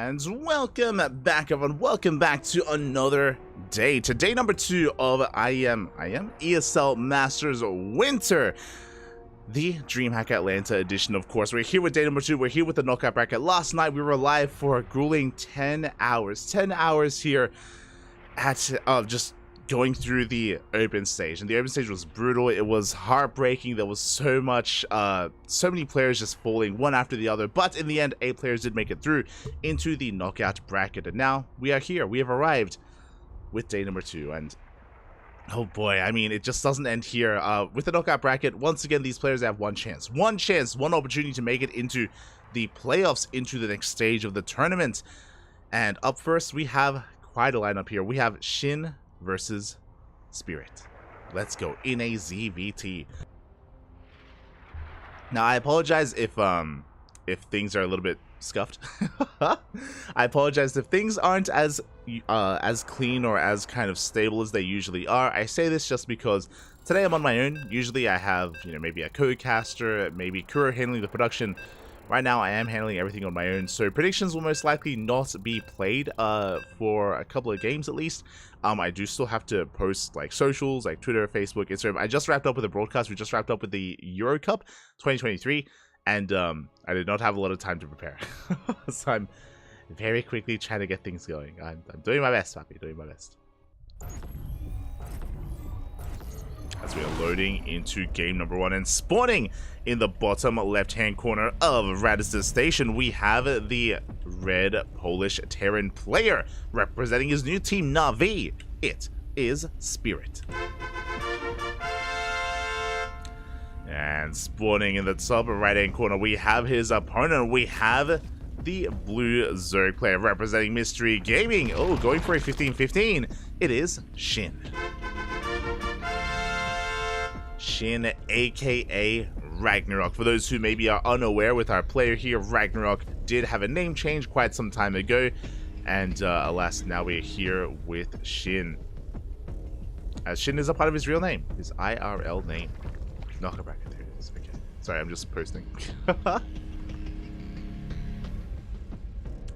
And welcome back, everyone. Welcome back to another day. To day number 2 of I am ESL Masters Winter, the DreamHack Atlanta edition. Of course, we're here with day number 2. We're here with the knockout bracket. Last night we were live for a grueling 10 hours. 10 hours here at just going through the open stage, and the open stage was brutal. It was heartbreaking. There was so many players just falling one after the other, but in the end 8 players did make it through into the knockout bracket, and now we are here. We have arrived with day number 2, and oh boy, I mean, it just doesn't end here. With the knockout bracket, once again, these players have one opportunity to make it into the playoffs, into the next stage of the tournament. And up first, we have quite a lineup here. We have Shin versus Spirit. Let's go in a ZVT. Now, I apologize if things are a little bit scuffed. I apologize if things aren't as clean or as kind of stable as they usually are. I say this just because today I'm on my own. Usually I have, maybe a co-caster, maybe Kuro handling the production. Right now I am handling everything on my own, so predictions will most likely not be played for a couple of games at least. I do still have to post like socials, like Twitter, Facebook, Instagram. I just wrapped up with the broadcast. We just wrapped up with the Euro Cup 2023, and I did not have a lot of time to prepare. So I'm very quickly trying to get things going. I'm doing my best, Papi, doing my best. As we are loading into game number 1 and spawning in the bottom left-hand corner of Radisson Station, we have the red Polish Terran player representing his new team, Na'Vi. It is Spirit. And spawning in the top right-hand corner, we have his opponent. We have the blue Zerg player representing Mystery Gaming. Oh, going for a 15-15. It is Shin. Shin, aka Ragnarok. For those who maybe are unaware, with our player here, Ragnarok did have a name change quite some time ago, and alas, now we're here with Shin, as Shin is a part of his real name, his IRL name. Knockout bracket, there it is. Okay, sorry, I'm just posting.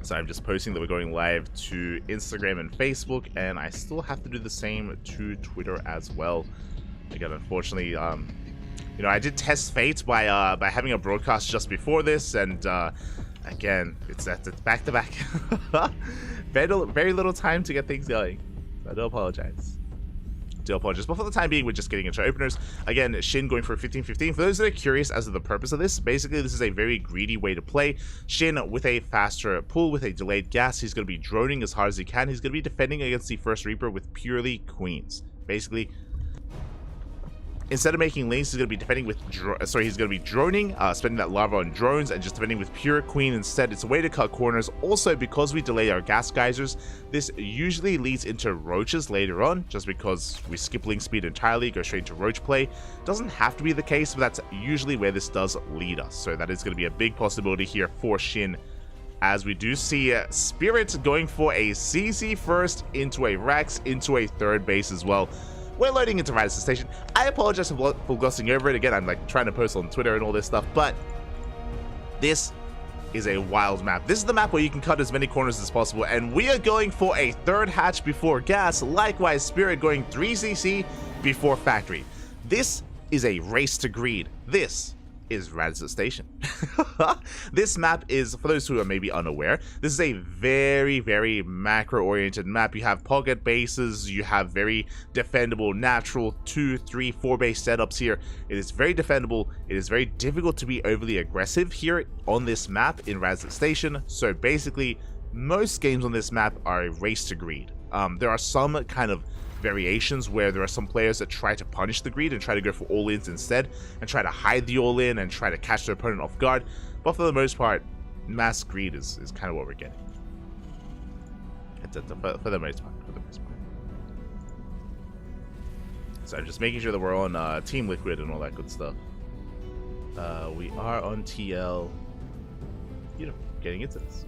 So I'm just posting that we're going live to Instagram and Facebook, and I still have to do the same to Twitter as well. Again, unfortunately, I did test fate by having a broadcast just before this, and again, it's back to back. Very little time to get things going. I do apologize. But for the time being, we're just getting into openers. Again, Shin going for a 15-15. For those that are curious as to the purpose of this, basically this is a very greedy way to play. Shin with a faster pull, with a delayed gas. He's going to be droning as hard as he can. He's going to be defending against the first Reaper with purely queens. Basically, instead of making lanes, he's going to be defending with he's going to be droning, spending that lava on drones, and just defending with pure queen instead. It's a way to cut corners. Also, because we delay our gas geysers, this usually leads into roaches later on, just because we skip link speed entirely, go straight into roach play. Doesn't have to be the case, but that's usually where this does lead us. So that is going to be a big possibility here for Shin, as we do see Spirit going for a CC first, into a Rax, into a third base as well. We're loading into Radisson Station. I apologize for glossing over it. Again, I'm like trying to post on Twitter and all this stuff, but this is a wild map. This is the map where you can cut as many corners as possible, and we are going for a third hatch before gas. Likewise, Spirit going 3cc before factory. This is a race to greed. This is Radisson Station. This map is, for those who are maybe unaware, this is a very macro oriented map. You have pocket bases, you have very defendable natural 2, 3, 4 base setups here. It is very defendable. It is very difficult to be overly aggressive here on this map in Radisson Station. So basically, most games on this map are a race to greed. There are some kind of variations where there are some players that try to punish the greed and try to go for all-ins instead, and try to hide the all-in and try to catch their opponent off guard. But for the most part, mass greed is kind of what we're getting. For the most part. So I'm just making sure that we're on Team Liquid and all that good stuff. We are on TL. Getting into this.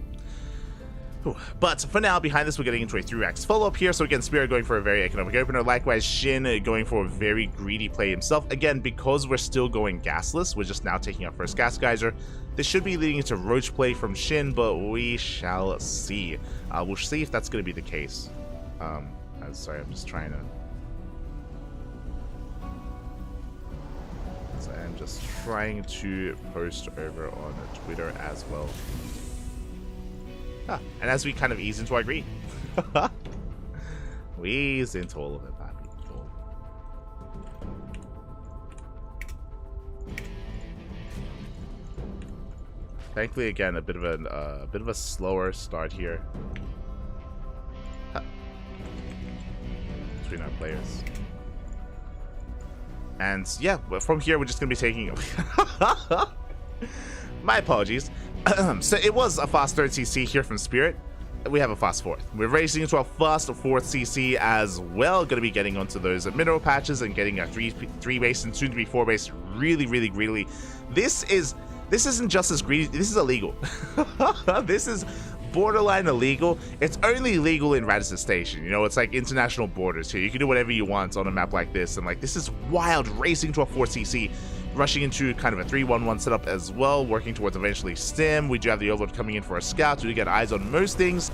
But for now, behind this, we're getting into a 3-axe follow-up here. So again, Spirit going for a very economic opener. Likewise, Shin going for a very greedy play himself. Again, because we're still going gasless, we're just now taking our first gas geyser. This should be leading into roach play from Shin, but we shall see. We'll see if that's going to be the case. Sorry, I'm just trying to... So I'm just trying to post over on Twitter as well. And as we kind of ease into our green. We ease into all of it, happy people. Thankfully, again, a bit of a slower start here between our players. And yeah, from here we're just gonna be taking. My apologies. So it was a fast 3rd CC here from Spirit. We have a fast 4th. We're racing into a fast 4th CC as well. Going to be getting onto those mineral patches and getting a 3 base and soon to be 4 base really, really greedily. This isn't just as greedy. This is illegal. This is borderline illegal. It's only legal in Radisson Station. You know, it's like international borders here. You can do whatever you want on a map like this. And like, this is wild, racing to a 4CC. Rushing into kind of a 3-1-1 setup as well, working towards eventually Stim. We do have the Overlord coming in for a scout to get eyes on most things.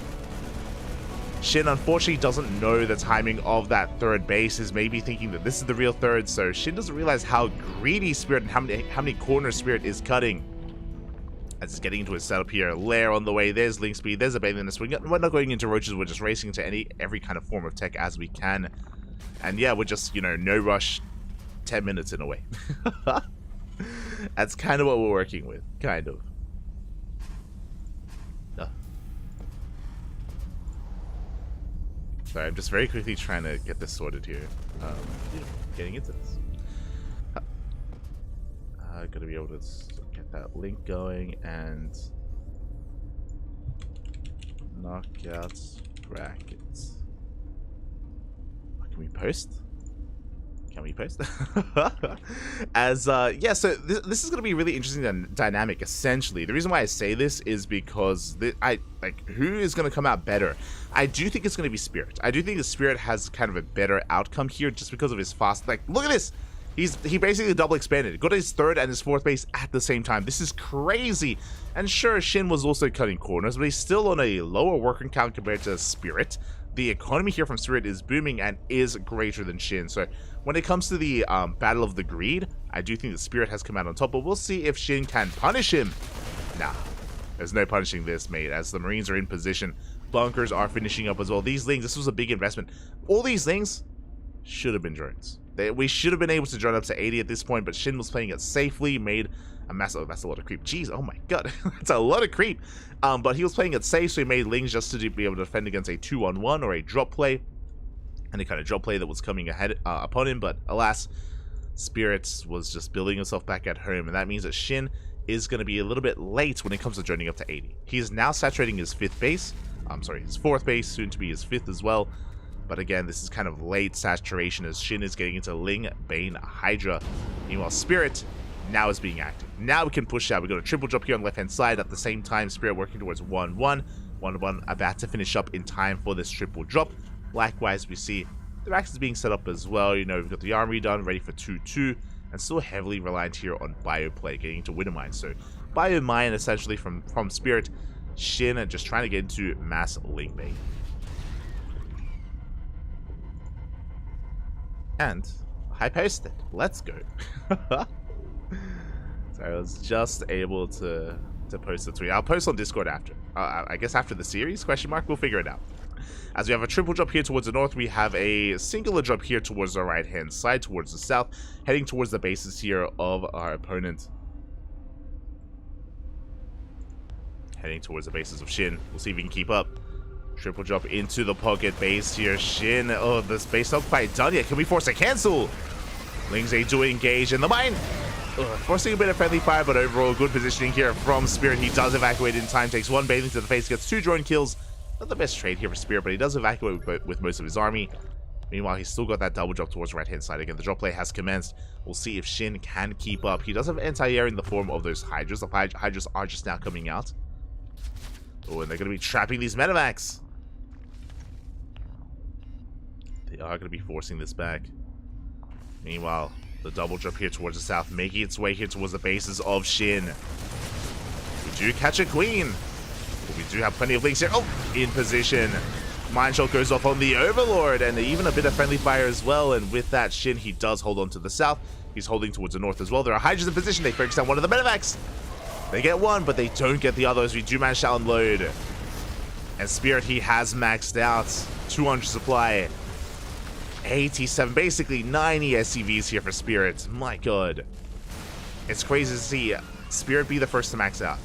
Shin unfortunately doesn't know the timing of that 3rd base, is maybe thinking that this is the real 3rd, so Shin doesn't realize how greedy Spirit and how many corners Spirit is cutting. As it's getting into his setup here. Lair on the way, there's Link Speed, there's a Bathing in the Swing. We're not going into roaches, we're just racing into every kind of form of tech as we can. And yeah, we're just, you know, no rush, 10 minutes in a way. That's kind of what we're working with, kind of. Sorry, I'm just very quickly trying to get this sorted here. Getting into this. Gotta be able to get that link going and knock out brackets. Can we post? Can we post? As yeah, so this is going to be really interesting and dynamic. Essentially, the reason why I say this is because who is going to come out better. I do think it's going to be Spirit. I do think the Spirit has kind of a better outcome here just because of his fast. Like, look at this. He basically double expanded. Got his 3rd and his 4th base at the same time. This is crazy. And sure, Shin was also cutting corners, but he's still on a lower working count compared to Spirit. The economy here from Spirit is booming and is greater than Shin. So when it comes to the Battle of the Greed, I do think the Spirit has come out on top, but we'll see if Shin can punish him. Nah, there's no punishing this, mate, as the Marines are in position. Bunkers are finishing up as well. These Lings, this was a big investment. All these Lings should have been drones. We should have been able to drone up to 80 at this point, but Shin was playing it safely, made a massive... Oh, that's a lot of creep. Jeez, oh my god. That's a lot of creep. But he was playing it safe, so he made Lings just to be able to defend against a 2-on-1 or a drop play. Any kind of drop play that was coming ahead upon him, but alas, Spirits was just building himself back at home, and that means that Shin is going to be a little bit late when it comes to droning up to 80. He is now saturating his 5th base. I'm sorry, his 4th base, soon to be his 5th as well. But again, this is kind of late saturation as Shin is getting into Ling, Bane, Hydra. Meanwhile, Spirit now is being active. Now we can push out. We got a triple drop here on the left-hand side. At the same time, Spirit working towards 1-1. 1-1 about to finish up in time for this triple drop. Likewise, we see the racks is being set up as well. You know, we've got the armory done, ready for 2-2. And still heavily reliant here on Bioplay, getting into Wintermine. So, Biomine essentially from Spirit. Shin just trying to get into mass Ling Bane. And I posted. Let's go. So I was just able to post the tweet. I'll post on Discord after. I guess after the series? Question mark. We'll figure it out. As we have a triple drop here towards the north, we have a singular drop here towards the right-hand side, towards the south, heading towards the bases here of our opponent. Heading towards the bases of Shin. We'll see if we can keep up. Triple drop into the pocket base here. Shin. Oh, this base not quite done yet. Can we force a cancel? Lings A do engage in the mine. Forcing a bit of friendly fire, but overall good positioning here from Spirit. He does evacuate in time. Takes 1 bathing to the face. Gets 2 drone kills. Not the best trade here for Spirit, but he does evacuate with most of his army. Meanwhile, he's still got that double drop towards the right-hand side. Again, the drop play has commenced. We'll see if Shin can keep up. He does have anti-air in the form of those Hydras. The Hydras are just now coming out. Oh, and they're going to be trapping these medevacs. They are going to be forcing this back. Meanwhile, the double drop here towards the south, making its way here towards the bases of Shin. We do catch a queen. But we do have plenty of links here. Oh, in position. Mine shot goes off on the Overlord, and even a bit of friendly fire as well. And with that, Shin, he does hold on to the south. He's holding towards the north as well. There are Hydras in position. They focus down one of the medevacs. They get one, but they don't get the other as we do manage to unload. And Spirit, he has maxed out. 200 supply. 87, basically 90 SCVs here for Spirit. My god. It's crazy to see Spirit be the first to max out.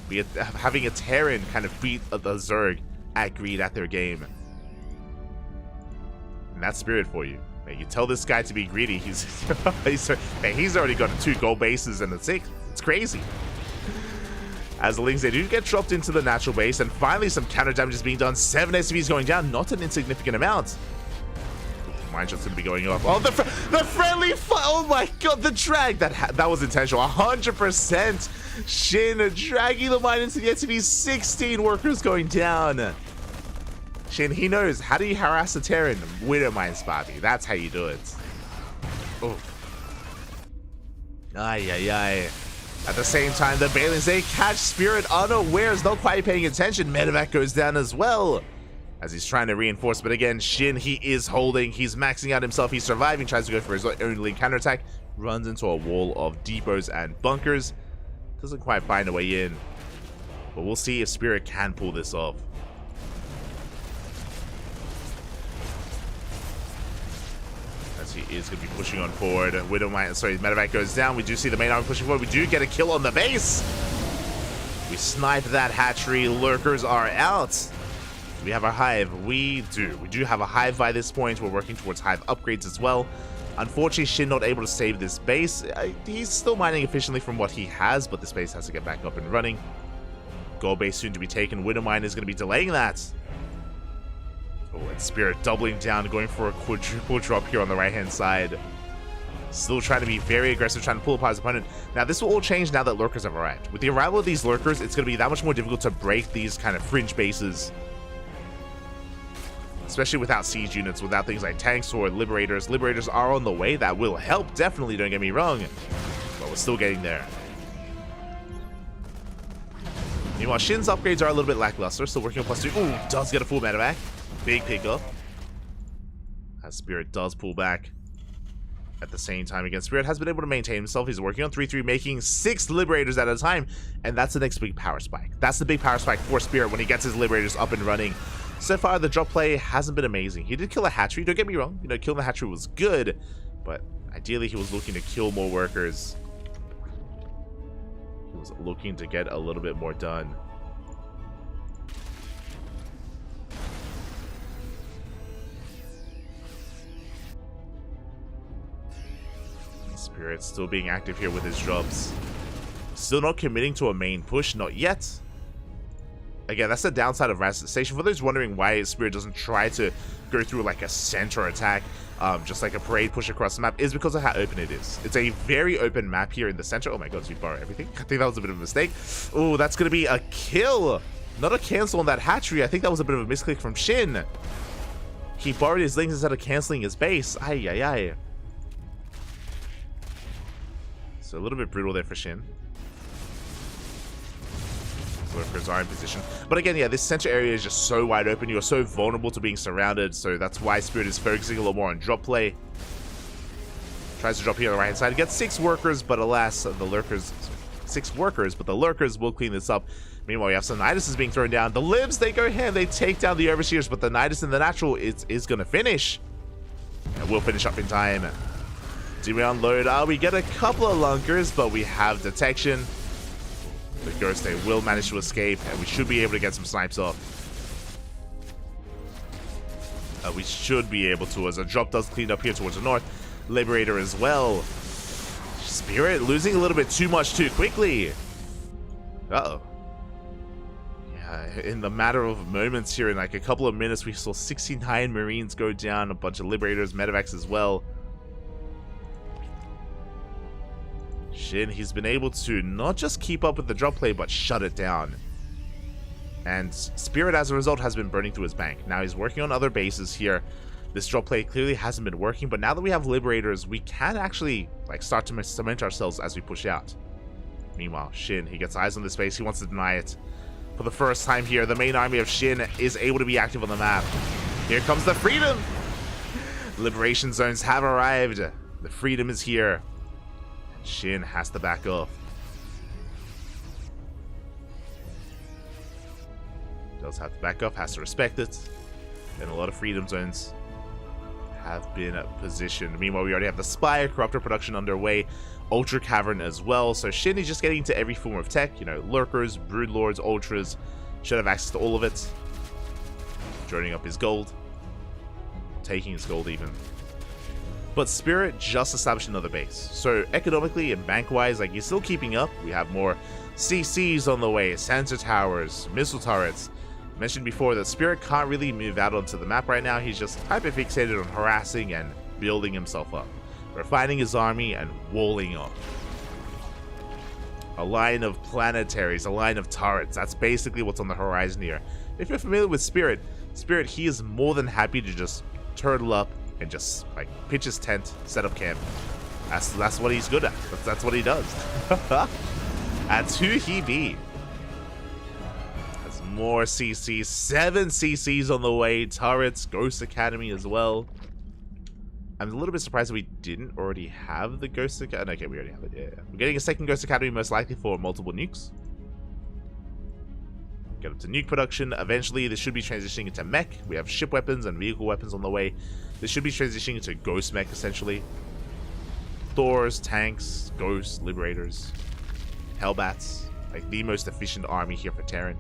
Having a Terran kind of beat the Zerg at greed at their game. And that's Spirit for you. Man, you tell this guy to be greedy, he's already got 2 gold bases and a 6. It's crazy. As the Lings, they do get dropped into the natural base, and finally some counter damage is being done. 7 SCVs going down, not an insignificant amount. Mine shot's gonna be going off. Oh, the friendly oh my god, the drag! That was intentional. 100%. Shin dragging the mine into the SCV. 16 workers going down. Shin, he knows how do you harass a Terran? Widow mines, Bobby. That's how you do it. Oh. Ay, ay, ay. At the same time, the Balins, they catch Spirit unawares, not quite paying attention. Medevac goes down as well as he's trying to reinforce. But again, Shin, he is holding. He's maxing out himself. He's surviving, tries to go for his own link counterattack. Runs into a wall of depots and bunkers. Doesn't quite find a way in. But we'll see if Spirit can pull this off. He is going to be pushing on forward. Medevac goes down. We do see the main army pushing forward. We do get a kill on the base. We snipe that hatchery. Lurkers are out. Do we have our hive? We do. We do have a hive by this point. We're working towards hive upgrades as well. Unfortunately, Shin not able to save this base. He's still mining efficiently from what he has, but this base has to get back up and running. Gold base soon to be taken. Widowmine is going to be delaying that. Oh, and Spirit doubling down, going for a quadruple drop here on the right-hand side. Still trying to be very aggressive, trying to pull apart his opponent. Now, this will all change now that Lurkers have arrived. With the arrival of these Lurkers, it's going to be that much more difficult to break these kind of fringe bases. Especially without siege units, without things like tanks or Liberators. Liberators are on the way. That will help, definitely, don't get me wrong. But we're still getting there. Meanwhile, Shin's upgrades are a little bit lackluster. Still working on +2. Ooh, does get a full medevac. Big pickup. As Spirit does pull back. At the same time, again, Spirit has been able to maintain himself. He's working on 3-3, making 6 Liberators at a time. And that's the next big power spike. That's the big power spike for Spirit when he gets his Liberators up and running. So far, the drop play hasn't been amazing. He did kill a hatchery, don't get me wrong. You know, killing the hatchery was good. But ideally, he was looking to kill more workers. He was looking to get a little bit more done. Spirit still being active here with his drops. Still not committing to a main push, not yet. Again, that's the downside of Raz Station. For those wondering why Spirit doesn't try to go through like a center attack, just like a parade push across the map, is because of how open it is. It's a very open map here in the center. Oh my god, so you borrow everything? I think that was a bit of a mistake. Oh, that's going to be a kill. Not a cancel on that hatchery. I think that was a bit of a misclick from Shin. He borrowed his links instead of canceling his base. Ay, ay, ay. So a little bit brutal there for Shin. Workers are in position. But again, yeah, this center area is just so wide open. You're so vulnerable to being surrounded. So that's why Spirit is focusing a lot more on drop play. Tries to drop here on the right hand side. He gets 6 workers, but alas, the Lurkers... 6 workers, but the Lurkers will clean this up. Meanwhile, you have some Nidus is being thrown down. The Libs, they go ahead, they take down the Overseers, but the Nidus in the natural is going to finish. And we'll finish up in time. Do we unload? We get a couple of Lunkers, but we have detection. The Ghost, they will manage to escape, and we should be able to get some snipes off. We should be able to, as a drop does clean up here towards the north. Liberator as well. Spirit losing a little bit too much too quickly. Uh-oh. Yeah, in the matter of moments here, in like a couple of minutes, we saw 69 Marines go down, a bunch of Liberators, Medevacs as well. Shin, he's been able to not just keep up with the drop play, but shut it down. And Spirit, as a result, has been burning through his bank. Now he's working on other bases here. This drop play clearly hasn't been working, but now that we have Liberators, we can actually like start to cement ourselves as we push out. Meanwhile, Shin, he gets eyes on this base. He wants to deny it. For the first time here, the main army of Shin is able to be active on the map. Here comes the freedom! Liberation zones have arrived. The freedom is here. Shin has to back off. Does have to back up, has to respect it. And a lot of freedom zones have been positioned. Meanwhile, we already have the Spire, Corruptor production underway, Ultra Cavern as well. So Shin is just getting into every form of tech. You know, Lurkers, Broodlords, Ultras. Should have access to all of it. Joining up his gold. Taking his gold even. But Spirit just established another base. So economically and bank-wise, like, he's still keeping up. We have more CCs on the way, sensor towers, missile turrets. Mentioned before that Spirit can't really move out onto the map right now. He's just hyper-fixated on harassing and building himself up, refining his army and walling off. A line of planetaries, a line of turrets. That's basically what's on the horizon here. If you're familiar with Spirit, he is more than happy to just turtle up and just like pitch his tent, set up camp. That's what he's good at. That's what he does. And who he be? More CCs, 7 CCs on the way, turrets, Ghost Academy as well. I'm a little bit surprised that we didn't already have the Ghost Academy. Okay, we already have it, yeah. We're getting a second Ghost Academy, most likely for multiple nukes. Get up to nuke production. Eventually, this should be transitioning into mech. We have ship weapons and vehicle weapons on the way. This should be transitioning into Ghost Mech, essentially. Thors, tanks, Ghosts, Liberators, Hellbats. Like, the most efficient army here for Terran.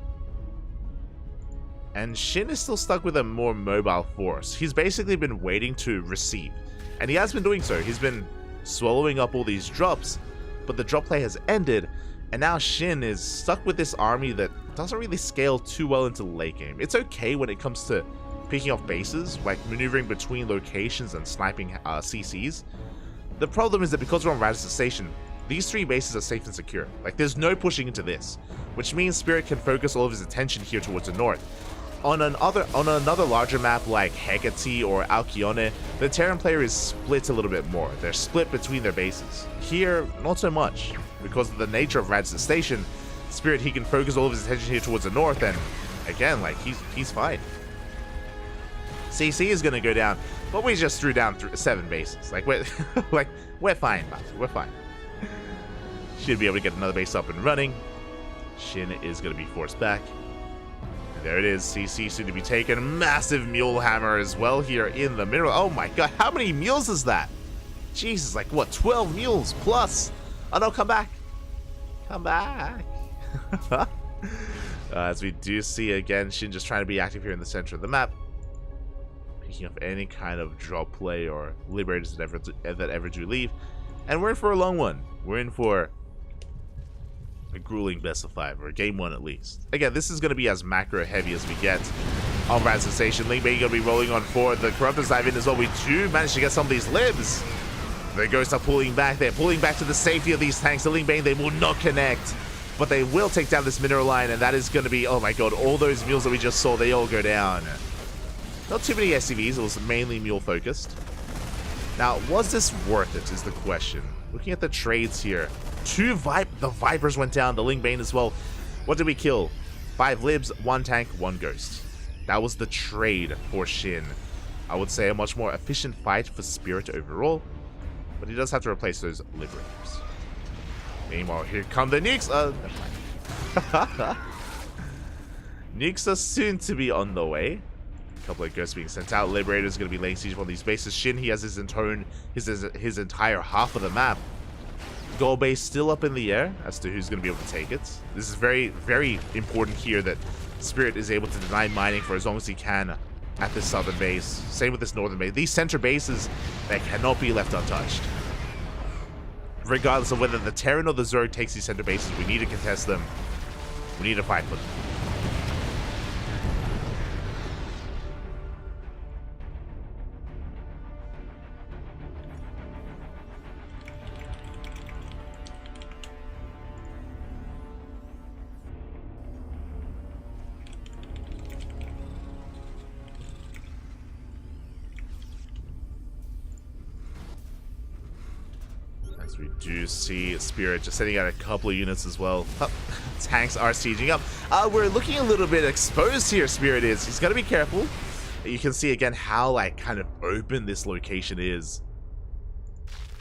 And Shin is still stuck with a more mobile force. He's basically been waiting to receive. And he has been doing so. He's been swallowing up all these drops. But the drop play has ended. And now Shin is stuck with this army that doesn't really scale too well into late game. It's okay when it comes to picking off bases, like maneuvering between locations and sniping CCs. The problem is that because we're on Radisson Station, these 3 bases are safe and secure. Like, there's no pushing into this. Which means Spirit can focus all of his attention here towards the north. On another larger map like Hecate or Alcyone, the Terran player is split a little bit more. They're split between their bases. Here, not so much. Because of the nature of Radisson Station, Spirit, he can focus all of his attention here towards the north, and again, like, he's fine. CC is gonna go down, but we just threw down 7 bases. Like, we're we're fine, Batu. We're fine. Should be able to get another base up and running. Shin is gonna be forced back. There it is, CC soon to be taken. Massive mule hammer as well here in the middle. Oh my god, how many mules is that? Jesus, like what, 12 mules plus? Oh no, come back. Come back. As we do see again, Shin just trying to be active here in the center of the map. Picking up any kind of drop play or Liberators that ever do leave. And we're in for a long one. We're in for a grueling best of 5, or game 1 at least. Again, this is going to be as macro heavy as we get on Radisson Station. Ling Bang going to be rolling on forward. The Corruptors dive in as well. We do manage to get some of these libs. The Ghosts are pulling back. They're pulling back to the safety of these tanks. The Ling Bang, they will not connect. But they will take down this mineral line, and that is going to be, oh my god, all those mules that we just saw, they all go down. Not too many SCVs. It was mainly mule focused. Now, was this worth it is the question. Looking at the trades here. The Vipers went down, the Ling Bane as well. What did we kill? 5 libs, 1 tank, 1 ghost. That was the trade for Shin. I would say a much more efficient fight for Spirit overall, but he does have to replace those Liberators. Meanwhile, here come the nukes. Nukes are soon to be on the way. A couple of ghosts being sent out. Liberators going to be laying siege on these bases. Shin, he has his entire half of the map. Goal base still up in the air as to who's going to be able to take it. This is very, very important here that Spirit is able to deny mining for as long as he can at this southern base. Same with this northern base. These center bases, they cannot be left untouched. Regardless of whether the Terran or the Zerg takes these center bases, we need to contest them. We need to fight for them. As we do see Spirit just sending out a couple of units as well. Oh, tanks are sieging up. We're looking a little bit exposed here, Spirit is. He's got to be careful. You can see again how like kind of open this location is.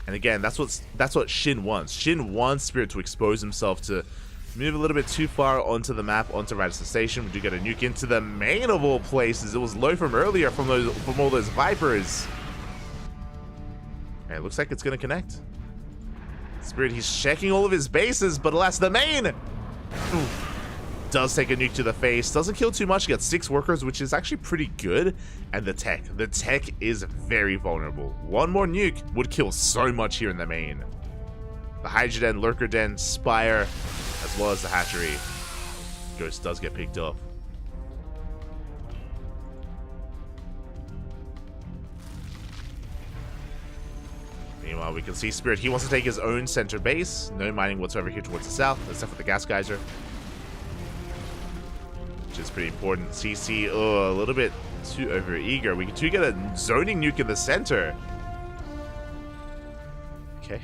And again, that's what Shin wants. Shin wants Spirit to expose himself, to move a little bit too far onto the map, onto Radisson Station. We do get a nuke into the main of all places. It was low from earlier from all those Vipers. And it looks like it's going to connect. Spirit, he's checking all of his bases, but alas, the main does take a nuke to the face. Doesn't kill too much. He got 6 workers, which is actually pretty good. And the tech is very vulnerable. One more nuke would kill so much here in the main. The Hydra Den, Lurker Den, Spire, as well as the hatchery. Ghost does get picked off. Meanwhile, we can see Spirit. He wants to take his own center base. No mining whatsoever here towards the south, except for the gas geyser, which is pretty important. CC, a little bit too over eager. We do get a zoning nuke in the center. Okay.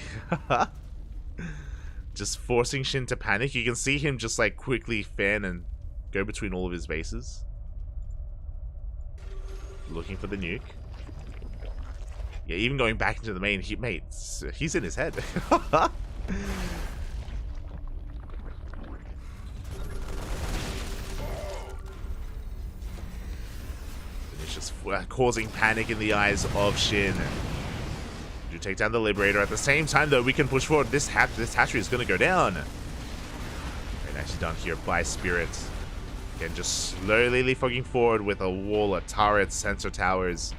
Just forcing Shin to panic. You can see him just like quickly fan and go between all of his bases. Looking for the nuke. Yeah, even going back into the main, he's in his head. It's just causing panic in the eyes of Shin. Do take down the Liberator. At the same time, though, we can push forward. This hatchery is going to go down. Very nicely done here by Spirit. Again, just slowly leapfrogging forward with a wall of turrets, sensor towers.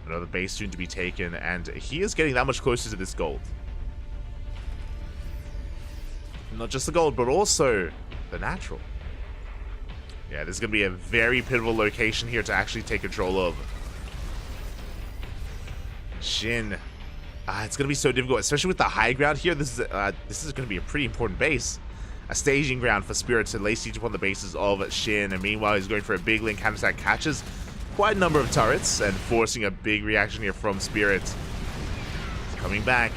Another base soon to be taken, and he is getting that much closer to this gold. Not just the gold, but also the natural. Yeah, this is going to be a very pivotal location here to actually take control of. Shin. It's going to be so difficult, especially with the high ground here. This is going to be a pretty important base. A staging ground for Spirit to lay siege upon the bases of Shin, and meanwhile he's going for a big link counter-attack, catches quite a number of turrets and forcing a big reaction here from Spirit. Coming back.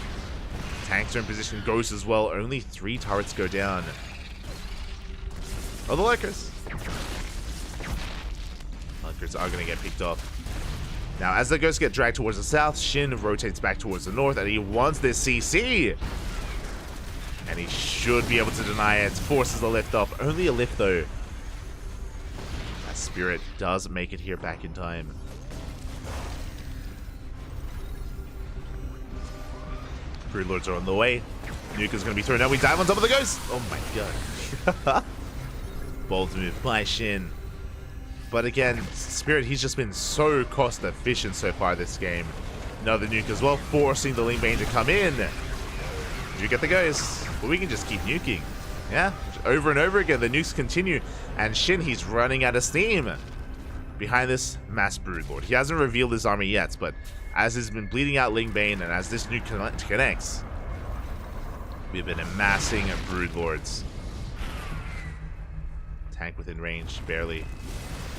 Tanks are in position. Ghost as well. Only 3 turrets go down. Oh, the Lurkers. Lurkers are going to get picked off. Now, as the Ghosts get dragged towards the south, Shin rotates back towards the north, and he wants this CC. And he should be able to deny it. Forces the lift off. Only a lift, though. Spirit does make it here back in time. Broodlords are on the way. Nuke is going to be thrown out. We dive on top of the Ghost. Oh my god. Bold move by Shin. But again, Spirit, he's just been so cost efficient so far this game. Another nuke as well, forcing the Ling Bane to come in. You get the Ghost. But we can just keep nuking. Yeah, over and over again, the nukes continue. And Shin, he's running out of steam behind this mass Broodlord. He hasn't revealed his army yet, but as he's been bleeding out Ling Bane and as this nuke connects, we've been amassing Broodlords. Tank within range, barely.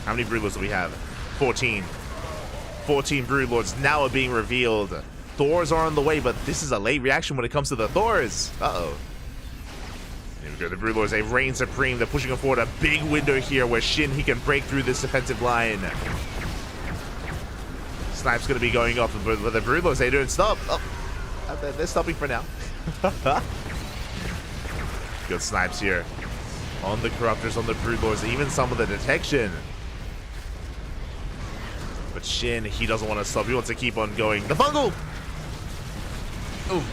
How many Broodlords do we have? 14. 14 Broodlords now are being revealed. Thors are on the way, but this is a late reaction when it comes to the Thors. Uh-oh. Here we go, the Broodlords, they reign supreme. They're pushing them forward. A big window here where Shin, he can break through this defensive line. Snipe's going to be going off, but the Broodlords, they don't stop. Oh, they're stopping for now. Good snipes here. On the Corruptors, on the Broodlords, even some of the detection. But Shin, he doesn't want to stop. He wants to keep on going. The Fungal! Ooh. Do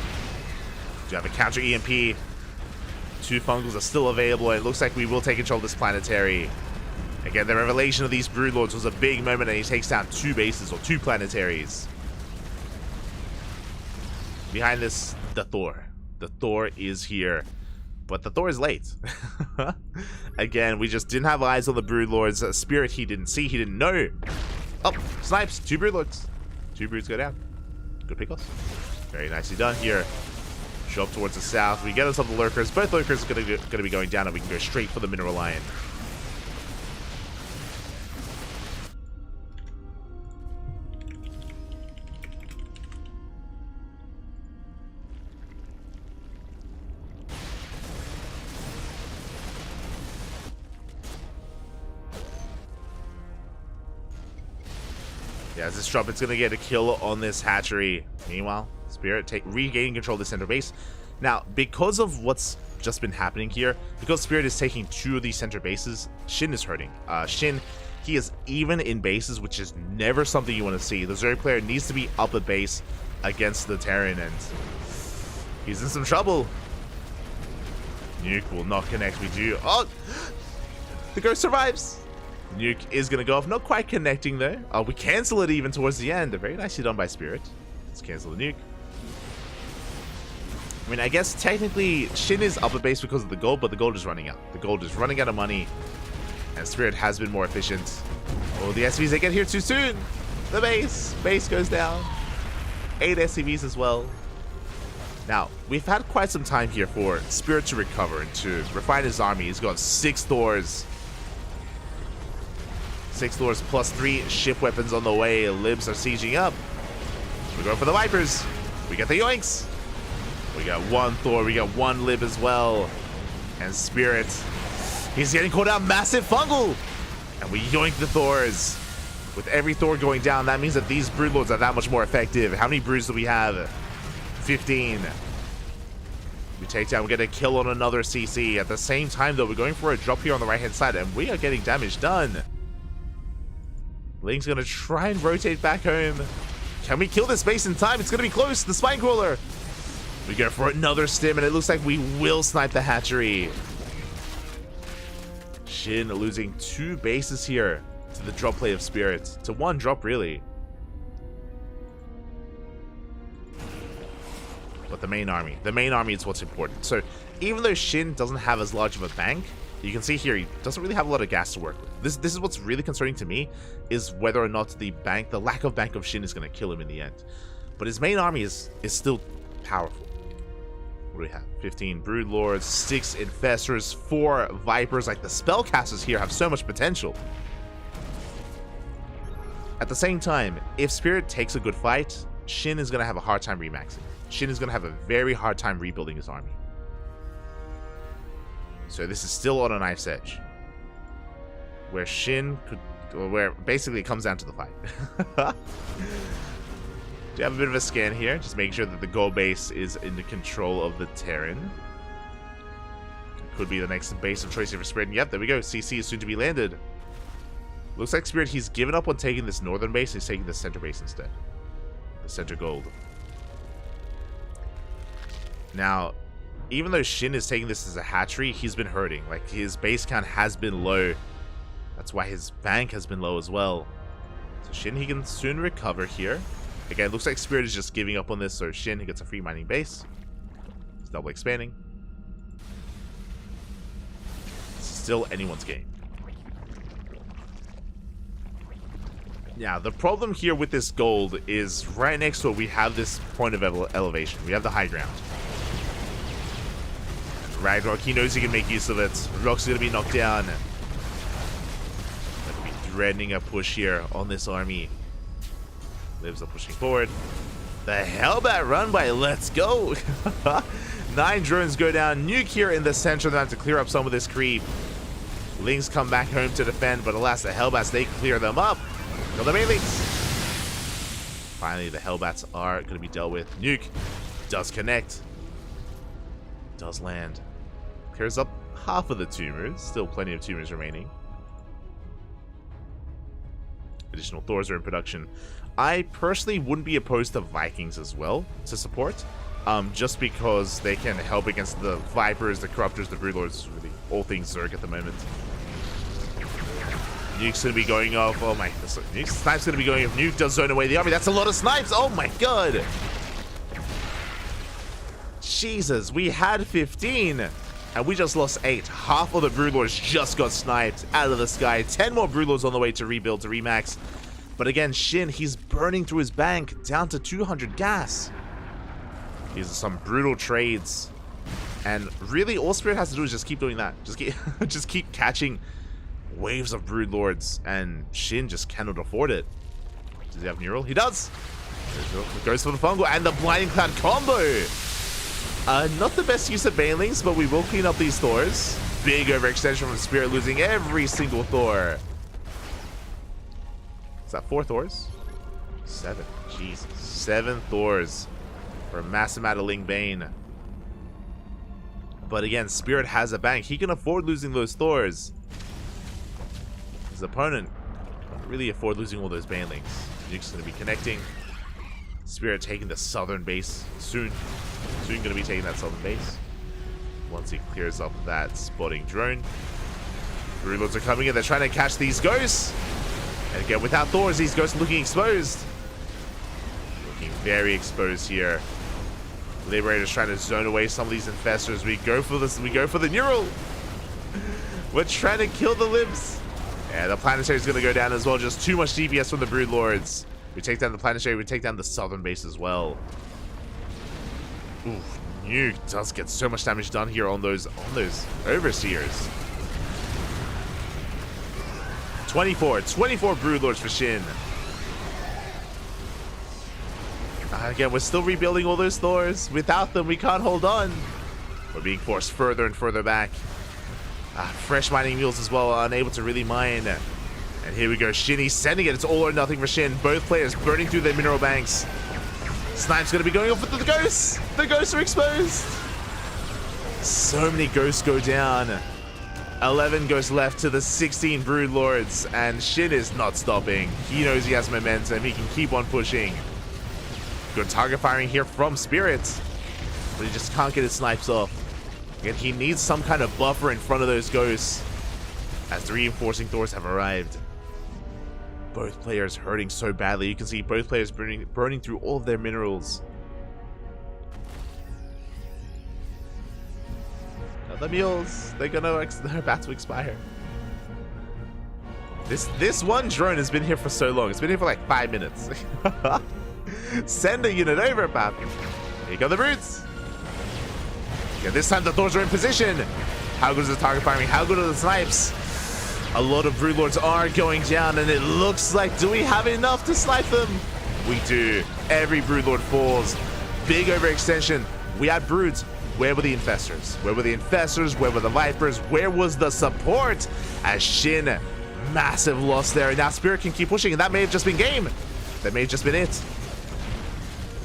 you have a counter EMP? 2 Fungals are still available, and it looks like we will take control of this planetary. Again, the revelation of these Broodlords was a big moment, and he takes down 2 bases, or 2 planetaries. Behind this, the Thor. The Thor is here. But the Thor is late. Again, we just didn't have eyes on the Broodlords. Spirit, he didn't see, he didn't know. Oh, snipes. 2 Broodlords. 2 Broods go down. Good pick us. Very nicely done here. Show up towards the south. We get on top of the Lurkers. Both Lurkers are going to be going down, and we can go straight for the Mineral Lion. Yeah, as this drop, it's going to get a kill on this hatchery. Meanwhile, Spirit regaining control of the center base. Now, because of what's just been happening here, because Spirit is taking 2 of these center bases, Shin is hurting. Shin, he is even in bases, which is never something you want to see. The Zerg player needs to be up a base against the Terran, and he's in some trouble. Nuke will not connect. We do. Oh! The Ghost survives. Nuke is going to go off. Not quite connecting, though. We cancel it even towards the end. Very nicely done by Spirit. Let's cancel the nuke. I mean, I guess technically Shin is up a base because of the gold, but the gold is running out. The gold is running out of money, and Spirit has been more efficient. Oh, the SCVs, they get here too soon. The base goes down. 8 SCVs as well. Now, we've had quite some time here for Spirit to recover and to refine his army. He's got 6 Thors. 6 Thors plus 3 ship weapons on the way. Libs are sieging up. We're going for the Vipers. We got the Yoinks. We got 1 Thor. We got 1 Lib as well. And Spirit, he's getting caught out. Massive fungal. And we yoink the Thors. With every Thor going down, that means that these Broodlords are that much more effective. How many Broods do we have? 15. We take down, we get a kill on another CC. At the same time, though, we're going for a drop here on the right-hand side, and we are getting damage done. Link's going to try and rotate back home. Can we kill this base in time? It's going to be close. The Spine Crawler. We go for another stim, and it looks like we will snipe the hatchery. Shin losing 2 bases here to the drop play of Spirit. To 1 drop, really. But the main army is what's important. So even though Shin doesn't have as large of a bank, you can see here he doesn't really have a lot of gas to work with. This is what's really concerning to me, is whether or not the lack of bank of Shin is going to kill him in the end. But his main army is still powerful. What do we have? 15 Broodlords, 6 Infestors, 4 Vipers. Like, the spellcasters here have so much potential. At the same time, if Spirit takes a good fight, Shin is going to have a hard time remaxing. Shin is going to have a very hard time rebuilding his army. So this is still on a knife's edge, where Shin could, or where basically it comes down to the fight. Do you have a bit of a scan here? Just making sure that the gold base is in the control of the Terran. Could be the next base of choice here for Spirit. And yep, there we go. CC is soon to be landed. Looks like Spirit, he's given up on taking this northern base. He's taking the center base instead. The center gold. Now, even though Shin is taking this as a hatchery, he's been hurting. Like, his base count has been low. That's why his bank has been low as well. So Shin, he can soon recover here. Again, it looks like Spirit is just giving up on this, so Shin, he gets a free mining base. He's double expanding. It's still anyone's game. Yeah, the problem here with this gold is right next to it, we have this point of elevation. We have the high ground. Ragnarok, he knows he can make use of it. Rock's going to be knocked down. Going to be threatening a push here on this army. Lives are pushing forward. The Hellbat run by, let's go. 9 drones go down. Nuke here in the center. They have to clear up some of this creep. Lings come back home to defend, but alas, the Hellbats, they clear them up. Kill the main links. Finally, the Hellbats are going to be dealt with. Nuke does connect. Does land. Clears up half of the tumors. Still plenty of tumors remaining. Additional Thors are in production. I personally wouldn't be opposed to Vikings as well to support. Just because they can help against the Vipers, the Corruptors, the Broodlords, really all things Zerg at the moment. Nuke's going to be going off. Oh my. Nuke's Snipe's going to be going off. Nuke does zone away the army. That's a lot of snipes. Oh my god. Jesus, we had 15. And we just lost 8. Half of the Broodlords just got sniped out of the sky. 10 more Broodlords on the way to rebuild, to remax. But again, Shin, he's burning through his bank down to 200 gas. These are some brutal trades. And really, all Spirit has to do is just keep doing that. Just keep catching waves of Broodlords. And Shin just cannot afford it. Does he have Neural? He does. Goes for the Fungal and the Blinding Cloud combo. Not the best use of Banelings, but we will clean up these Thors. Big overextension from Spirit, losing every single Thor. Is that 4 Thors? 7. Jeez. 7 Thors for a massive amount of Ling Bane. But again, Spirit has a bank. He can afford losing those Thors. His opponent can't really afford losing all those Banelings. Nuke's going to be connecting. Spirit taking the southern base soon. Soon going to be taking that southern base. Once he clears up that spotting drone. Broodlords are coming in. They're trying to catch these ghosts. And again, without Thors, these ghosts are looking exposed. Looking very exposed here. Liberator's trying to zone away some of these infestors. We go for this. We go for the neural. We're trying to kill the libs. Yeah, the planetary is going to go down as well. Just too much DPS from the Broodlords. We take down the planetary. We take down the southern base as well. Oof, Nuke does get so much damage done here on those overseers. 24 Broodlords for Shin. Again, we're still rebuilding all those Thors. Without them, we can't hold on. We're being forced further and further back. Fresh mining mules as well, unable to really mine. And here we go, Shin, he's sending it. It's all or nothing for Shin. Both players burning through their mineral banks. Snipe's going to be going off with the ghosts. The ghosts are exposed. So many ghosts go down. 11 ghosts left to the 16 Broodlords. And Shin is not stopping. He knows he has momentum. He can keep on pushing. Good target firing here from Spirit. But he just can't get his snipes off. And he needs some kind of buffer in front of those ghosts. As the reinforcing Thors have arrived. Both players hurting so badly. You can see both players burning through all of their minerals. Now the mules, they're about to expire. This one drone has been here for so long. It's been here for like 5 minutes. Send a unit over, pap. Here go the brutes. Okay, this time the Thors are in position. How good is the target firing? How good are the snipes? A lot of Broodlords are going down, and it looks like, do we have enough to snipe them? We do. Every Broodlord falls. Big overextension. We had Broods. Where were the infestors? Where were the infestors? Where were the Vipers? Where was the support? As Shin, massive loss there. And now Spirit can keep pushing, and that may have just been game. That may have just been it.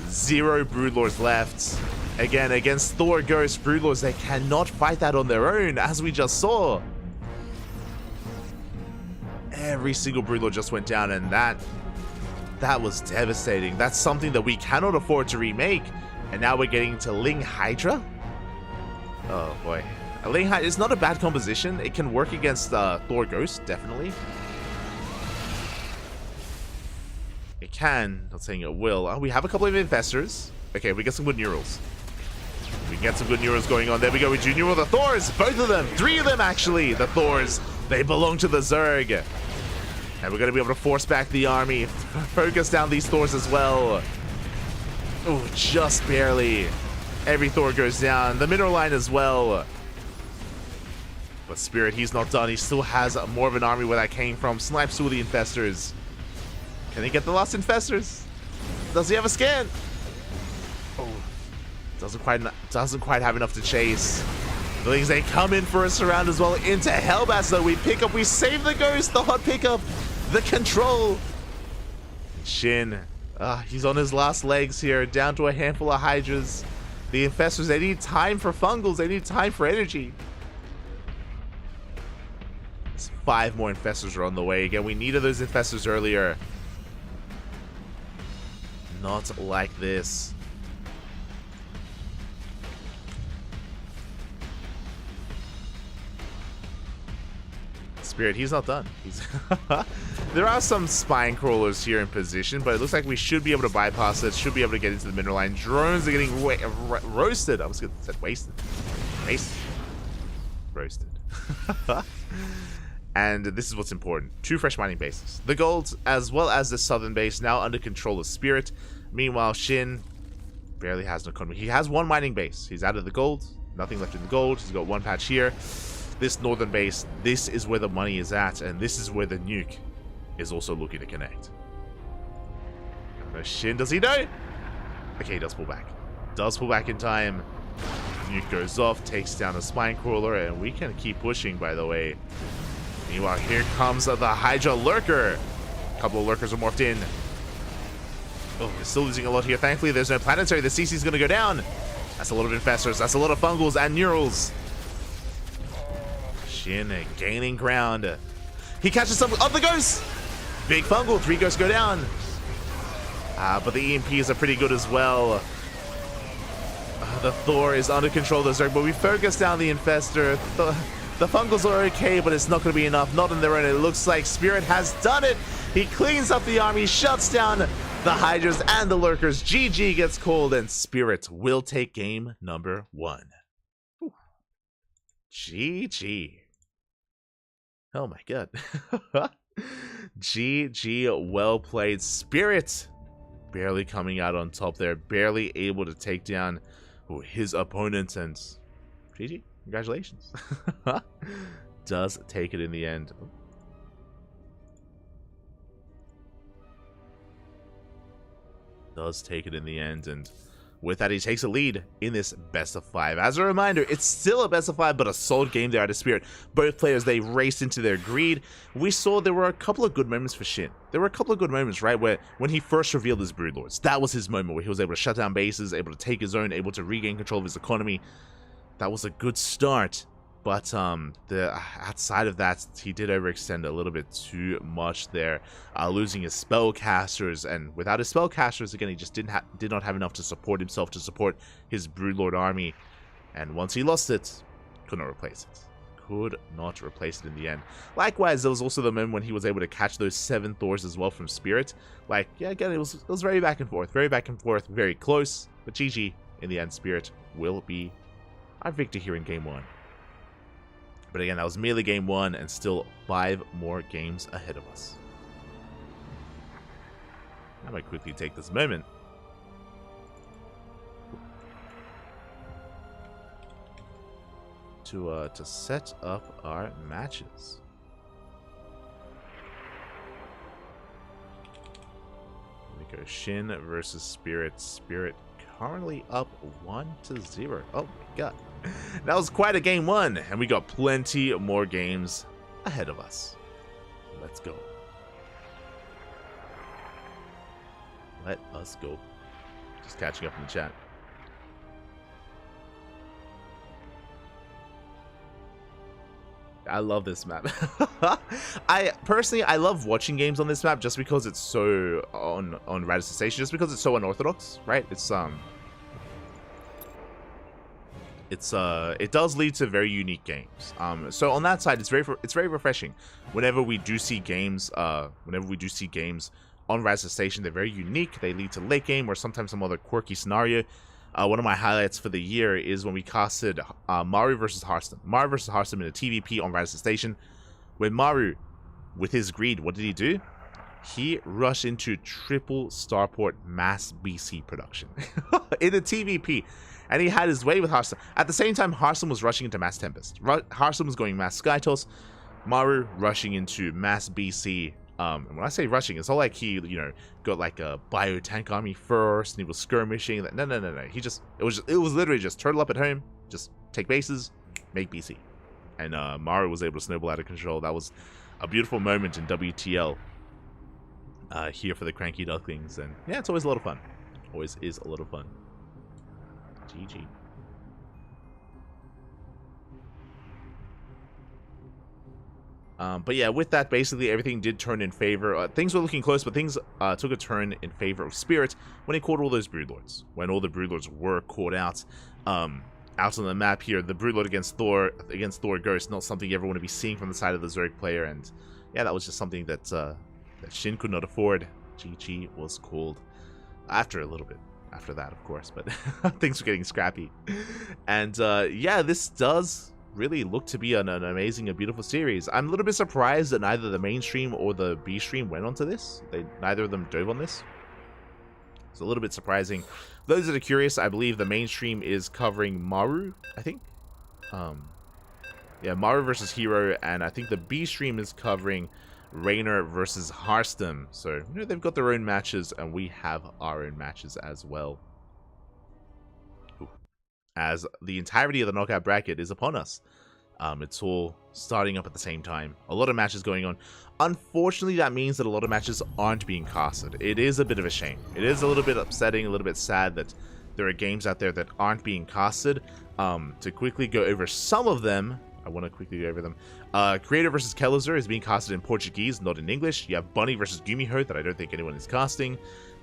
0 Broodlords left. Again, against Thor Ghost Broodlords, they cannot fight that on their own, as we just saw. Every single Broodlord just went down, and that was devastating. That's something that we cannot afford to remake. And now we're getting to Ling Hydra. Oh boy. A Ling Hydra is not a bad composition. It can work against Thor Ghost, definitely. It can, not saying it will. We have a couple of infestors. Okay, we get some good neurals. We can get some good neurals going on. There we go. We do neural the Thors. Both of them. 3 of them, actually. The Thors. They belong to the Zerg. And we're going to be able to force back the army. Focus down these Thors as well. Oh, just barely. Every Thor goes down. The mineral line as well. But Spirit, he's not done. He still has more of an army where that came from. Snipes through the infestors. Can he get the last infestors? Does he have a scan? Oh, doesn't quite have enough to chase. The Lings, they come in for a surround as well into Hellbats, though. We save the ghost, the hot pickup, the control. Shin, he's on his last legs here, down to a handful of Hydras. The infestors, they need time for fungals, they need time for energy. 5 more infestors are on the way. Again, we needed those infestors earlier. Not like this. Spirit, he's not done. There are some spine crawlers here in position, but it looks like we should be able to bypass it. Should be able to get into the mineral line. Drones are getting roasted. I was going to say wasted. Roasted. And this is what's important. 2 fresh mining bases. The gold, as well as the southern base, now under control of Spirit. Meanwhile, Shin barely has an economy. He has 1 mining base. He's out of the gold. Nothing left in the gold. He's got 1 patch here. This northern base, this is where the money is at, and this is where the nuke is also looking to connect. Shin, does he know? Okay, he does pull back. Does pull back in time. Nuke goes off, takes down a spine crawler, and we can keep pushing, by the way. Meanwhile, here comes the Hydra Lurker. A couple of Lurkers are morphed in. Oh, they're still losing a lot here. Thankfully, there's no planetary. The CC's going to go down. That's a lot of infestors. That's a lot of fungals and neurals. Shin gaining ground. He catches some. Oh, the ghosts! Big fungal. 3 ghosts go down. But the EMPs are pretty good as well. The Thor is under control of the Zerg, but we focus down the infestor. The fungals are okay, but it's not going to be enough. Not on their own. It looks like Spirit has done it. He cleans up the army, shuts down the Hydras and the Lurkers. GG gets called, and Spirit will take game number 1. Whew. GG. Oh my god. GG, well played. Spirit barely coming out on top there. Barely able to take down his opponent, and GG. Congratulations. Does take it in the end. Does take it in the end, and with that, he takes a lead in this best of 5. As a reminder, it's still a best of 5, but a solid game there out of Spirit. Both players, they raced into their greed. We saw there were a couple of good moments for Shin. There were a couple of good moments, right, where when he first revealed his Broodlords, that was his moment where he was able to shut down bases, able to take his own, able to regain control of his economy. That was a good start, but outside of that, he did overextend a little bit too much there, losing his spellcasters, and without his spellcasters, again, he just did not have enough to support himself, to support his Broodlord army, and once he lost it, could not replace it. Could not replace it in the end. Likewise, there was also the moment when he was able to catch those 7 Thors as well from Spirit. Like, yeah, again, it was very back and forth, very close, but GG, in the end, Spirit will be our victor here in game 1. But again, that was merely game 1, and still 5 more games ahead of us. I might quickly take this moment to set up our matches. We go Shin versus Spirit. Spirit currently up 1-0. Oh my god. That was quite a game 1, and we got plenty more games ahead of us. Let's go. Let us go. Just catching up in the chat. I love this map. I love watching games on this map just because it's so on Radisson Station, just because it's so unorthodox, right? It does lead to very unique games. So on that side, it's very refreshing. Whenever we do see games, on Radisson Station, they're very unique. They lead to late game or sometimes some other quirky scenario. One of my highlights for the year is when we casted Maru versus Hearthstone. Maru versus Hearthstone in a TVP on Radisson Station, where Maru, with his greed, what did he do? He rushed into triple starport mass BC production in a TVP. And he had his way with Hearthstone. At the same time, Hearthstone was rushing into Mass Tempest. Hearthstone was going Mass Skytoss. Maru rushing into Mass BC. And when I say rushing, it's all like he, got like a biotank army first, and he was skirmishing. No. It was literally just turtle up at home, just take bases, make BC. And Maru was able to snowball out of control. That was a beautiful moment in WTL here for the CranKy Ducklings. And yeah, it's always a lot of fun. Always is a lot of fun. GG. But yeah, with that, basically everything did turn in favor. Things were looking close, but things took a turn in favor of Spirit when he caught all those Broodlords. When all the Broodlords were caught out on the map here, the Broodlord against Thor Ghost, not something you ever want to be seeing from the side of the Zerg player. And yeah, that was just something that Shin could not afford. GG was called after a little bit. After that, of course, but things were getting scrappy. And yeah, this does really look to be an amazing and beautiful series. I'm a little bit surprised that neither the mainstream or the B stream went onto this. Neither of them dove on this. It's a little bit surprising. Those that are curious, I believe the mainstream is covering Maru, I think. Yeah, Maru versus Hero, and I think the B stream is covering Raynor versus Hearthstone. So, they've got their own matches, and we have our own matches as well. Ooh. As the entirety of the knockout bracket is upon us. It's all starting up at the same time. A lot of matches going on. Unfortunately, that means that a lot of matches aren't being casted. It is a bit of a shame. It is a little bit upsetting, a little bit sad that there are games out there that aren't being casted. To quickly go over some of them, I want to quickly go over them. Creator vs. Kellezer is being casted in Portuguese, not in English. You have Bunny vs. Gumiho that I don't think anyone is casting.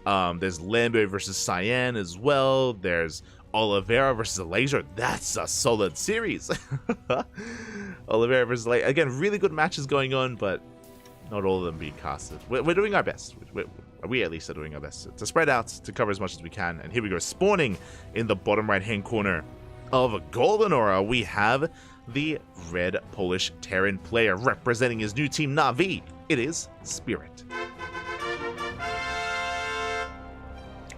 There's Lambo vs. Cyan as well. There's Oliveira versus Alasia. That's a solid series. Oliveira versus Alasia. Again, really good matches going on, but not all of them being casted. We're doing our best. We at least are doing our best to spread out, to cover as much as we can. And here we go. Spawning in the bottom right-hand corner of Golden Aura, we have the red Polish Terran player representing his new team, Na'Vi. It is Spirit.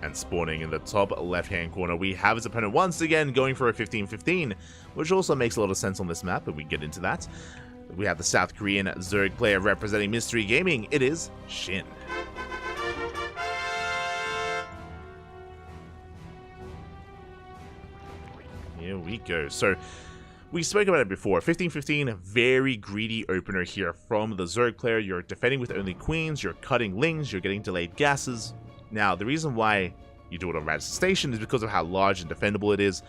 And spawning in the top left-hand corner, we have his opponent once again going for a 15-15, which also makes a lot of sense on this map, but we get into that. We have the South Korean Zerg player representing Mystery Gaming. It is Shin. Here we go. So, we spoke about it before. 15-15, very greedy opener here from the Zerg player. You're defending with only queens, you're cutting lings, you're getting delayed gases. Now, the reason why you do it on Radisson Station is because of how large and defendable it is.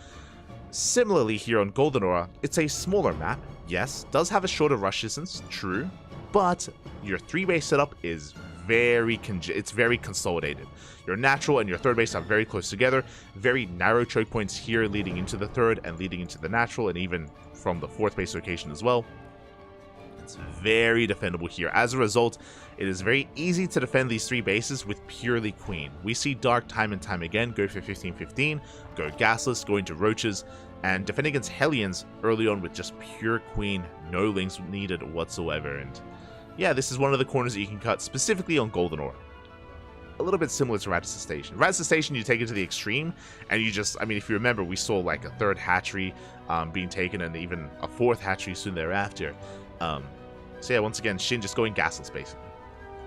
Similarly, here on Golden Aura, it's a smaller map. Yes, does have a shorter rush distance, true, but your 3-base setup is very consolidated. Your natural and your third base are very close together. Very narrow choke points here leading into the third and leading into the natural, and even from the 4th base location as well. It's very defendable here. As a result, it is very easy to defend these 3 bases with purely queen. We see Dark time and time again go for 15-15, go gasless, go into roaches, and defend against Hellions early on with just pure queen, no links needed whatsoever. And yeah, this is one of the corners that you can cut specifically on Golden Aura. A little bit similar to Radisson Station. Radisson Station, you take it to the extreme, and you just, I mean, if you remember, we saw like a 3rd hatchery being taken, and even a 4th hatchery soon thereafter. So yeah, once again, Shin just going gasless, basically.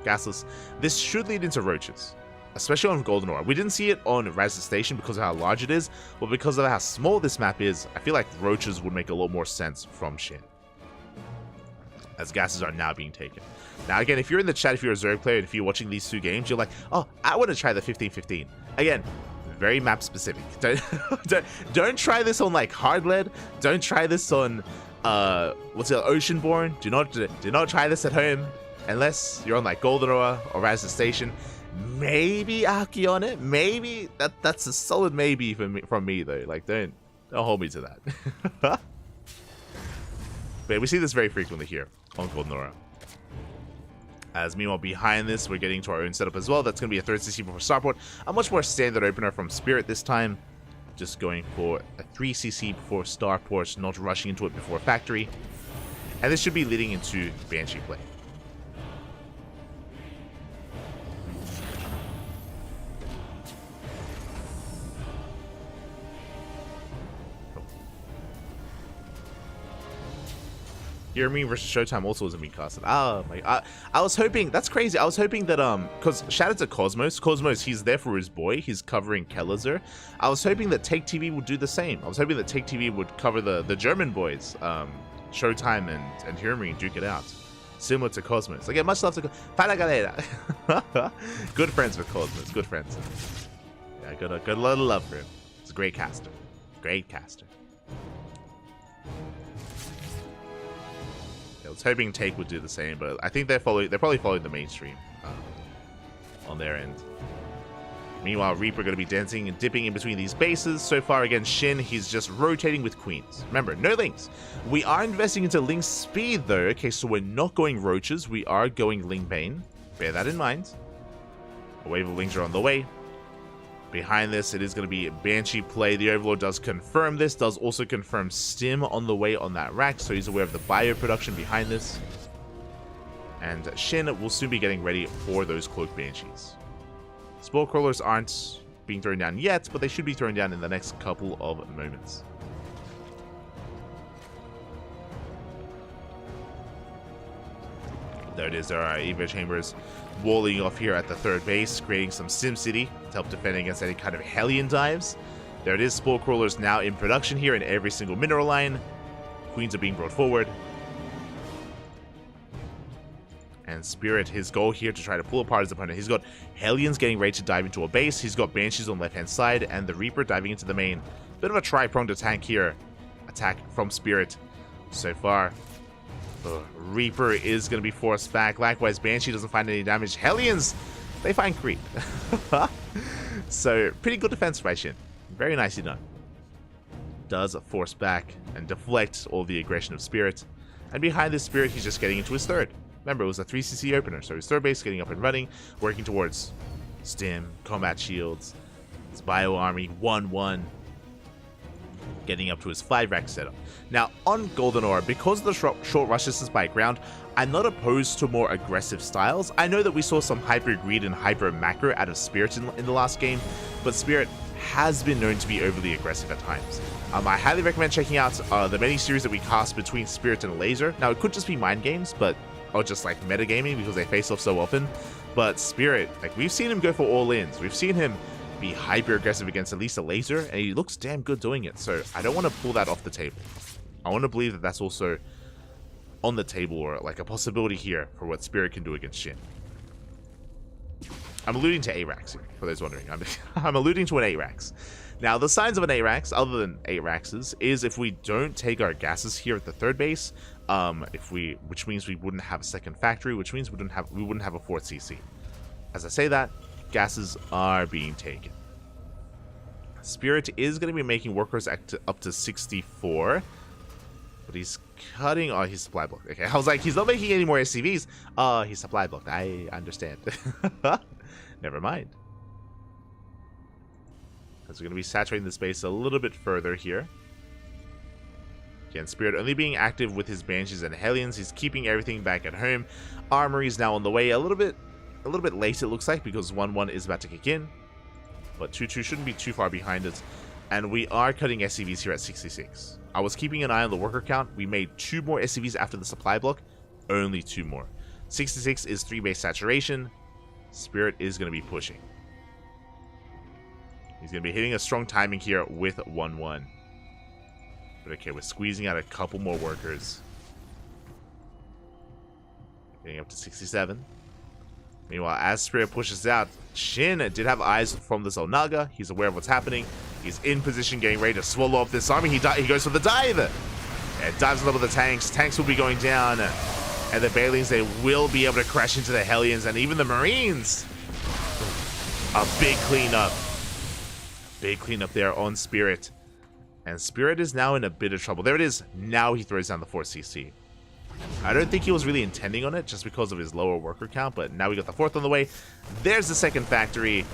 Gasless. This should lead into roaches, especially on Golden Aura. We didn't see it on Radisson Station because of how large it is, but because of how small this map is, I feel like roaches would make a lot more sense from Shin, as gases are now being taken. Now again, if you're in the chat, if you're a Zerg player, and if you're watching these 2 games, you're like, oh, I want to try the 15-15. Again, very map specific. Don't try this on like hard lead. Don't try this on what's it, Oceanborn. Do not try this at home unless you're on like Golden Aura or Radisson Station. Maybe Aki on it. Maybe that's a solid maybe from me though. Like don't hold me to that. But we see this very frequently here on Golden Aura. As meanwhile, behind this, we're getting to our own setup as well. That's going to be a 3rd CC before starport. A much more standard opener from Spirit this time. Just going for a 3 CC before starport, not rushing into it before factory. And this should be leading into Banshee play. Hear Me versus Showtime also wasn't being casted. Oh my, I was hoping, that's crazy. I was hoping that, because shout out to Cosmos, he's there for his boy. He's covering Kellezer. I was hoping that Take TV would do the same. I was hoping that Take TV would cover the German boys, Showtime and Hear Me and duke it out. Similar to Cosmos. Again, much love to Fala Galera. Good friends with Cosmos, good friends. Yeah, got a lot of love for him. He's a great caster. Great caster. I was hoping Take would do the same, but I think they're probably following the mainstream on their end. Meanwhile, Reaper going to be dancing and dipping in between these bases. So far against Shin, he's just rotating with queens. Remember, no links. We are investing into link speed though. Okay, so we're not going roaches. We are going Ling Bane. Bear that in mind. A wave of lings are on the way. Behind this, it is going to be Banshee play. The Overlord does confirm this, does also confirm Stim on the way on that rack, so he's aware of the bio production behind this. And Shin will soon be getting ready for those Cloaked Banshees. Spore Crawlers aren't being thrown down yet, but they should be thrown down in the next couple of moments. There it is, there are Evo Chambers walling off here at the 3rd base, creating some SimCity to help defend against any kind of Hellion dives. There it is, Spore Crawlers now in production here in every single mineral line. Queens are being brought forward. And Spirit, his goal here to try to pull apart his opponent. He's got Hellions getting ready to dive into a base. He's got Banshees on the left-hand side, and the Reaper diving into the main. Bit of a tri-pronged attack here. Attack from Spirit so far. The Reaper is going to be forced back. Likewise, Banshee doesn't find any damage. Hellions, they find creep. So, pretty good defense by Shin. Very nicely done. Does force back and deflect all the aggression of Spirit. And behind this Spirit, he's just getting into his third. Remember, it was a 3cc opener, so his third base getting up and running, working towards Stim, Combat Shields, his Bio Army, 1-1, getting up to his 5-rack setup. Now, on Golden Aura, because of the short rush distance by ground, I'm not opposed to more aggressive styles. I know that we saw some Hyper Greed and Hyper Macro out of Spirit in the last game, but Spirit has been known to be overly aggressive at times. I highly recommend checking out the many series that we cast between Spirit and Laser. Now, it could just be mind games, or just like metagaming because they face off so often. But Spirit, like, we've seen him go for all-ins. We've seen him be hyper-aggressive against at least a Laser, and he looks damn good doing it. So I don't want to pull that off the table. I want to believe that that's also on the table, or like a possibility here for what Spirit can do against Shin. I'm alluding to A-Rax here, for those wondering. I'm alluding to an A-Rax. Now, the signs of an A-Rax, other than A-Raxes, is if we don't take our gases here at the third base, which means we wouldn't have a second factory, which means we wouldn't have a fourth CC. As I say that, gases are being taken. Spirit is going to be making workers up to 64, but he's cutting. Oh, he's supply blocked. Okay, I was like, he's not making any more SCVs. He's supply blocked. I understand. Never mind. Because we're going to be saturating the space a little bit further here. Again, Spirit only being active with his Banshees and Hellions. He's keeping everything back at home. Armory is now on the way. A little bit late, it looks like, because 1-1 is about to kick in. But 2-2 shouldn't be too far behind it. And we are cutting SCVs here at 66. I was keeping an eye on the worker count. We made 2 more SCVs after the supply block. Only 2 more. 66 is 3-base saturation. Spirit is going to be pushing. He's going to be hitting a strong timing here with 1-1. But okay, we're squeezing out a couple more workers. Getting up to 67. Meanwhile, as Spirit pushes out, Shin did have eyes from this Onaga. He's aware of what's happening. He's in position, getting ready to swallow up this army. He goes for the dive. And dives on top of the tanks. Tanks will be going down. And the Bailings, they will be able to crash into the Hellions and even the Marines. A big cleanup. Big cleanup there on Spirit. And Spirit is now in a bit of trouble. There it is. Now he throws down the 4CC. I don't think he was really intending on it just because of his lower worker count, but now we got the 4th on the way. There's the second factory.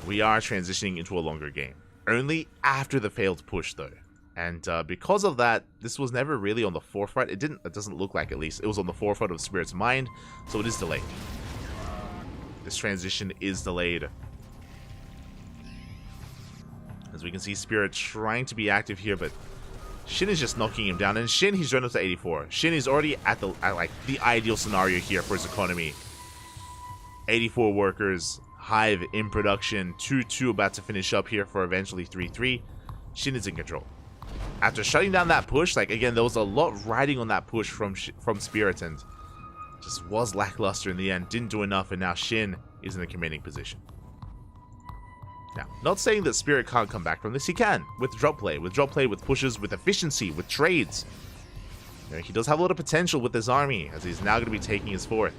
We are transitioning into a longer game. Only after the failed push, though. And because of that, this was never really on the forefront. It doesn't look like, at least. It was on the forefront of Spirit's mind, so it is delayed. This transition is delayed. As we can see, Spirit trying to be active here, but Shin is just knocking him down. And Shin, he's joined up to 84. Shin is already at like the ideal scenario here for his economy. 84 workers, Hive in production, 2-2 about to finish up here for eventually 3-3. Shin is in control. After shutting down that push, like, again, there was a lot riding on that push from Spirit, and just was lackluster in the end. Didn't do enough, and now Shin is in a commanding position. Now, not saying that Spirit can't come back from this. He can, with drop play, with pushes, with efficiency, with trades. You know, he does have a lot of potential with this army, as he's now going to be taking his 4th.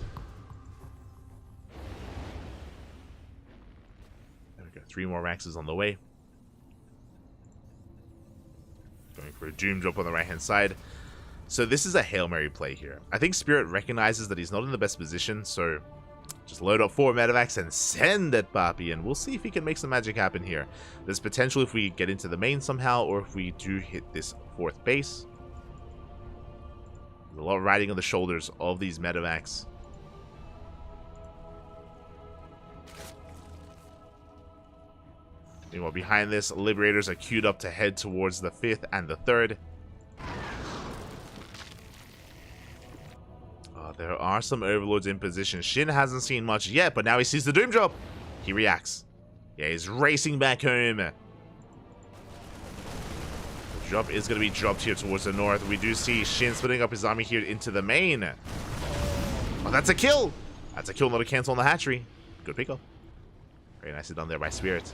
There we go, 3 more Maxes on the way. Going for a Doom drop on the right-hand side. So this is a Hail Mary play here. I think Spirit recognizes that he's not in the best position, so just load up 4 medevacs and send it, Papi, and we'll see if he can make some magic happen here. There's potential if we get into the main somehow, or if we do hit this 4th base. There's a lot riding on the shoulders of these medevacs. Meanwhile, behind this, Liberators are queued up to head towards the 5th and the 3rd. There are some Overlords in position. Shin hasn't seen much yet, but now he sees the Doom drop. He reacts. Yeah, he's racing back home. Drop is going to be dropped here towards the north. We do see Shin splitting up his army here into the main. Oh, that's a kill! That's a kill, not a cancel on the hatchery. Good pick up. Very nicely done there by Spirit.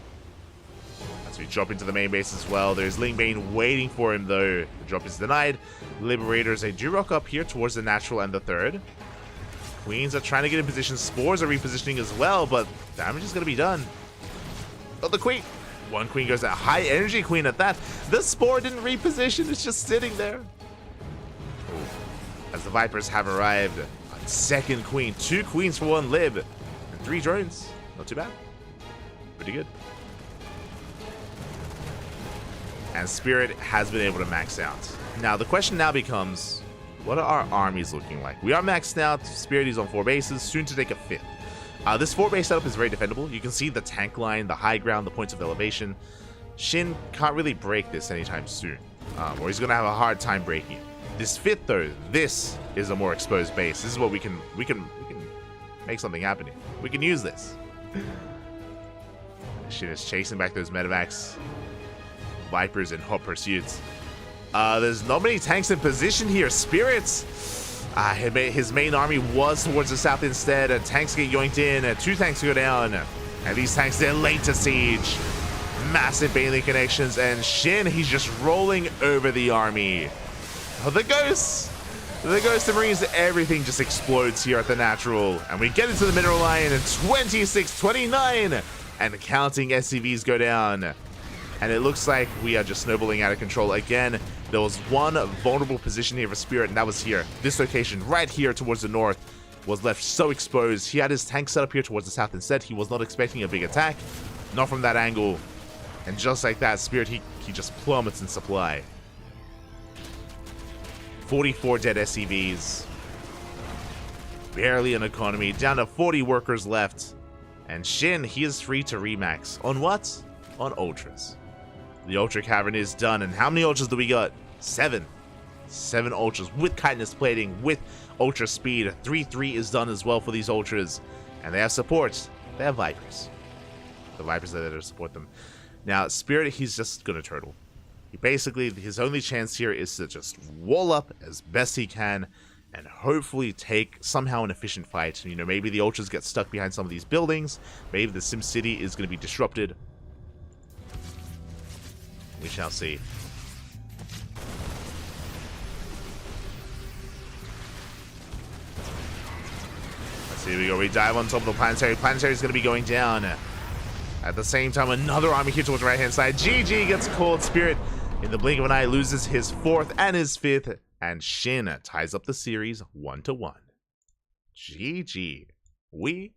As we drop into the main base as well. There's Lingbane waiting for him, though. The drop is denied. Liberators, they do rock up here towards the natural and the third. Queens are trying to get in position. Spores are repositioning as well, but damage is going to be done. Oh, the Queen. One Queen goes out. High energy Queen at that. The Spore didn't reposition. It's just sitting there. As the Vipers have arrived. A second Queen. 2 Queens for 1 Lib. And 3 drones. Not too bad. Pretty good. And Spirit has been able to max out. Now, the question now becomes, what are our armies looking like? We are maxed out. Spirit is on 4 bases, soon to take a 5th. This 4-base setup is very defendable. You can see the tank line, the high ground, the points of elevation. Shin can't really break this anytime soon, or he's going to have a hard time breaking it. This 5th, though, this is a more exposed base. This is what we can make something happen here. We can use this. Shin is chasing back those medevacs. Vipers in hot pursuit. There's not many tanks in position here. Spirits. His main army was towards the south instead. Tanks get yoinked in. 2 tanks go down. And these tanks, they're late to siege. Massive Bailey connections. And Shin, he's just rolling over the army. Oh, the Ghosts. The Ghost of Marines, everything just explodes here at the natural. And we get into the mineral line. And 26, 29. And counting SCVs go down. And it looks like we are just snowballing out of control again. There was one vulnerable position here for Spirit, and that was here. This location right here towards the north was left so exposed. He had his tank set up here towards the south instead. He was not expecting a big attack. Not from that angle. And just like that, Spirit, he just plummets in supply. 44 dead SCVs. Barely an economy. Down to 40 workers left. And Shin, he is free to remax. On what? On Ultras. The Ultra Cavern is done, and how many Ultras do we got? 7. 7 Ultras with chitinous plating, with Ultra Speed. 3-3 is done as well for these Ultras. And they have support. They have Vipers. The Vipers are there to support them. Now, Spirit, he's just gonna turtle. He basically, his only chance here is to just wall up as best he can and hopefully take somehow an efficient fight. You know, maybe the Ultras get stuck behind some of these buildings. Maybe the Sim City is gonna be disrupted. We shall see. Let's see, here we go. We dive on top of the Planetary. Planetary is going to be going down. At the same time, another army here towards the right-hand side. GG gets called. Spirit, in the blink of an eye, loses his 4th and his 5th. And Shin ties up the series 1-1. GG. We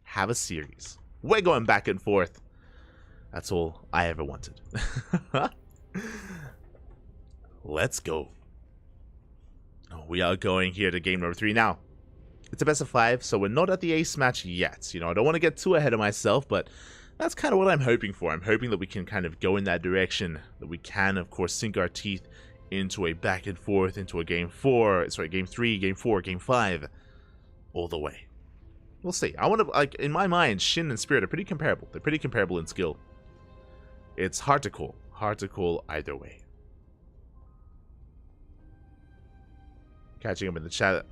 have a series. We're going back and forth. That's all I ever wanted. Let's go. We are going here to game number 3 now. It's a best of 5, so we're not at the ace match yet. You know, I don't want to get too ahead of myself, but that's kind of what I'm hoping for. I'm hoping that we can kind of go in that direction. That we can, of course, sink our teeth into a back and forth, into a game 3, game 4, game 5, all the way. We'll see. I want to, like, in my mind, Shin and Spirit are pretty comparable. They're pretty comparable in skill. It's hard to call. Hard to call either way. Catching up in the chat,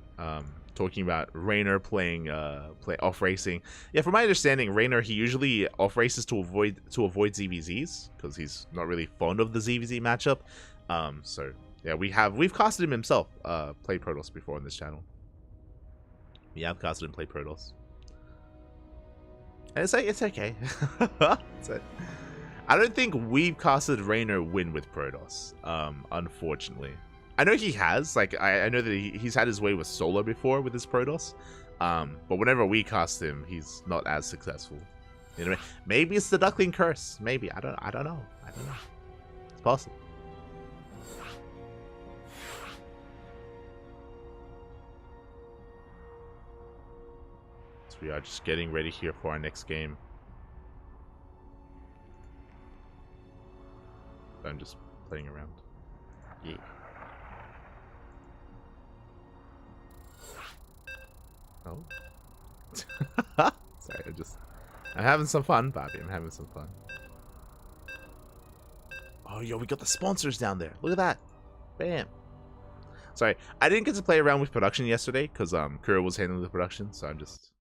talking about Raynor playing off racing. Yeah, from my understanding, Raynor, he usually off races to avoid ZVZs because he's not really fond of the ZVZ matchup. So yeah, we've casted him himself. Played Protoss before on this channel. We have casted him play Protoss. And it's okay. I don't think we've casted Raynor win with Protoss, unfortunately. I know he has, like, I know that he's had his way with solo before with his Protoss, but whenever we cast him, he's not as successful. You know, maybe it's the Duckling curse. Maybe I don't know. It's possible. So we are just getting ready here for our next game. I'm just playing around. Yeah. Oh. Sorry, I'm having some fun, Bobby. I'm having some fun. Oh Oh, yo, we got the sponsors down there. Look at that. Bam. Sorry, I didn't get to play around with production yesterday because Kuro was handling the production, so I'm just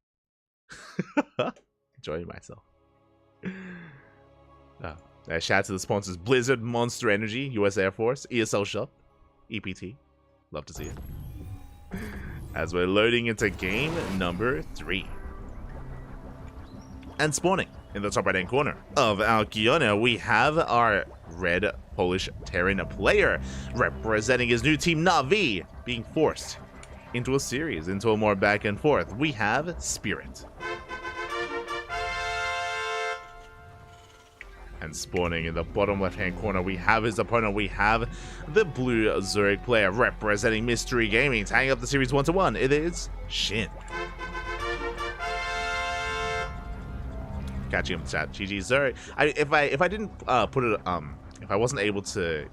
enjoying myself. Shout out to the sponsors: Blizzard, Monster Energy, US Air Force, ESL Shop, EPT. Love to see it. As we're loading into game number 3. And spawning in the top right hand corner of our Kiona, we have our red Polish Terran player representing his new team Na'Vi being forced into a series, into a more back and forth. We have Spirit. And spawning in the bottom left hand corner, we have his opponent. We have the blue Zurich player representing Mystery Gaming, tying up the series 1-1. It is Shin. Catching him in chat. GG Zurich. If I didn't put it if I wasn't able to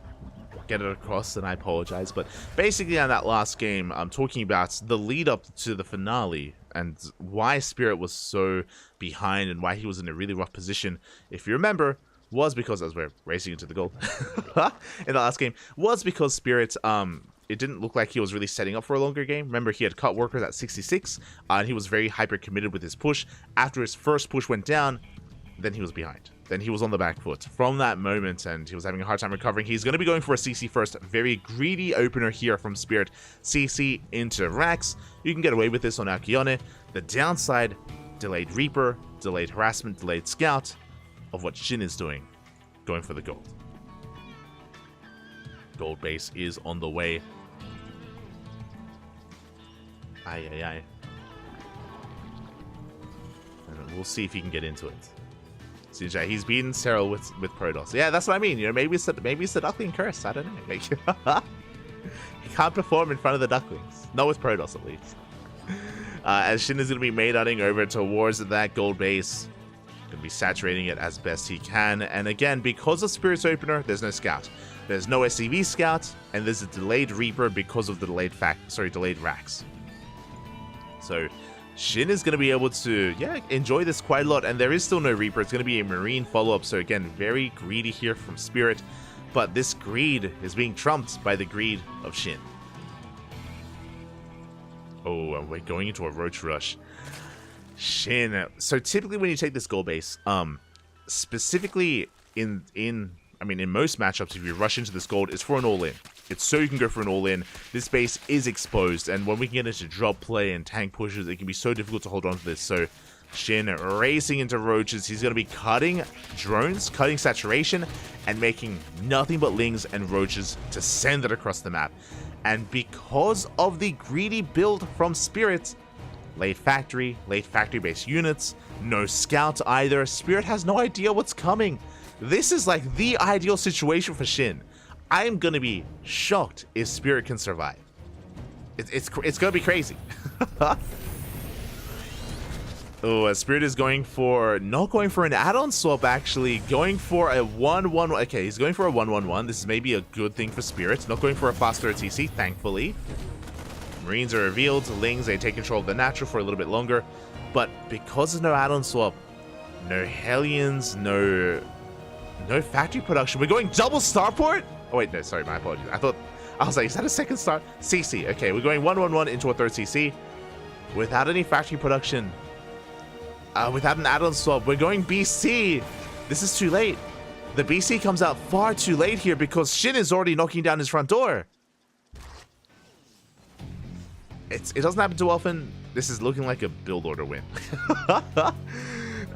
get it across, then I apologize. But basically on that last game, I'm talking about the lead up to the finale and why Spirit was so behind and why he was in a really rough position. If you remember, was because, as we're racing into the goal in the last game, was because Spirit, it didn't look like he was really setting up for a longer game. Remember, he had cut workers at 66, and he was very hyper committed with his push. After his first push went down, then he was behind. Then he was on the back foot from that moment, and he was having a hard time recovering. He's going to be going for a CC first. Very greedy opener here from Spirit. CC into Rax. You can get away with this on Akione. The downside, delayed Reaper, delayed harassment, delayed scout of what Shin is doing, going for the gold. Gold base is on the way. Aye, aye, aye. And we'll see if he can get into it. CJ, he's beaten Cyril with Protoss. Yeah, that's what I mean. You know, maybe it's the Duckling curse. I don't know. He can't perform in front of the Ducklings. Not with Protoss, at least. As Shin is going to be Maydotting over towards that gold base. Going to be saturating it as best he can. And again, because of Spirit's opener, there's no scout. There's no SCV scout, and there's a delayed Reaper because of the delayed racks. So Shin is going to be able to, enjoy this quite a lot. And there is still no Reaper. It's going to be a Marine follow-up. So again, very greedy here from Spirit. But this greed is being trumped by the greed of Shin. Oh, and we're going into a Roach Rush. Shin. So typically when you take this gold base, specifically in most matchups, if you rush into this gold, it's for an all-in. It's so you can go for an all-in. This base is exposed, and when we can get into drop play and tank pushes, it can be so difficult to hold on to this. So Shin racing into roaches. He's going to be cutting drones, cutting saturation, and making nothing but lings and roaches to send it across the map. And because of the greedy build from Spirit, late factory base units, no scout either. Spirit has no idea what's coming. This is like the ideal situation for Shin. I'm gonna be shocked if Spirit can survive. It's gonna be crazy. Oh, Spirit is not going for an add-on swap, actually. Going for a 1-1. Okay, he's going for a 1-1-1. This is maybe a good thing for Spirit. Not going for a faster TC, thankfully. Marines are revealed. Lings, they take control of the natural for a little bit longer. But because there's no add-on swap, no Hellions, no factory production. We're going double starport? Oh, wait, no, sorry, my apologies. I was like, is that a second start? CC. Okay, we're going 1-1-1 into a third CC. Without any factory production. Without an add-on swap. We're going BC. This is too late. The BC comes out far too late here because Shin is already knocking down his front door. It doesn't happen too often. This is looking like a build order win.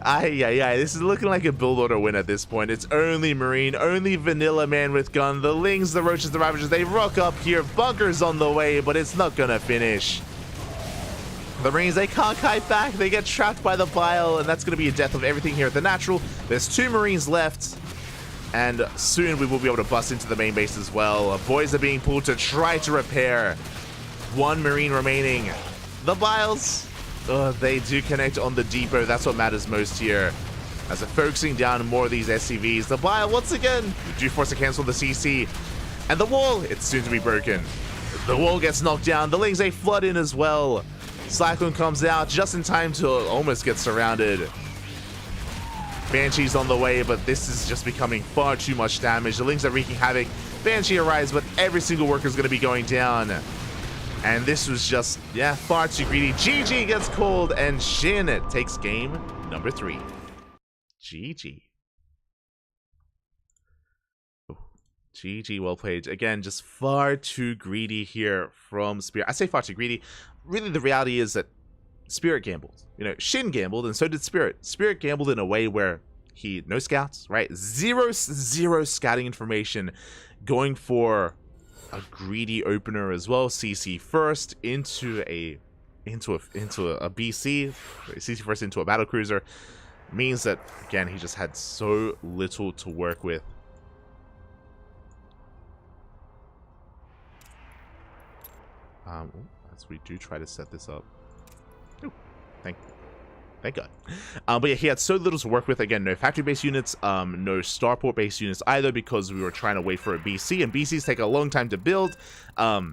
This is looking like a build order win at this point. It's only Marine, only vanilla man with gun. The Lings, the Roaches, the Ravagers, they rock up here. Bunkers on the way, but it's not gonna finish. The Marines, they can't kite back. They get trapped by the Bile, and that's gonna be a death of everything here at the natural. There's 2 Marines left, and soon we will be able to bust into the main base as well. Boys are being pulled to try to repair. 1 Marine remaining. The Biles, they do connect on the depot. That's what matters most here. As they're focusing down more of these SCVs. The Bile, once again, do force to cancel the CC. And the wall, it's soon to be broken. The wall gets knocked down. The Lings, they flood in as well. Cyclone comes out just in time to almost get surrounded. Banshee's on the way, but this is just becoming far too much damage. The Lings are wreaking havoc. Banshee arrives, but every single worker is going to be going down. And this was just, yeah, far too greedy. GG gets called, and Shin takes game number 3. GG. GG, well played. Again, just far too greedy here from Spirit. I say far too greedy. Really, the reality is that Spirit gambled. You know, Shin gambled, and so did Spirit. Spirit gambled in a way where he, no scouts, right? Zero scouting information, going for a greedy opener as well. CC first into a BC, CC first into a battle cruiser, means that, again, he just had so little to work with. As we do try to set this up. Ooh, thank God. But yeah, he had so little to work with. Again, no factory-based units, no starport-based units either, because we were trying to wait for a BC, and BCs take a long time to build. Not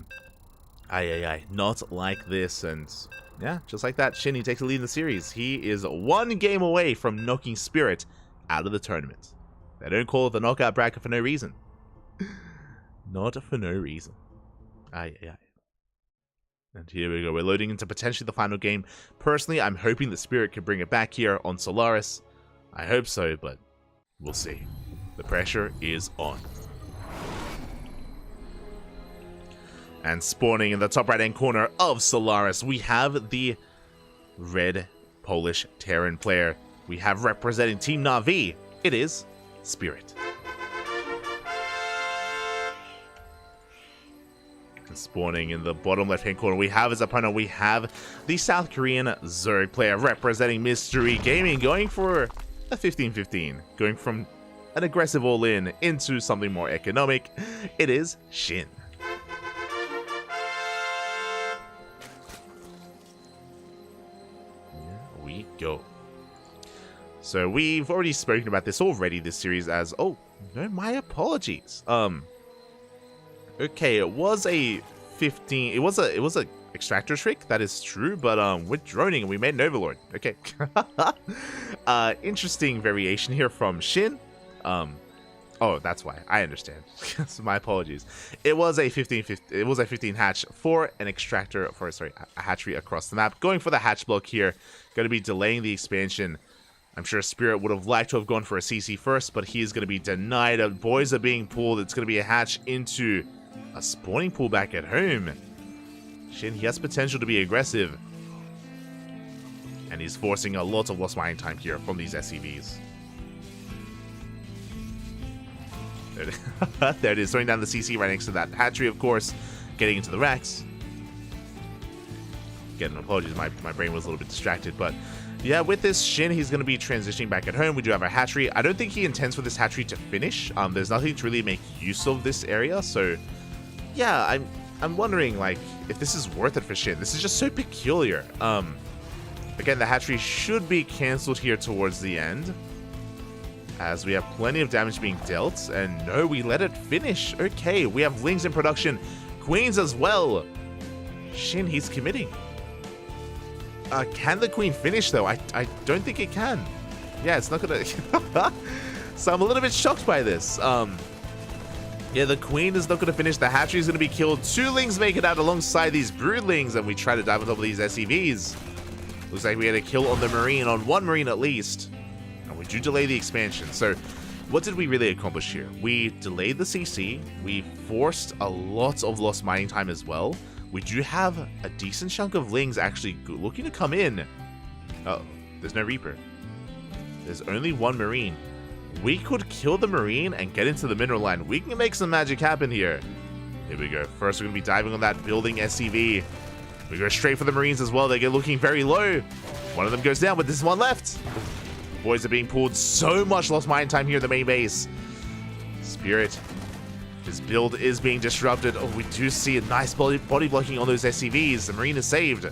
like this, and yeah, just like that, Shin, he takes the lead in the series. He is 1 game away from knocking Spirit out of the tournament. They don't call it the knockout bracket for no reason. Not for no reason. And here we go. We're loading into potentially the final game. Personally, I'm hoping the Spirit can bring it back here on Solaris. I hope so, but we'll see. The pressure is on. And spawning in the top right-hand corner of Solaris, we have the red Polish Terran player. We have representing Team Na'Vi. It is Spirit. Spawning in the bottom left-hand corner, we have his opponent. We have the South Korean Zerg player representing Mystery Gaming, going for a 15-15, going from an aggressive all-in into something more economic. It is Shin. Here we go. So we've already spoken about this already this series as, oh, no, my apologies. Okay, it was a 15. It was a extractor trick. That is true, but we're droning and we made an overlord. Okay. Interesting variation here from Shin. Oh, that's why. I understand. So my apologies. It was a 15 hatch for an extractor, for a hatchery across the map. Going for the hatch block here. Going to be delaying the expansion. I'm sure Spirit would have liked to have gone for a CC first, but he is going to be denied. Boys are being pulled. It's going to be a hatch into a spawning pool back at home. Shin, he has potential to be aggressive. And he's forcing a lot of lost mining time here from these SCVs. There it is, throwing down the CC right next to that hatchery, of course. Getting into the racks. Again, apologies, my brain was a little bit distracted, but yeah, with this Shin, he's going to be transitioning back at home. We do have a hatchery. I don't think he intends for this hatchery to finish. There's nothing to really make use of this area, so yeah, I'm wondering, like, if this is worth it for Shin. This is just so peculiar. Again, the hatchery should be cancelled here towards the end, as we have plenty of damage being dealt, and no, we let it finish. Okay, we have Lings in production, Queens as well. Shin, he's committing. Can the Queen finish, though? I don't think it can. Yeah, it's not gonna... So I'm a little bit shocked by this. Yeah, the Queen is not gonna finish. The hatchery is gonna be killed. 2 Lings make it out alongside these Broodlings, and we try to dive on top of these SCVs. Looks like we had a kill on the Marine, on 1 Marine at least. And we do delay the expansion. So what did we really accomplish here? We delayed the CC. We forced a lot of lost mining time as well. We do have a decent chunk of Lings actually looking to come in. Oh, there's no Reaper. There's only 1 Marine. We could kill the Marine and get into the mineral line. We can make some magic happen here. Here we go. First, we're going to be diving on that building SCV. We go straight for the Marines as well. They get looking very low. One of them goes down, but there's 1 left. Boys are being pulled. So much lost mine time here at the main base. Spirit. His build is being disrupted. Oh, we do see a nice body blocking on those SCVs. The Marine is saved.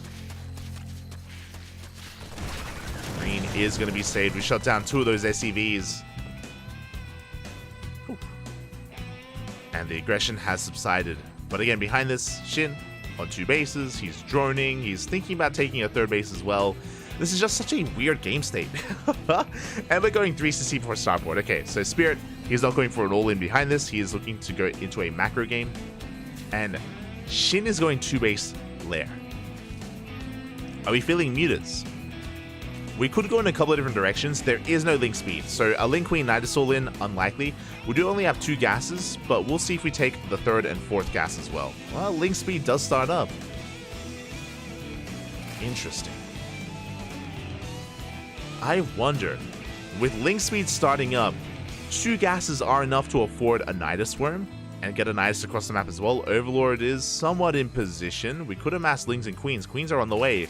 Marine is going to be saved. We shut down 2 of those SCVs. Ooh. And the aggression has subsided. But again, behind this, Shin on 2 bases. He's droning. He's thinking about taking a 3rd base as well. This is just such a weird game state. And we're going 3CC for starboard. Okay, so Spirit, he's not going for an all-in behind this. He is looking to go into a macro game. And Shin is going 2-base Lair. Are we feeling mutas? We could go in a couple of different directions. There is no Link Speed, so a Link Queen Nidus all-in, unlikely. We do only have 2 gases, but we'll see if we take the 3rd and 4th gas as well. Well, Link Speed does start up. Interesting. I wonder, with Link Speed starting up, 2 gases are enough to afford a Nidus Worm and get a Nidus across the map as well. Overlord is somewhat in position. We could amass Lings and Queens. Queens are on the way.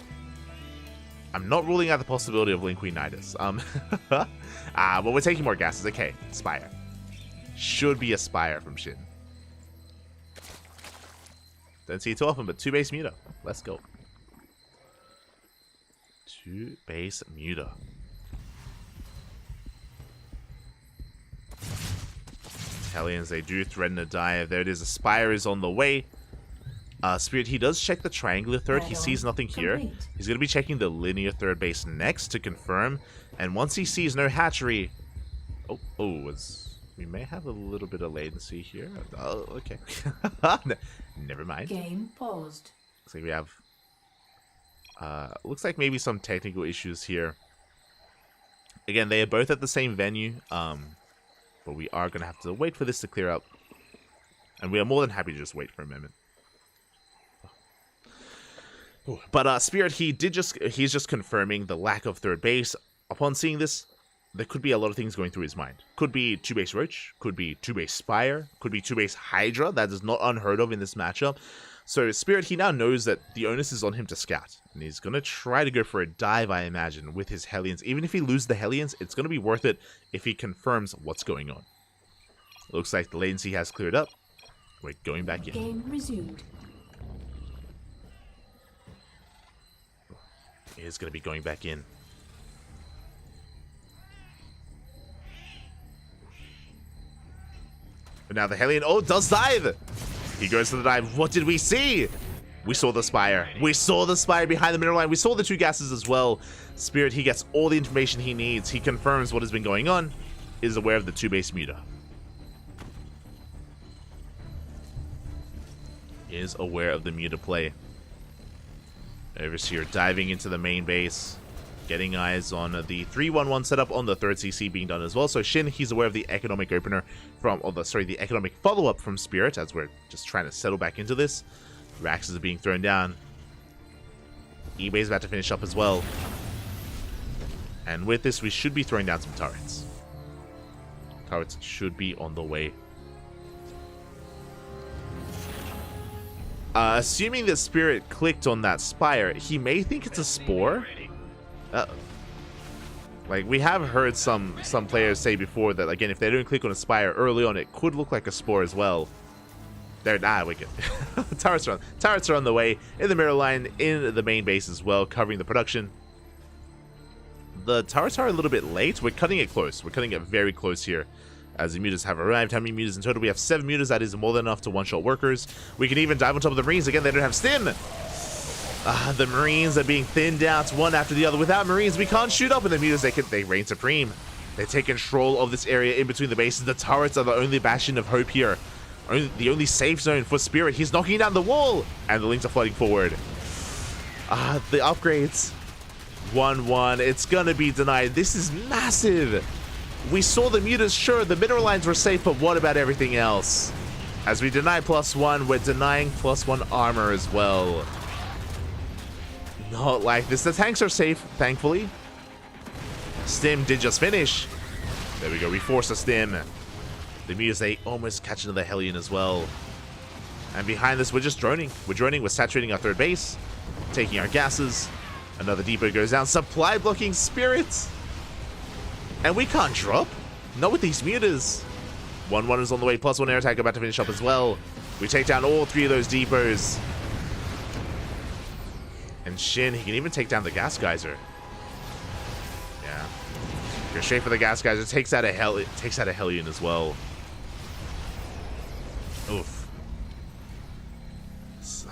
I'm not ruling out the possibility of Link Queen Nidus. But we're taking more gases. Okay, Spire. Should be a Spire from Shin. Don't see it too often, but 2-base Muta. Let's go. 2-base Muta. Hellions, they do threaten a dive. There it is. A Spire is on the way. Spirit, he does check the triangular third. He sees nothing here. He's going to be checking the linear third base next to confirm. And once he sees no hatchery... we may have a little bit of latency here. Oh, okay. Never mind. Game paused. Looks like we have... looks like maybe some technical issues here. Again, they are both at the same venue. But we are going to have to wait for this to clear up. And we are more than happy to just wait for a moment. But Spirit, he's just confirming the lack of third base. Upon seeing this, there could be a lot of things going through his mind. Could be 2-base Roach, could be 2-base Spire, could be 2-base Hydra. That is not unheard of in this matchup. So Spirit, he now knows that the onus is on him to scout. And he's going to try to go for a dive, I imagine, with his Hellions. Even if he loses the Hellions, it's going to be worth it if he confirms what's going on. Looks like the latency has cleared up. We're going back in. Game resumed. Is going to be going back in. But now the Hellion, does dive! He goes to the dive. What did we see? We saw the Spire. We saw the Spire behind the mineral line. We saw the 2 gases as well. Spirit, he gets all the information he needs. He confirms what has been going on. Is aware of the 2-base Muta. Is aware of the Muta play. Overseer diving into the main base, getting eyes on the 3-1-1 setup on the 3rd CC being done as well. So Shin, he's aware of the economic opener from, the economic follow-up from Spirit as we're just trying to settle back into this. Raxes are being thrown down. eBay's about to finish up as well. And with this, we should be throwing down some turrets. Turrets should be on the way. Assuming that Spirit clicked on that Spire, he may think it's a Spore. Like, we have heard some players say before that, again, if they don't click on a Spire early on, it could look like a Spore as well. We're good. Turrets are on the way, in the mirror line, in the main base as well, covering the production. The turrets are a little bit late. We're cutting it close. We're cutting it very close here. As the mutas have arrived. How many mutas in total? We have 7 mutas. That is more than enough to one-shot workers. We can even dive on top of the Marines. Again, they don't have stim. The Marines are being thinned out one after the other. Without Marines, we can't shoot up. And the mutas, they reign supreme. They take control of this area in between the bases. The turrets are the only bastion of hope here. The only safe zone for Spirit. He's knocking down the wall. And the Lings are flooding forward. The upgrades. 1-1. It's going to be denied. This is massive. We saw the mutas, sure, the mineral lines were safe, but what about everything else? As we deny +1, we're denying +1 armor as well. Not like this. The tanks are safe, thankfully. Stim did just finish. There we go, we force a stim. The mutas, they almost catch another Hellion as well. And behind this, we're just droning. We're saturating our 3rd base, taking our gases. Another depot goes down. Supply blocking Spirits. And we can't drop. Not with these mutas. 1-1 is on the way. +1 air attack about to finish up as well. We take down all 3 of those depots. And Shin, he can even take down the gas geyser. Yeah. Goes straight for the gas geyser. Takes out a Hellion as well. Oof.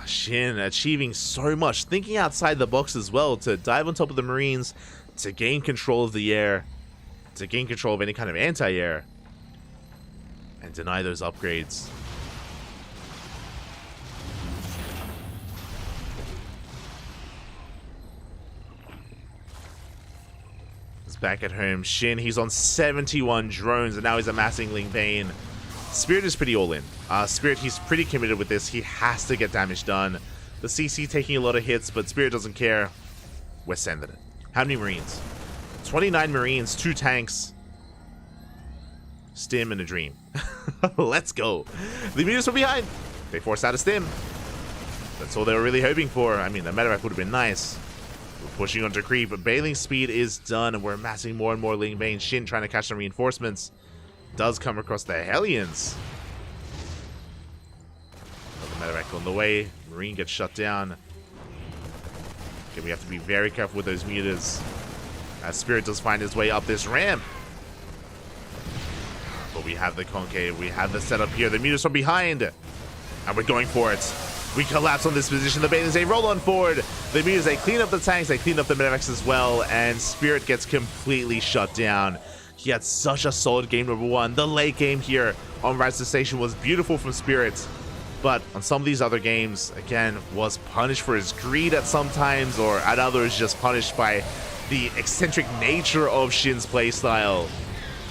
Shin achieving so much, thinking outside the box as well, to dive on top of the Marines, to gain control of the air, to gain control of any kind of anti-air, and deny those upgrades. He's back at home. Shin, he's on 71 drones, and now he's amassing Ling Bane. Spirit is pretty all in. Spirit, he's pretty committed with this. He has to get damage done. The CC taking a lot of hits, but Spirit doesn't care. We're sending it. How many Marines? 29 Marines, 2 tanks, Stim, and a Dream. Let's go. The Mutas from behind. They forced out a Stim. That's all they were really hoping for. I mean, the medevac would have been nice. We're pushing onto creep, but bailing speed is done, and we're amassing more and more Ling Bane. Shin trying to catch some reinforcements. Does come across the Hellions. The medevac on the way. Marine gets shut down. Okay, we have to be very careful with those mutas, as Spirit does find his way up this ramp. But we have the CranKy, we have the setup here. The mutas from behind, and we're going for it. We collapse on this position. The Bailings, they roll on forward. The mutas, they clean up the tanks, they clean up the medevacs as well, and Spirit gets completely shut down. He had such a solid game number 1. The late game here on Rise to Station was beautiful from Spirit, but on some of these other games, again, was punished for his greed at some times, or at others just punished by the eccentric nature of Shin's playstyle.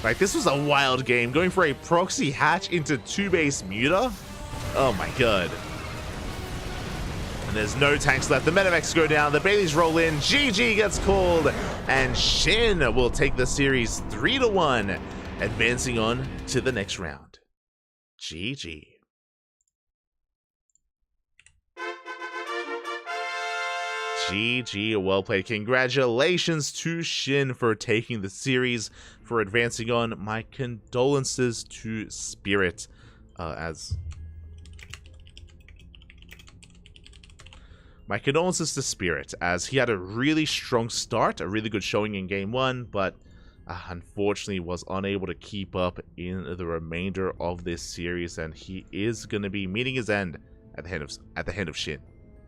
Like, this was a wild game, going for a proxy hatch into 2-base muta. Oh my god. And there's no tanks left. The medevacs go down. The Baileys roll in. GG gets called. And Shin will take the series 3-1, advancing on to the next round. GG. GG, well played. Congratulations to Shin for taking the series, for advancing on. My condolences to Spirit, My condolences to Spirit, as he had a really strong start, a really good showing in Game 1, but unfortunately was unable to keep up in the remainder of this series, and he is going to be meeting his end at the hand of Shin.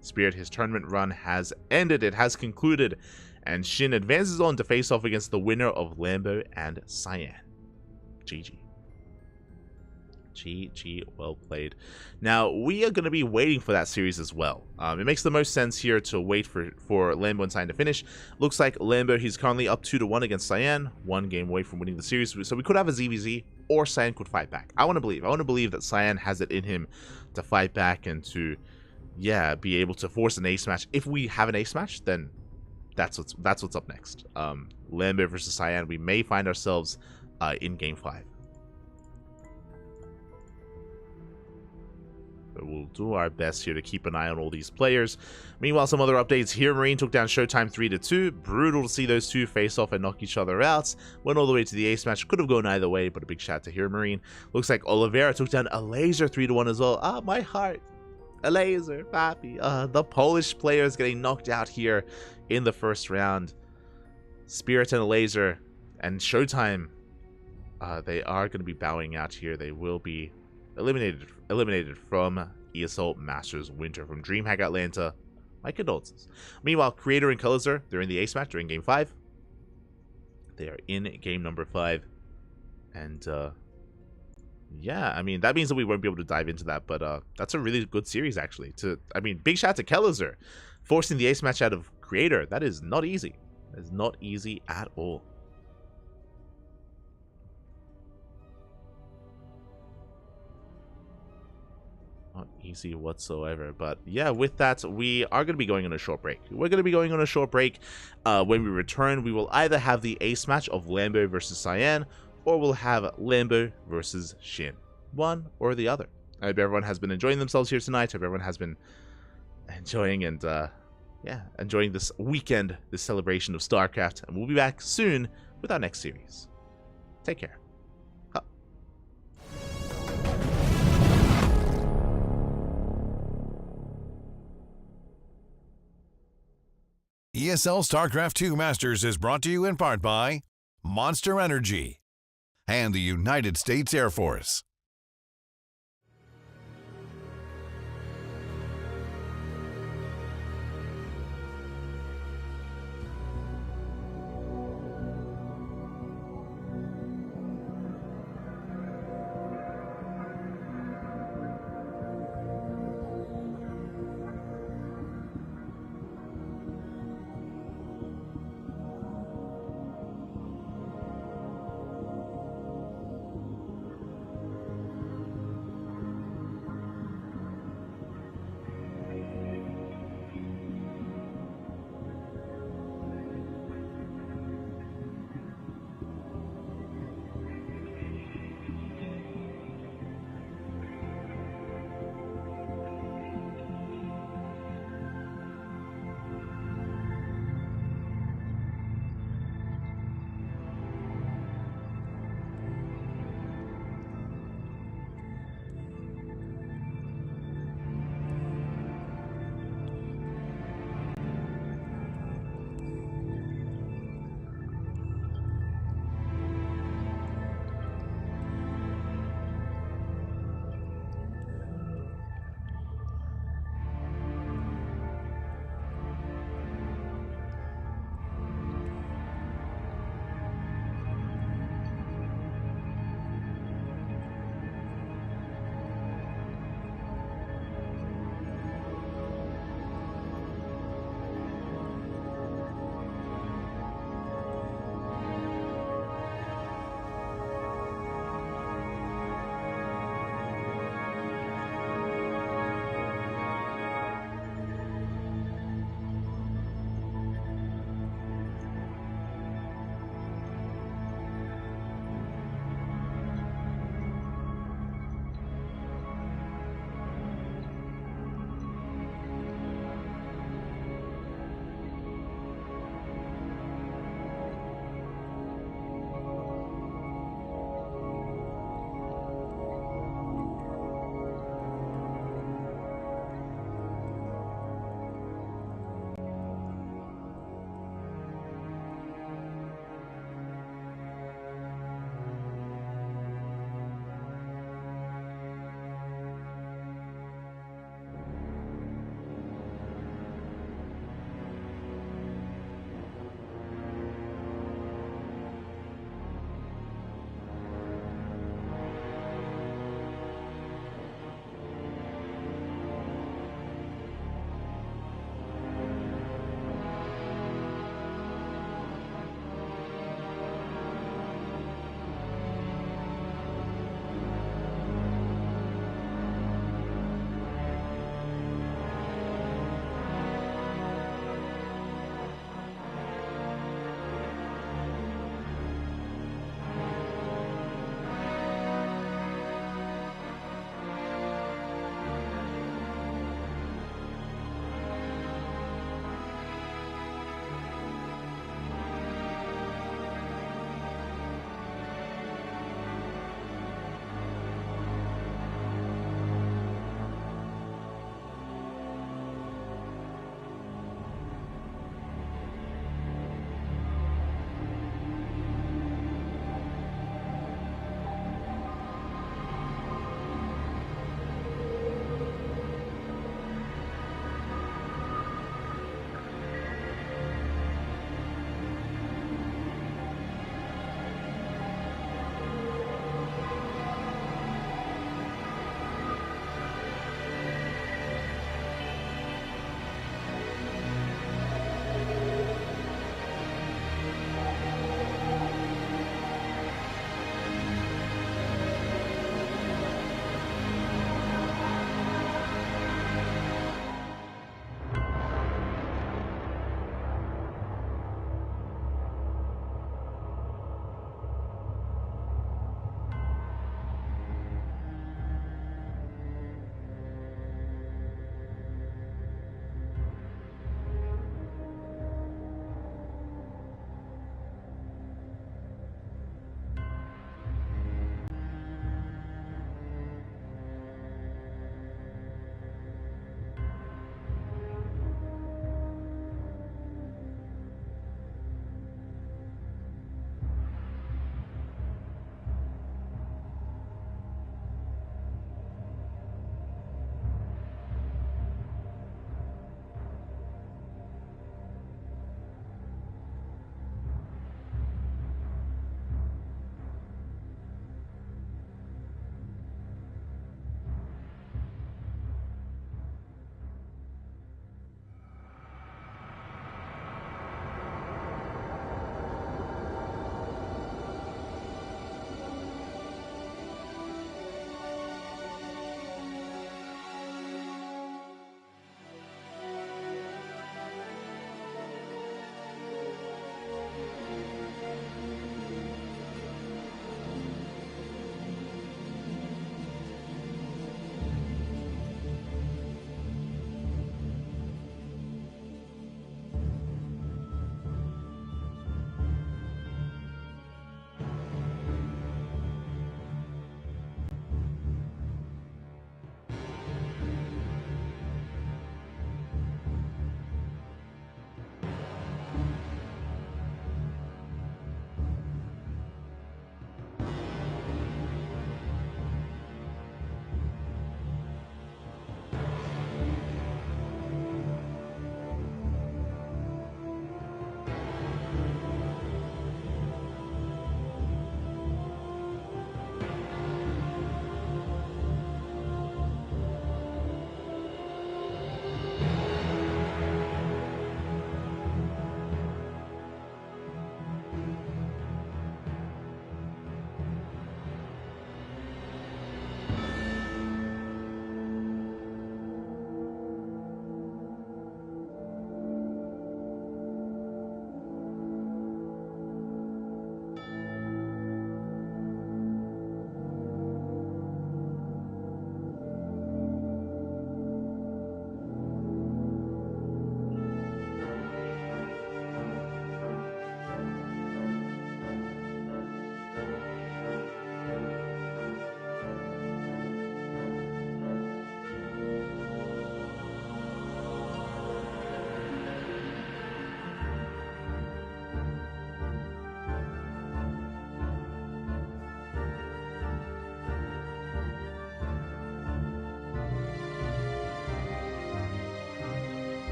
Spirit, his tournament run has ended, it has concluded, and Shin advances on to face off against the winner of Lambo and Cyan. GG. GG, well played. Now, we are going to be waiting for that series as well. It makes the most sense here to wait for Lambo and Cyan to finish. Looks like Lambo, he's currently up 2-1 against Cyan, 1 game away from winning the series, so we could have a ZVZ, or Cyan could fight back. I want to believe that Cyan has it in him to fight back and to, yeah, be able to force an ace match. If we have an ace match, then that's what's up next. Lambo versus Cyan, we may find ourselves in Game 5. We'll do our best here to keep an eye on all these players. Meanwhile, some other updates here. Marine took down Showtime 3-2. Brutal to see those two face off and knock each other out. Went all the way to the ace match. Could have gone either way, but a big shout to here, Marine. Looks like Oliveira took down a laser 3-1 as well. Ah, my heart. A laser, papi. The Polish players getting knocked out here in the first round. Spirit and a laser and Showtime. They are going to be bowing out here. They will be eliminated from ESL Masters Winter from DreamHack Atlanta. My condolences. Meanwhile, Creator and Colorzer, they're in the ace match during Game 5. They are in game number 5. And, yeah, I mean, that means that we won't be able to dive into that, but that's a really good series, actually. I mean, big shout out to Colorzer, forcing the ace match out of Creator. That is not easy. That is not easy at all. Not easy whatsoever. But yeah, with that, we are going to be going on a short break. We're going to be going on a short break. When we return, we will either have the ace match of Lambo versus Cyan, or we'll have Lambo versus Shin. One or the other. I hope everyone has been enjoying themselves here tonight. I hope everyone has been enjoying and yeah, enjoying this weekend, this celebration of StarCraft. And we'll be back soon with our next series. Take care. ESL StarCraft 2 Masters is brought to you in part by Monster Energy and the United States Air Force.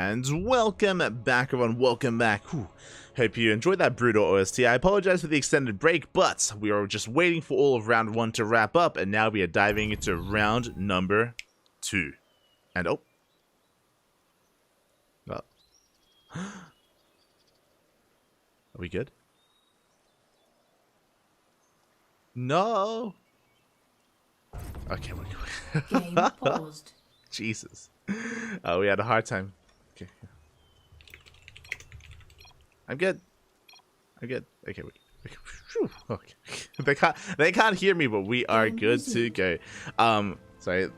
And welcome back, everyone. Welcome back. Whew. Hope you enjoyed that brutal OST. I apologize for the extended break, but we are just waiting for all of round 1 to wrap up, and now we are diving into round number 2. And oh. Are we good? No. Okay, we're good. Game paused. Jesus. We had a hard time. Okay. I'm good. Okay, okay. They can't hear me, but we are good to go. Sorry.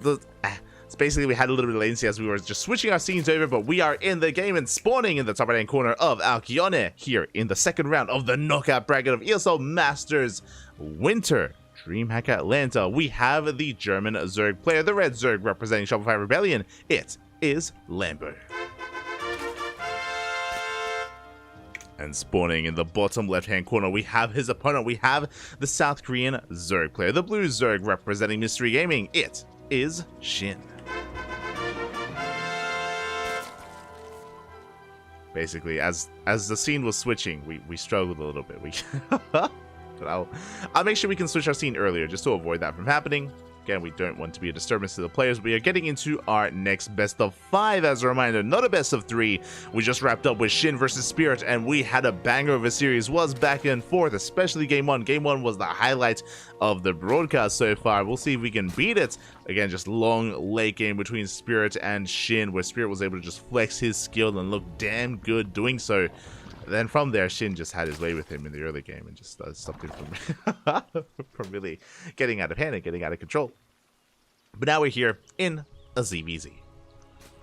It's basically we had a little bit of latency as we were just switching our scenes over, but we are in the game and spawning in the top right-hand corner of Alkyone here in the second round of the knockout bracket of ESL Masters Winter DreamHack Atlanta. We have the German Zerg player, the red Zerg representing Shopify Rebellion. It is Lambo. And spawning in the bottom left-hand corner, we have his opponent. We have the South Korean Zerg player, the blue Zerg representing Mystery Gaming. It is Shin. Basically, as the scene was switching, we struggled a little bit. But I'll make sure we can switch our scene earlier just to avoid that from happening. Again, we don't want to be a disturbance to the players. We are getting into our next best of 5 as a reminder, not a best of 3. We just wrapped up with Shin versus Spirit, and we had a banger of a series. Was back and forth, especially game 1. Game 1 was the highlight of the broadcast so far. We'll see if we can beat it. Again, just long late game between Spirit and Shin, where Spirit was able to just flex his skill and look damn good doing so. Then from there, Shin just had his way with him in the early game and just stopped him from really getting out of hand and getting out of control. But now we're here in a ZVZ.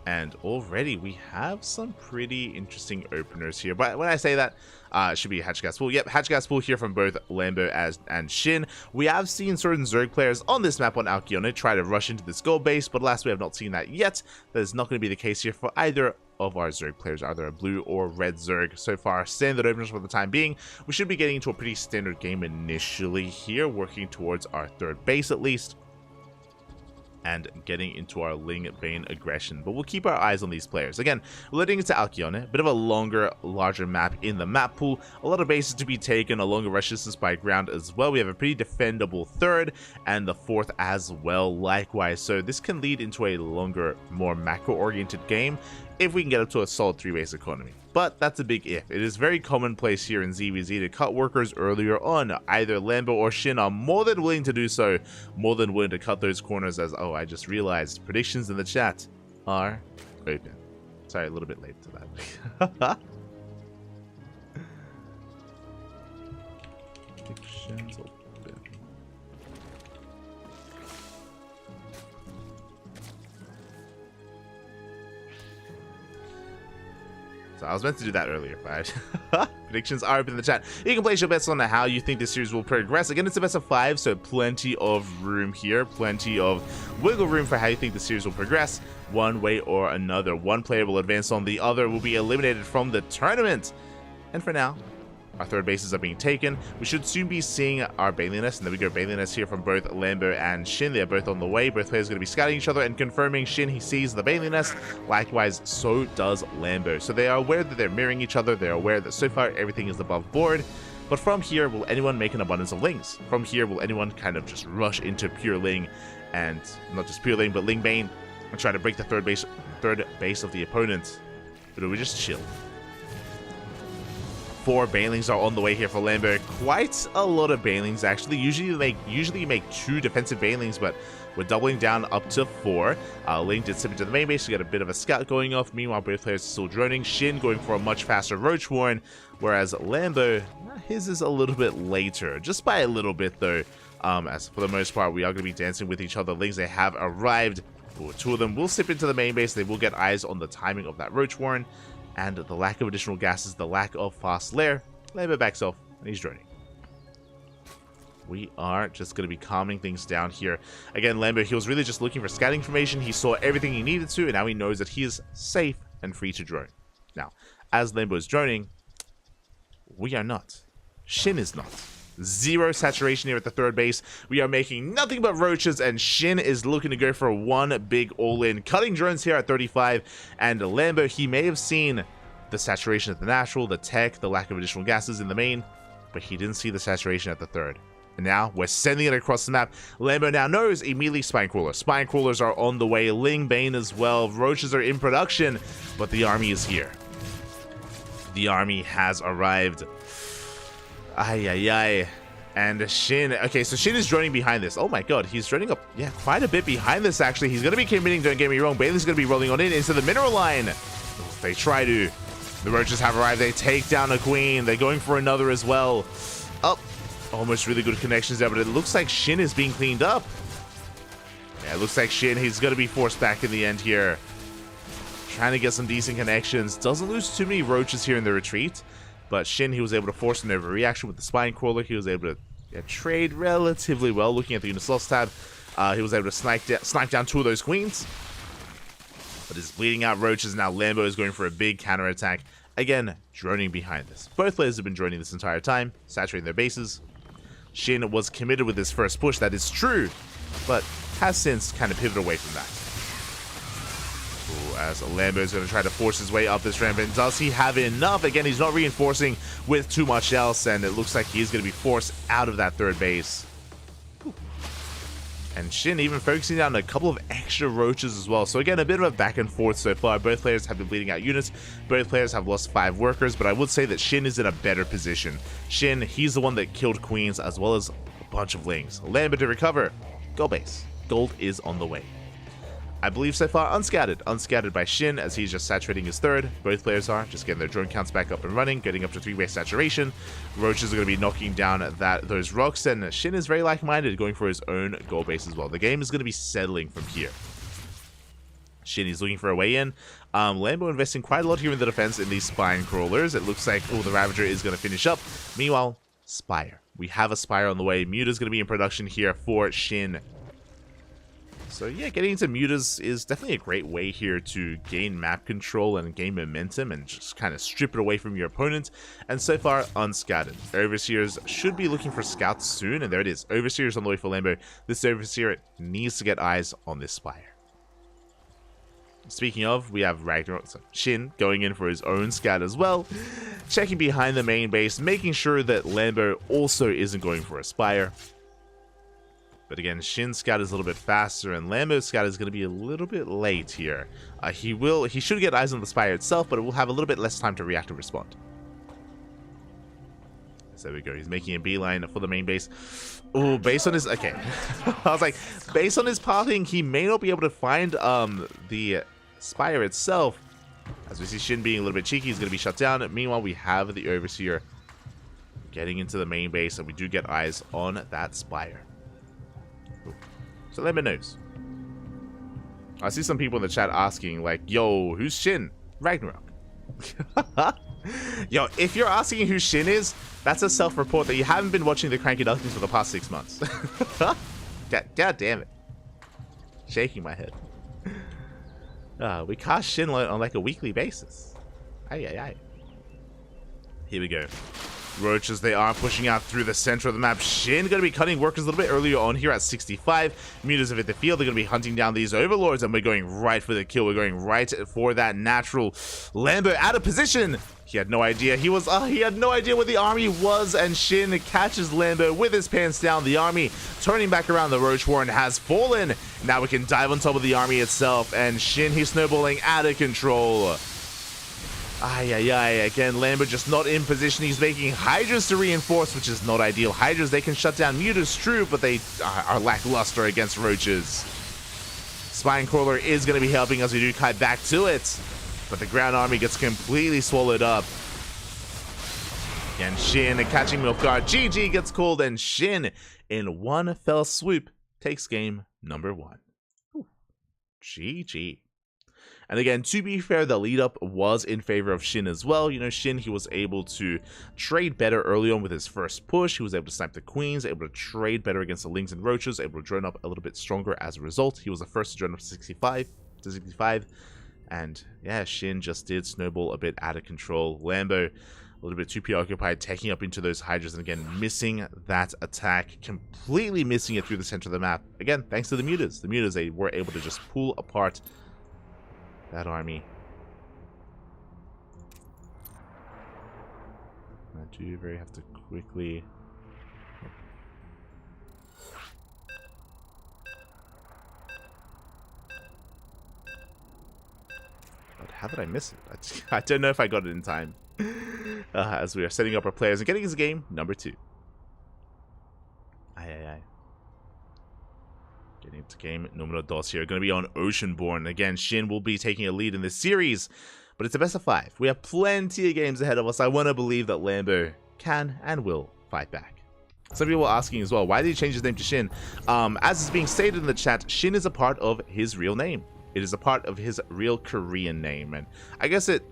And already we have some pretty interesting openers here. But when I say that, it should be Hatch Gas Pool. Yep, Hatch Gas Pool here from both Lambo and Shin. We have seen certain Zerg players on this map on Alkyone try to rush into this gold base, but alas, we have not seen that yet. That is not going to be the case here for either of our Zerg players, either a blue or red Zerg. So far, standard openers for the time being. We should be getting into a pretty standard game initially here, working towards our third base at least, and getting into our Ling Bane aggression. But we'll keep our eyes on these players. Again, we're leading into Alkyone, a bit of a longer, larger map in the map pool. A lot of bases to be taken, a longer rush distance by ground as well. We have a pretty defendable third, and the fourth as well, likewise. So this can lead into a longer, more macro-oriented game if we can get up to a solid 3-base economy. But that's a big if. It is very commonplace here in ZVZ to cut workers earlier on. Either Lambo or Shin are more than willing to do so, more than willing to cut those corners as, oh, I just realized predictions in the chat are open. Sorry, a little bit late to that. Predictions open. So I was meant to do that earlier, but predictions are open in the chat. You can place your bets on how you think this series will progress. Again, it's a best of 5, so plenty of room here, plenty of wiggle room for how you think the series will progress one way or another. One player will advance on the other, will be eliminated from the tournament. And for now, our third bases are being taken. We should soon be seeing our Baliness, and there we go, Baliness here from both Lambo and Shin. They're both on the way. Both players are going to be scouting each other and confirming. Shin, he sees the Baliness. Likewise, so does Lambo. So they are aware that they're mirroring each other. They're aware that so far everything is above board. But from here, will anyone make an abundance of Lings? From here, will anyone kind of just rush into pure Ling, and not just pure Ling, but Ling Bane, and try to break the third base of the opponent? Or do we just chill? 4 Banelings are on the way here for Lambo. Quite a lot of Banelings, actually. Usually you make 2 defensive Banelings, but we're doubling down up to 4. Ling did slip into the main base to get a bit of a scout going off. Meanwhile, both players are still droning. Shin going for a much faster Roach Warren, whereas Lambo, his is a little bit later. Just by a little bit, though. As for the most part, we are going to be dancing with each other. Lings, they have arrived. 2 of them will slip into the main base. They will get eyes on the timing of that Roach Warren. And the lack of additional gases, the lack of fast lair. Lambo backs off, and he's droning. We are just going to be calming things down here. Again, Lambo, he was really just looking for scouting information. He saw everything he needed to, and now he knows that he is safe and free to drone. Now, as Lambo is droning, we are not. Shin is not. Zero saturation here at the third base. We are making nothing but roaches, and Shin is looking to go for one big all-in. Cutting drones here at 35, and Lambo, he may have seen the saturation at the natural, the tech, the lack of additional gases in the main, but he didn't see the saturation at the third. And now we're sending it across the map. Lambo now knows immediately spine crawler. Spine crawlers are on the way. Ling Bane as well. Roaches are in production, but the army is here. The army has arrived. Ay, ay, ay. And Shin, okay, so Shin is droning behind this. Oh my god, he's droning up, yeah, quite a bit behind this, actually. He's going to be committing, don't get me wrong. Bailey's going to be rolling on in into the mineral line. They try to. The roaches have arrived. They take down a queen. They're going for another as well. Up. Almost really good connections there, but it looks like Shin is being cleaned up. Yeah, it looks like Shin, he's going to be forced back in the end here. Trying to get some decent connections. Doesn't lose too many roaches here in the retreat. But Shin, he was able to force an overreaction with the spine crawler. He was able to trade relatively well. Looking at the unit slots tab, he was able to snipe down two of those queens. But his bleeding out roaches, now Lambo is going for a big counterattack. Again, droning behind this. Both players have been droning this entire time, saturating their bases. Shin was committed with his first push, that is true, but has since kind of pivoted away from that. Ooh, as Lambo is going to try to force his way up this ramp, and does he have enough? Again, he's not reinforcing with too much else, and it looks like he's going to be forced out of that third base. Ooh. And Shin even focusing on a couple of extra roaches as well. So again, a bit of a back and forth so far. Both players have been bleeding out units. Both players have lost 5 workers, but I would say that Shin is in a better position. Shin, he's the one that killed queens as well as a bunch of lings. Lambo to recover. Gold base. Gold is on the way. I believe so far unscattered. Unscattered by Shin as he's just saturating his third. Both players are just getting their drone counts back up and running, getting up to 3-base saturation. Roaches are going to be knocking down those rocks, and Shin is very like-minded, going for his own gold base as well. The game is going to be settling from here. Shin is looking for a way in. Lambo investing quite a lot here in the defense in these spine crawlers. It looks like, oh, the Ravager is going to finish up. Meanwhile, Spire. We have a Spire on the way. Muta's going to be in production here for Shin. So yeah, getting into mutas is definitely a great way here to gain map control and gain momentum and just kind of strip it away from your opponent. And so far, unscattered. Overseers should be looking for scouts soon, and there it is. Overseers on the way for Lambo. This Overseer needs to get eyes on this Spire. Speaking of, we have Ragnarok, so Shin going in for his own scout as well. Checking behind the main base, making sure that Lambo also isn't going for a Spire. But again, Shin's scout is a little bit faster, and Lambo's scout is going to be a little bit late here. He should get eyes on the Spire itself, but it will have a little bit less time to react and respond. So there we go. He's making a beeline for the main base. Oh, based on his... Okay. I was like, based on his pathing, he may not be able to find the Spire itself. As we see Shin being a little bit cheeky, he's going to be shut down. Meanwhile, we have the Overseer getting into the main base, and we do get eyes on that Spire. So Lambo knows. I see some people in the chat asking, like, yo, who's Shin? Ragnarok. Yo, if you're asking who Shin is, that's a self-report that you haven't been watching the CranKy Ducklings for the past 6 months. God damn it. Shaking my head. We cast Shin on like a weekly basis. Aye. Here we go. Roaches, they are pushing out through the center of the map. Shin going to be cutting workers a little bit earlier on here at 65. Mutas have hit the field. They're going to be hunting down these overlords, and we're going right for the kill. We're going right for that natural. Lambo out of position. He had no idea. He had no idea where the army was, and Shin catches Lambo with his pants down. The army turning back around. The Roach Warren has fallen. Now we can dive on top of the army itself, and Shin, he's snowballing out of control. Aye. Again, Lambo just not in position. He's making Hydras to reinforce, which is not ideal. Hydras, they can shut down mutas, true, but they are lackluster against roaches. Spine Crawler is going to be helping as we do kite back to it, but the ground army gets completely swallowed up. And Shin catching me off guard. GG gets called, and Shin, in one fell swoop, takes game number 1. Ooh. GG. And again, to be fair, the lead up was in favor of Shin as well. You know, Shin, he was able to trade better early on with his first push. He was able to snipe the queens, able to trade better against the lings and roaches, able to drone up a little bit stronger as a result. He was the first to drone up to 65. And yeah, Shin just did snowball a bit out of control. Lambo, A little bit too preoccupied, taking up into those Hydras, and again, missing that attack, completely missing it through the center of the map. Again, thanks to the mutas. The mutas, they were able to just pull apart that army. I do very have to quickly... But how did I miss it? I don't know if I got it in time. As we are setting up our players and getting into game number 2. Aye. Getting into game numero dos here. Going to be on Oceanborn. Again, Shin will be taking a lead in this series, but it's a best of 5. We have plenty of games ahead of us. I want to believe that Lambo can and will fight back. Some people are asking as well, why did he change his name to Shin? As is being stated in the chat, Shin is a part of his real name. It is a part of his real Korean name, and I guess it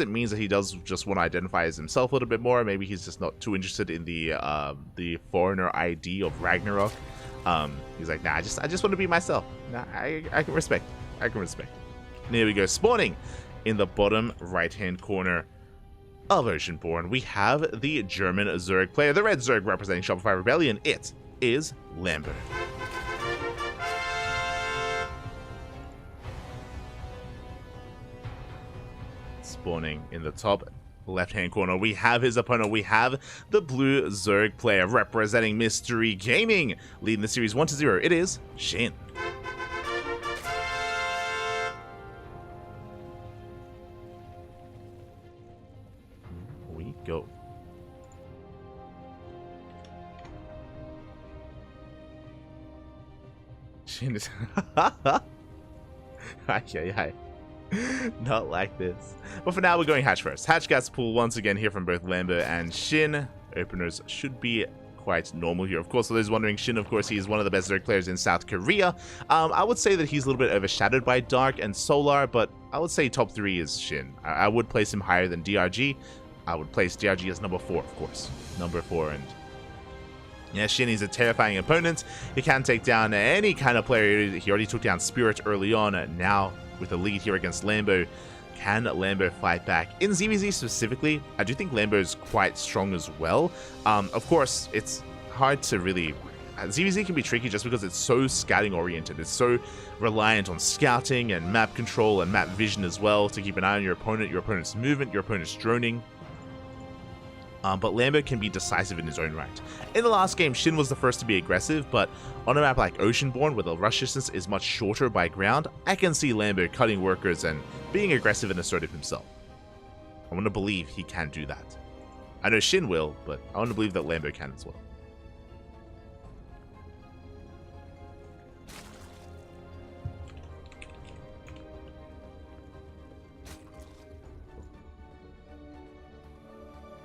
means that he does just want to identify as himself a little bit more. Maybe he's just not too interested in the foreigner ID of Ragnarok. He's like, nah, I just want to be myself. Nah, I can respect. I can respect. And here we go, spawning in the bottom right-hand corner of Oceanborn. We have the German Zerg player, the red Zerg representing Shopify Rebellion. It is Lambo. Spawning in the top left-hand corner, we have his opponent. We have the blue Zerg player representing Mystery Gaming, leading the series 1-0. It is Shin. Here we go. Shin is... Hi. Not like this. But for now, we're going hatch first. Hatch gas pool once again here from both Lambo and Shin. Openers should be quite normal here. Of course, for those wondering, Shin, of course, he is one of the best Zerg players in South Korea. I would say that he's a little bit overshadowed by Dark and Solar, but I would say top 3 is Shin. I would place him higher than DRG. I would place DRG as number 4, of course. Number 4, and... yeah, Shin is a terrifying opponent. He can take down any kind of player. He already took down Spirit early on, and now... with a lead here against Lambo. Can Lambo fight back? In ZVZ specifically, I do think Lambo is quite strong as well. Of course, it's hard to really... ZVZ can be tricky just because it's so scouting oriented. It's so reliant on scouting and map control and map vision as well to keep an eye on your opponent's movement, your opponent's droning. But Lambo can be decisive in his own right. In the last game, Shin was the first to be aggressive, but on a map like Oceanborn, where the rush distance is much shorter by ground, I can see Lambo cutting workers and being aggressive and assertive himself. I want to believe he can do that. I know Shin will, but I want to believe that Lambo can as well.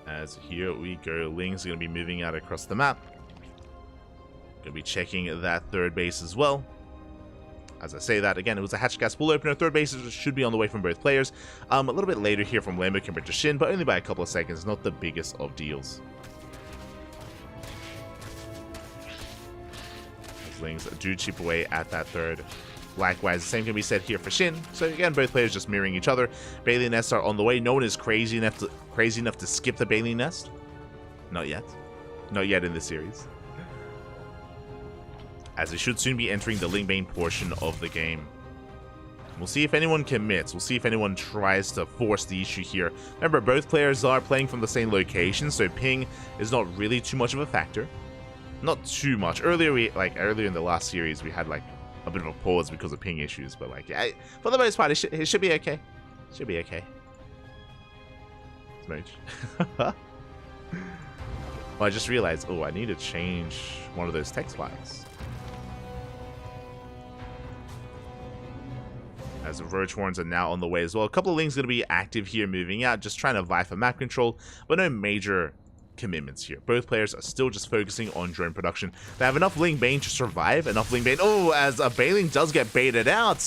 As here we go, Ling's going to be moving out across the map. Going to be checking that third base as well. As I say that, again, it was a hatch gas pool opener. Third base should be on the way from both players. A little bit later here from Lambo compared to Shin, but only by a couple of seconds. Not the biggest of deals. As Lings do chip away at that third. Likewise, the same can be said here for Shin. So again, both players just mirroring each other. Bailey nests are on the way. No one is crazy enough to skip the Bailey nest. Not yet. Not yet in this series. As it should soon be entering the Lingbane portion of the game. We'll see if anyone commits. We'll see if anyone tries to force the issue here. Remember, both players are playing from the same location, so ping is not really too much of a factor. Not too much. Earlier in the last series, we had a bit of a pause because of ping issues, but for the most part, it should be okay. Should be okay. Smooch. Well, I just realized, I need to change one of those text files. As the Roach Horns are now on the way as well. A couple of Lings going to be active here, moving out, just trying to vie for map control, but no major commitments here. Both players are still just focusing on drone production. They have enough Ling Bane to survive. Enough Ling Bane. As a Bailing does get baited out.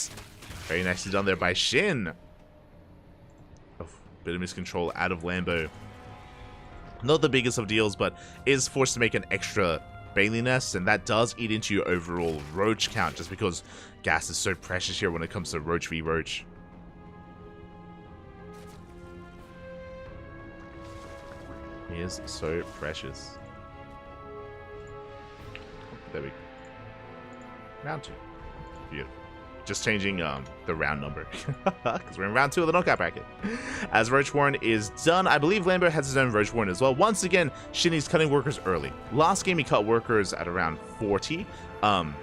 Very nicely done there by Shin. Bit of miscontrol out of Lambo. Not the biggest of deals, but is forced to make an extra Bailey nest, and that does eat into your overall Roach count, just because gas is so precious here when it comes to Roach v Roach. He is so precious. There we go. Round 2. Beautiful. Just changing the round number. Because we're in round 2 of the knockout bracket. As Roach Warren is done, I believe Lambo has his own Roach Warren as well. Once again, Shin is cutting workers early. Last game he cut workers at around 40. Oh,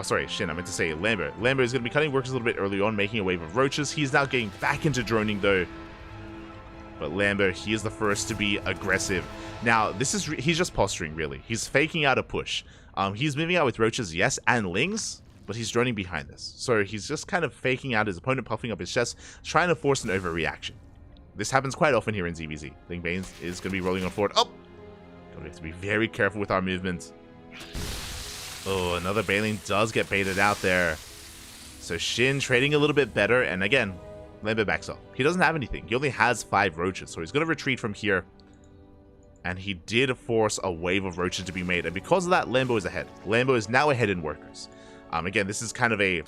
sorry, Shin, I meant to say Lambo. Lambo is going to be cutting workers a little bit early on, making a wave of roaches. He's now getting back into droning though. But Lambo, he is the first to be aggressive. Now, he's just posturing, really. He's faking out a push. He's moving out with roaches, yes, and lings, but he's droning behind this. So he's just kind of faking out his opponent, puffing up his chest, trying to force an overreaction. This happens quite often here in ZVZ. Ling Bane is going to be rolling on forward. Oh! We have to be very careful with our movement. Oh, another Baneling does get baited out there. So Shin trading a little bit better, and again, Lambo backs off. He doesn't have anything. He only has 5 roaches, so he's going to retreat from here. And he did force a wave of roaches to be made, and because of that, Lambo is ahead. Lambo is now ahead in workers. Again, this is kind of a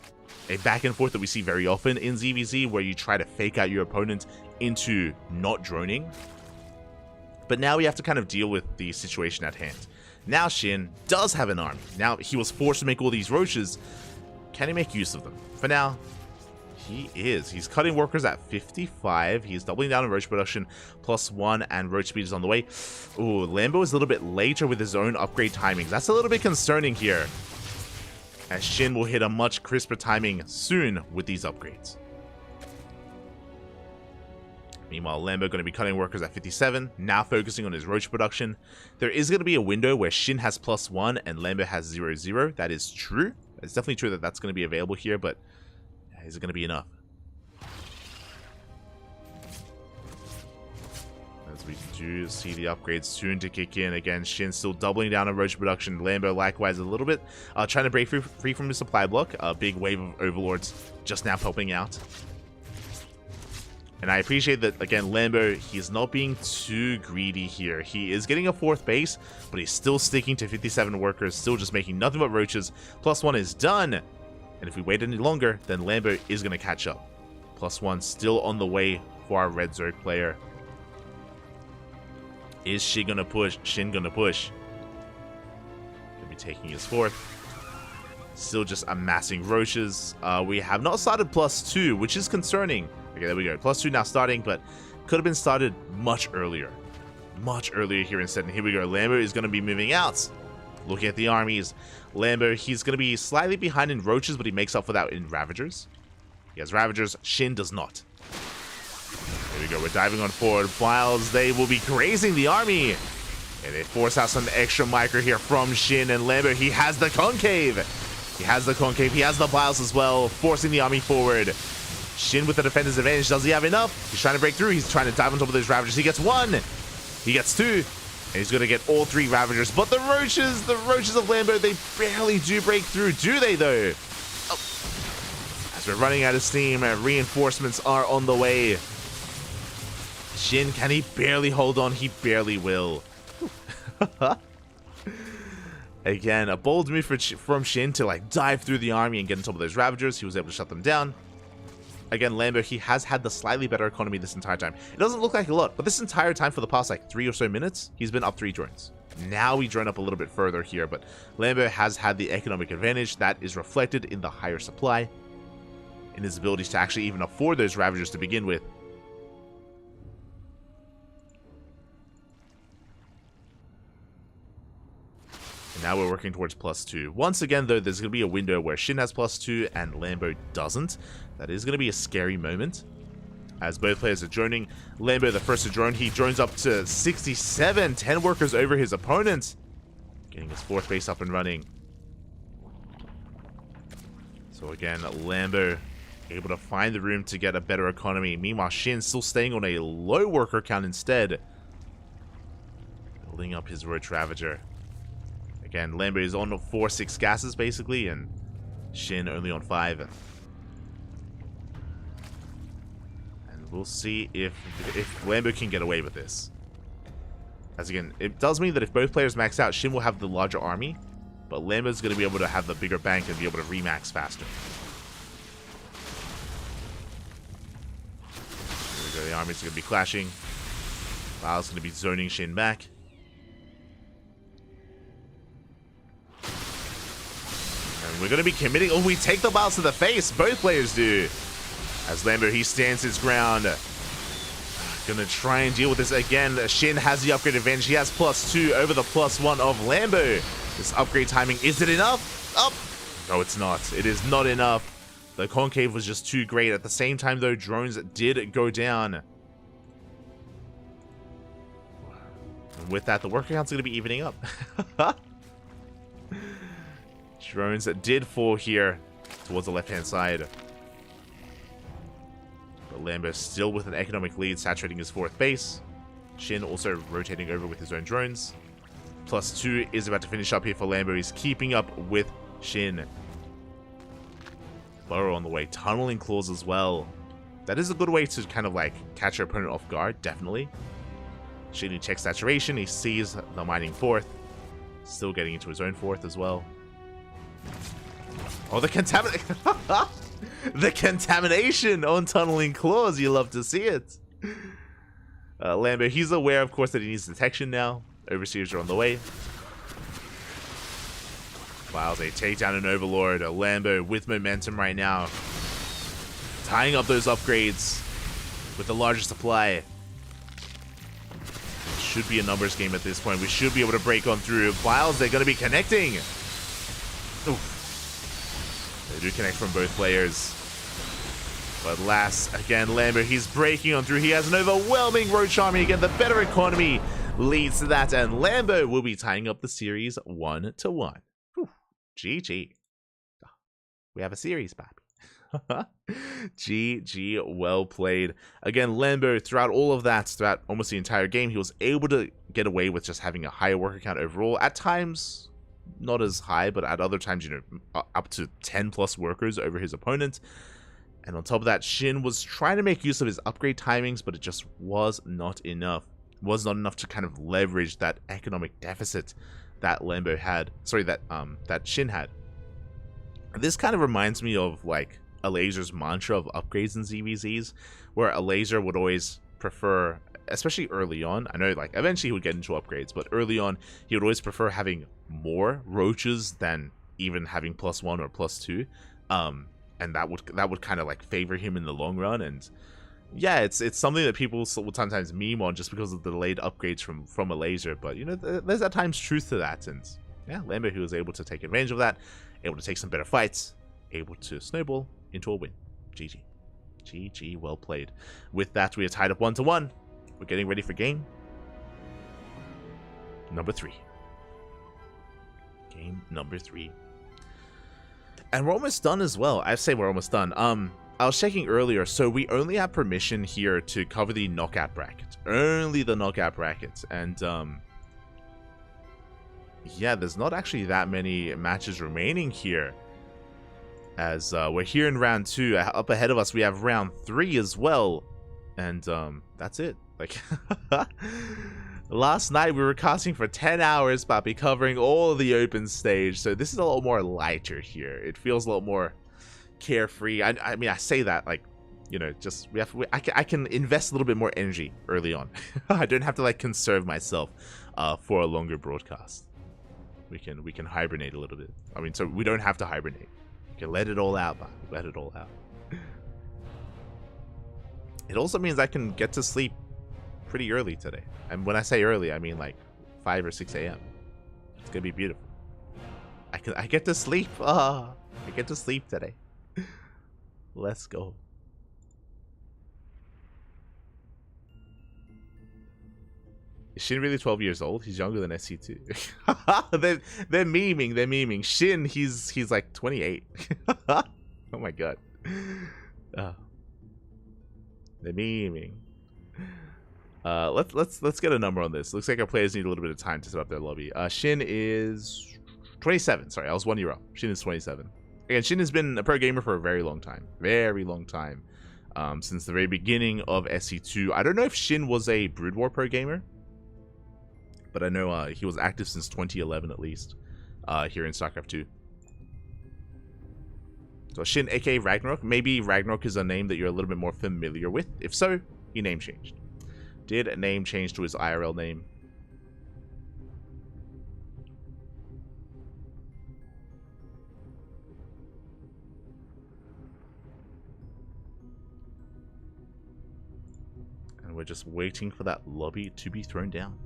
back and forth that we see very often in ZVZ, where you try to fake out your opponent into not droning. But now we have to kind of deal with the situation at hand. Now Shin does have an army. Now he was forced to make all these roaches. Can he make use of them? For now, he is. He's cutting workers at 55. He's doubling down on roach production, +1, and roach speed is on the way. Ooh, Lambo is a little bit later with his own upgrade timings. That's a little bit concerning here, as Shin will hit a much crisper timing soon with these upgrades. Meanwhile, Lambo going to be cutting workers at 57, now focusing on his roach production. There is going to be a window where Shin has +1 and Lambo has 0-0. That is true. It's definitely true that that's going to be available here, but is it going to be enough? As we do see the upgrades soon to kick in. Again, Shin still doubling down on roach production. Lambo likewise a little bit. Trying to break free from the supply block. A big wave of overlords just now helping out. And I appreciate that, again, Lambo, he's not being too greedy here. He is getting a 4th base, but he's still sticking to 57 workers, still just making nothing but roaches. +1 is done. And if we wait any longer, then Lambo is going to catch up. +1 still on the way for our Red Zerg player. Is she going to push? Shin going to push. Going to be taking his 4th. Still just amassing roaches. We have not started +2, which is concerning. Okay, there we go. +2 now starting, but could have been started much earlier. Much earlier here instead. And here we go. Lambo is going to be moving out. Looking at the armies. Lambo, he's going to be slightly behind in roaches, but he makes up for that in Ravagers. He has Ravagers. Shin does not. There we go. We're diving on forward. Biles, they will be grazing the army. And they force out some extra micro here from Shin. And Lambo, he has the concave. He has the concave. He has the Biles as well, forcing the army forward. Shin with the defender's advantage. Does he have enough? He's trying to break through. He's trying to dive on top of those Ravagers. He gets 1. He gets 2. And he's going to get all 3 Ravagers. But the roaches of Lambo, they barely do break through, do they, though? Oh. As we're running out of steam, reinforcements are on the way. Shin, can he barely hold on? He barely will. Again, a bold move from Shin to, like, dive through the army and get on top of those Ravagers. He was able to shut them down. Again, Lambo, he has had the slightly better economy this entire time. It doesn't look like a lot, but this entire time for the past, like, 3 or so minutes, he's been up 3 drones. Now we drone up a little bit further here, but Lambo has had the economic advantage that is reflected in the higher supply, in his abilities to actually even afford those Ravagers to begin with. And now we're working towards +2. Once again, though, there's going to be a window where Shin has +2 and Lambo doesn't. That is going to be a scary moment, as both players are droning. Lambo, the first to drone, he drones up to 67, 10 workers over his opponent, getting his 4th base up and running. So again, Lambo able to find the room to get a better economy. Meanwhile, Shin still staying on a low worker count instead, building up his Roach Ravager. Again, Lambo is on 4-6 gases basically, and Shin only on 5. We'll see if Lambo can get away with this. As again, it does mean that if both players max out, Shin will have the larger army, but Lambo's going to be able to have the bigger bank and be able to remax faster. Here we go, the armies are going to be clashing. Val's going to be zoning Shin back. And we're going to be committing. Oh, we take the Val's to the face. Both players do. As Lambo, he stands his ground. Gonna try and deal with this again. Shin has the upgrade advantage. He has +2 over the +1 of Lambo. This upgrade timing, is it enough? Up. No, it's not. It is not enough. The concave was just too great. At the same time, though, drones did go down. And with that, the work count's gonna be evening up. Drones did fall here towards the left-hand side. But Lambo still with an economic lead, saturating his 4th base. Shin also rotating over with his own drones. +2 is about to finish up here for Lambo. He's keeping up with Shin. Burrow on the way. Tunneling claws as well. That is a good way to kind of like catch your opponent off guard, definitely. Shin, he checks saturation. He sees the mining 4th. Still getting into his own 4th as well. Oh, the contamination. The contamination on tunneling claws. You love to see it. Lambo, he's aware, of course, that he needs detection now. Overseers are on the way. Wow, they take down an Overlord. Lambo with momentum right now. Tying up those upgrades with the larger supply. It should be a numbers game at this point. We should be able to break on through. Files, they're going to be connecting. Oof. They do connect from both players. But last, again, Lambo, he's breaking on through. He has an overwhelming Roach Army. Again, the better economy leads to that. And Lambo will be tying up the series 1-1. Whew. GG. We have a series, papi. GG, well played. Again, Lambo, throughout all of that, throughout almost the entire game, he was able to get away with just having a higher worker count overall. At times, not as high, but at other times, you know, up to 10+ workers over his opponent. And on top of that, Shin was trying to make use of his upgrade timings, but it just was not enough. It was not enough to kind of leverage that economic deficit that Lambo had. Sorry, that Shin had. This kind of reminds me of like a laser's mantra of upgrades in ZVZs, where a laser would always prefer, especially early on, I know like eventually he would get into upgrades, but early on he would always prefer having more roaches than even having +1 or +2. And that would kind of like favor him in the long run. And yeah, it's something that people would sometimes meme on just because of the delayed upgrades from a laser. But you know, there's at times truth to that. And yeah, Lambo, he was able to take advantage of that, able to take some better fights, able to snowball into a win. GG. GG, well played. With that, we are tied up 1-1. We're getting ready for game number 3. Game number 3. And we're almost done as well. I say we're almost done. I was checking earlier, so we only have permission here to cover the knockout bracket. Only the knockout brackets. And yeah, there's not actually that many matches remaining here. As we're here in round 2. Up ahead of us, we have round 3 as well. And that's it. Like last night we were casting for 10 hours, Papi, covering all of the open stage. So this is a lot more lighter here. It feels a lot more carefree. I mean, I say that like, you know, just I can invest a little bit more energy early on. I don't have to like conserve myself for a longer broadcast. We can hibernate a little bit. I mean, so we don't have to hibernate. We can let it all out, Papi. Let it all out. It also means I can get to sleep pretty early today. And when I say early, I mean like 5 or 6 a.m. It's gonna be beautiful. I get to sleep. I get to sleep today. Let's go. Is Shin really 12 years old? He's younger than SC2. they're memeing. Shin, he's like 28. Oh my god. They're memeing. Let's get a number on this. Looks like our players need a little bit of time to set up their lobby. Shin is 27. Sorry, I was 1 year off. Shin is 27. Again, Shin has been a pro gamer for a very long time. Very long time. Since the very beginning of SC2. I don't know if Shin was a Brood War pro gamer, but I know he was active since 2011 at least, here in StarCraft 2. So Shin, aka Ragnarok. Maybe Ragnarok is a name that you're a little bit more familiar with. If so, your name changed. did a name change to his IRL name. And we're just waiting for that lobby to be thrown down.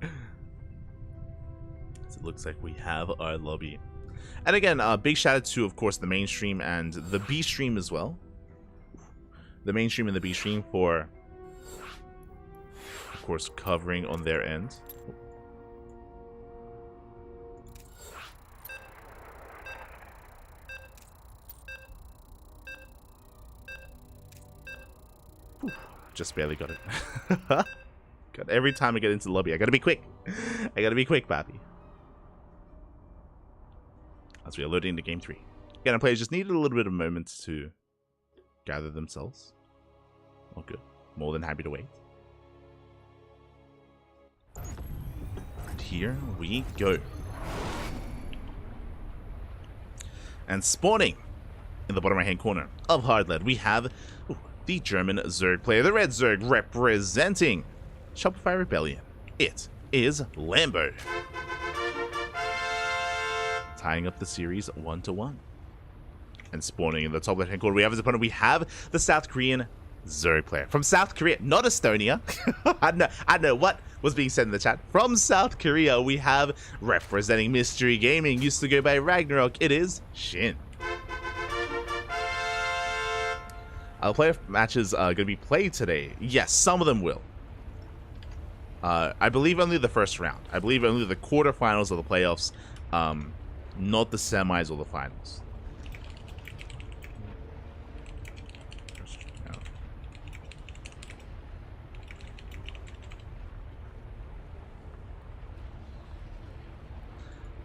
So it looks like we have our lobby. And again, big shout out to, of course, the main stream and the B stream as well. The main stream and the B stream for, of course, covering on their end. Just barely got it. God, every time I get into the lobby, I gotta be quick. I gotta be quick, Pappy. As we are loading into game 3. Again, our players just needed a little bit of moments to gather themselves. Oh, good. More than happy to wait. And here we go. And spawning in the bottom right hand corner of Hard Lead, we have the German Zerg player, the Red Zerg, representing Shopify Rebellion. It is Lambo. Tying up the series 1-1. And spawning in the top left hand corner, we have his opponent. We have the South Korean Zerg player from South Korea, not Estonia. I know what was being said in the chat. From South Korea, we have representing Mystery Gaming, used to go by Ragnarok. It is Shin. Playoff matches are going to be played today. Yes, some of them will. I believe only the first round. I believe only the quarterfinals of the playoffs, not the semis or the finals.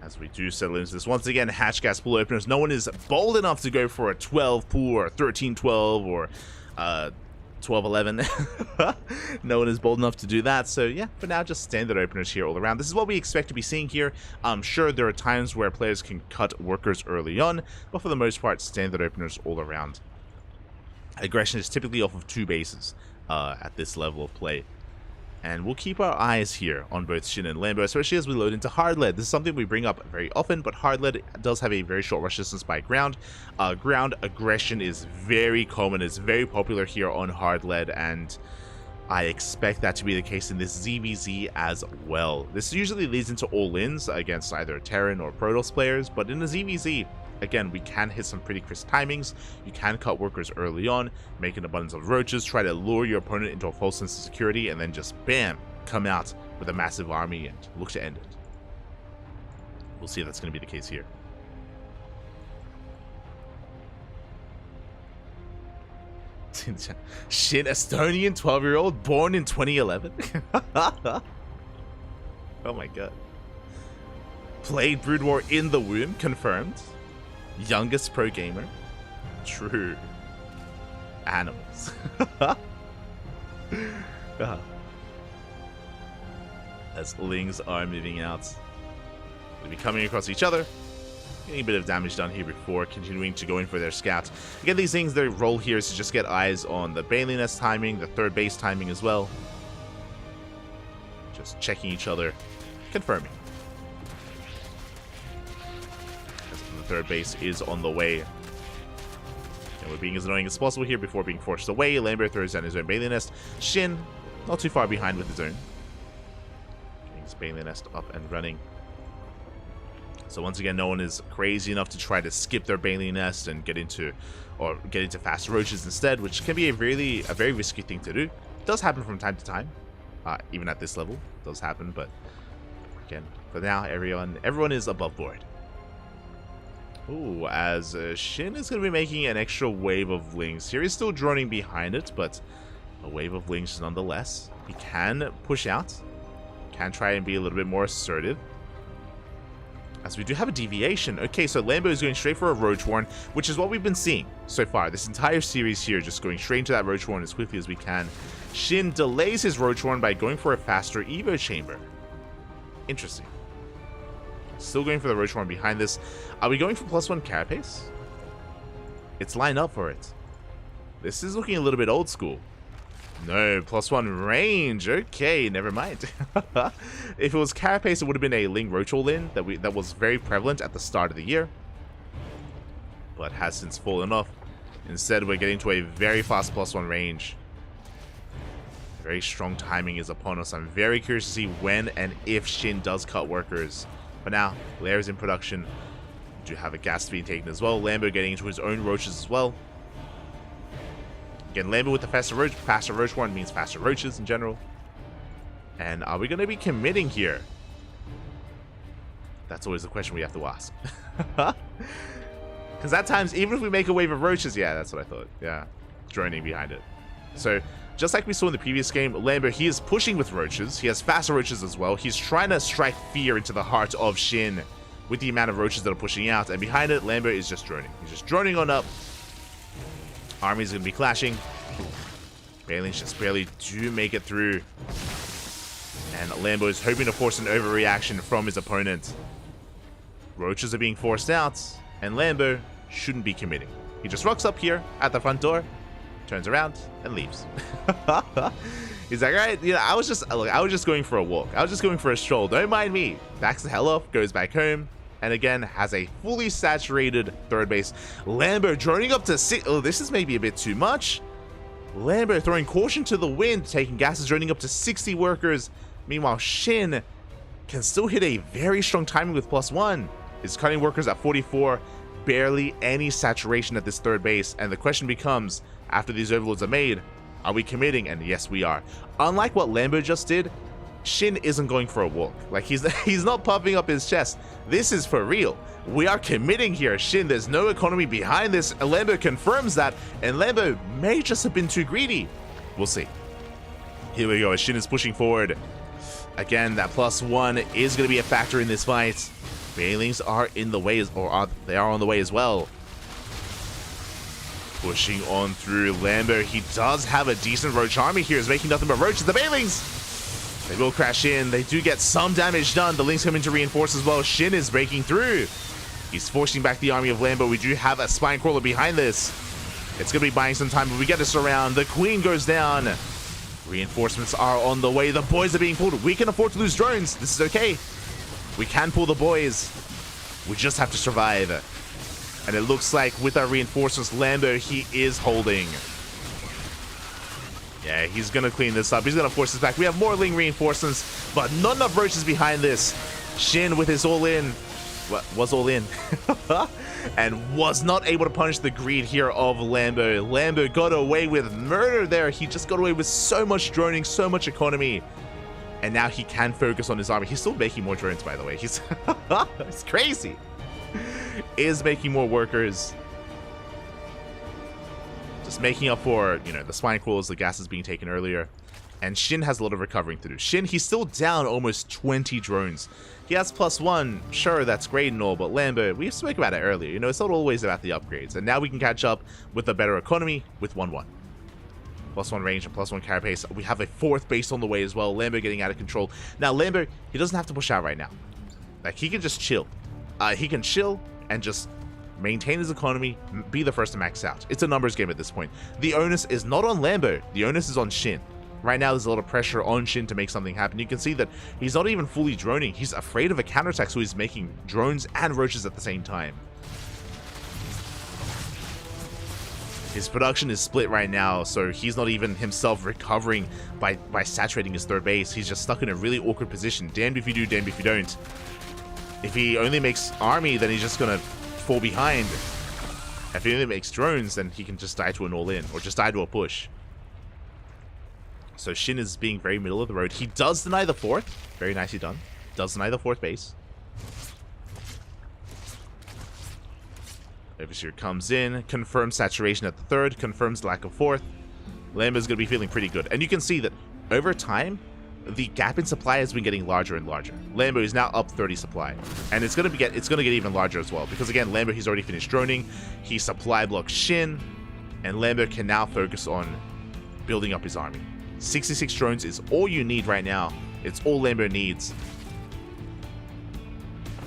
As we do settle into this, once again, hatch gas pool openers. No one is bold enough to go for a 12 pool or 13-12 or 12-11. No one is bold enough to do that. So yeah, for now, just standard openers here all around. This is what we expect to be seeing here. I'm sure there are times where players can cut workers early on, but for the most part, standard openers all around. Aggression is typically off of 2 bases at this level of play. And we'll keep our eyes here on both Shin and Lambo, especially as we load into Hard Lead. This is something we bring up very often, but Hard Lead does have a very short rush distance by ground. Ground aggression is very common, it's very popular here on Hard Lead, and I expect that to be the case in this ZVZ as well. This usually leads into all-ins against either Terran or Protoss players, but in the ZVZ, again, we can hit some pretty crisp timings. You can cut workers early on, make an abundance of roaches, try to lure your opponent into a false sense of security, and then just bam, come out with a massive army and look to end it. We'll see if that's going to be the case here. Shit, Estonian 12-year-old born in 2011? Oh my god. Played Brood War in the womb, confirmed. Youngest pro gamer. True. Animals. As Lings are moving out. They'll be coming across each other. Getting a bit of damage done here before continuing to go in for their scouts. Again, these things, their role here is to just get eyes on the Bailey Nest timing, the third base timing as well. Just checking each other, confirming. Third base is on the way. And we're being as annoying as possible here before being forced away. Lambo throws down his own Bailey Nest. Shin, not too far behind with his own. Getting his Bailey Nest up and running. So once again, no one is crazy enough to try to skip their Bailey Nest and get into fast roaches instead, which can be a very risky thing to do. It does happen from time to time, even at this level. It does happen, but again, for now, everyone is above board. Ooh, as Shin is going to be making an extra wave of Lings here. He's still droning behind it, but a wave of Lings nonetheless. He can push out. Can try and be a little bit more assertive. As we do have a deviation. Okay, so Lambo is going straight for a Roach Warren, which is what we've been seeing so far. This entire series here, just going straight into that Roach Warren as quickly as we can. Shin delays his Roach Warren by going for a faster Evo Chamber. Interesting. Still going for the Roach Warren behind this. Are we going for +1 Carapace? It's lined up for it. This is looking a little bit old school. No, +1 range. Okay, never mind. If it was Carapace, it would have been a Ling Roach all-in that was very prevalent at the start of the year, but has since fallen off. Instead, we're getting to a very fast +1 range. Very strong timing is upon us. I'm very curious to see when and if Shin does cut workers. For now, Lair is in production. We do have a gas being taken as well. Lambo getting into his own roaches as well. Again, Lambo with the faster roach one means faster roaches in general. And are we going to be committing here? That's always the question we have to ask. Because at times, even if we make a wave of roaches, yeah, that's what I thought. Yeah, droning behind it. So, just like we saw in the previous game, Lambo, he is pushing with roaches. He has faster roaches as well. He's trying to strike fear into the heart of Shin with the amount of roaches that are pushing out. And behind it, Lambo is just droning. He's just droning on up. Army's going to be clashing. Bailings just barely do make it through. And Lambo is hoping to force an overreaction from his opponent. Roaches are being forced out, and Lambo shouldn't be committing. He just rocks up here at the front door, turns around, and leaves. He's like, alright, you know, I was just going for a walk. I was just going for a stroll. Don't mind me. Backs the hell off, goes back home, and again has a fully saturated third base. Lambo droning up to 6. Oh, this is maybe a bit too much. Lambo throwing caution to the wind, taking gases, droning up to 60 workers. Meanwhile, Shin can still hit a very strong timing with +1. Is cutting workers at 44. Barely any saturation at this third base. And the question becomes, after these overloads are made, are we committing? And yes, we are. Unlike what Lambo just did, Shin isn't going for a walk. Like, he's not puffing up his chest. This is for real. We are committing here. Shin, there's no economy behind this. Lambo confirms that, and Lambo may just have been too greedy. We'll see. Here we go. Shin is pushing forward. Again, that +1 is going to be a factor in this fight. Bailings are in the way, they are on the way as well. Pushing on through. Lambo, he does have a decent roach army here. He's making nothing but roaches. The Bailings, they will crash in. They do get some damage done. The Lings come in to reinforce as well. Shin is breaking through. He's forcing back the army of Lambo. We do have a spine crawler behind this. It's going to be buying some time, but we get this around. The Queen goes down. Reinforcements are on the way. The boys are being pulled. We can afford to lose drones. This is okay. We can pull the boys. We just have to survive. And it looks like with our reinforcements, Lambo, he is holding. Yeah, he's going to clean this up. He's going to force this back. We have more Ling reinforcements, but not enough roaches behind this. Shin with his all-in. Was all in. And was not able to punish the greed here of Lambo. Lambo got away with murder there. He just got away with so much droning, so much economy. And now he can focus on his army. He's still making more drones, by the way. He's it's crazy. Is making more workers. Just making up for, you know, the spine crawls, the gases being taken earlier. And Shin has a lot of recovering to do. Shin, he's still down almost 20 drones. He has +1. Sure, that's great and all, but Lambo, we spoke about it earlier. You know, it's not always about the upgrades. And now we can catch up with a better economy with 1-1. +1 range and +1 carapace. We have a fourth base on the way as well. Lambo getting out of control. Now, Lambo, he doesn't have to push out right now. Like, he can just chill. He can chill and just maintain his economy, be the first to max out. It's a numbers game at this point. The onus is not on Lambo. The onus is on Shin. Right now, there's a lot of pressure on Shin to make something happen. You can see that he's not even fully droning. He's afraid of a counterattack, so he's making drones and roaches at the same time. His production is split right now, so he's not even himself recovering by saturating his third base. He's just stuck in a really awkward position. Damned if you do, damned if you don't. If he only makes army, then he's just going to fall behind. If he only makes drones, then he can just die to an all-in, or just die to a push. So Shin is being very middle of the road. He does deny the fourth. Very nicely done. Does deny the fourth base. Overseer comes in, confirms saturation at the third, confirms lack of fourth. Lambo's going to be feeling pretty good. And you can see that over time, the gap in supply has been getting larger and larger. Lambo is now up 30 supply. And it's going to get even larger as well. Because again, Lambo, he's already finished droning. He supply blocks Shin. And Lambo can now focus on building up his army. 66 drones is all you need right now. It's all Lambo needs.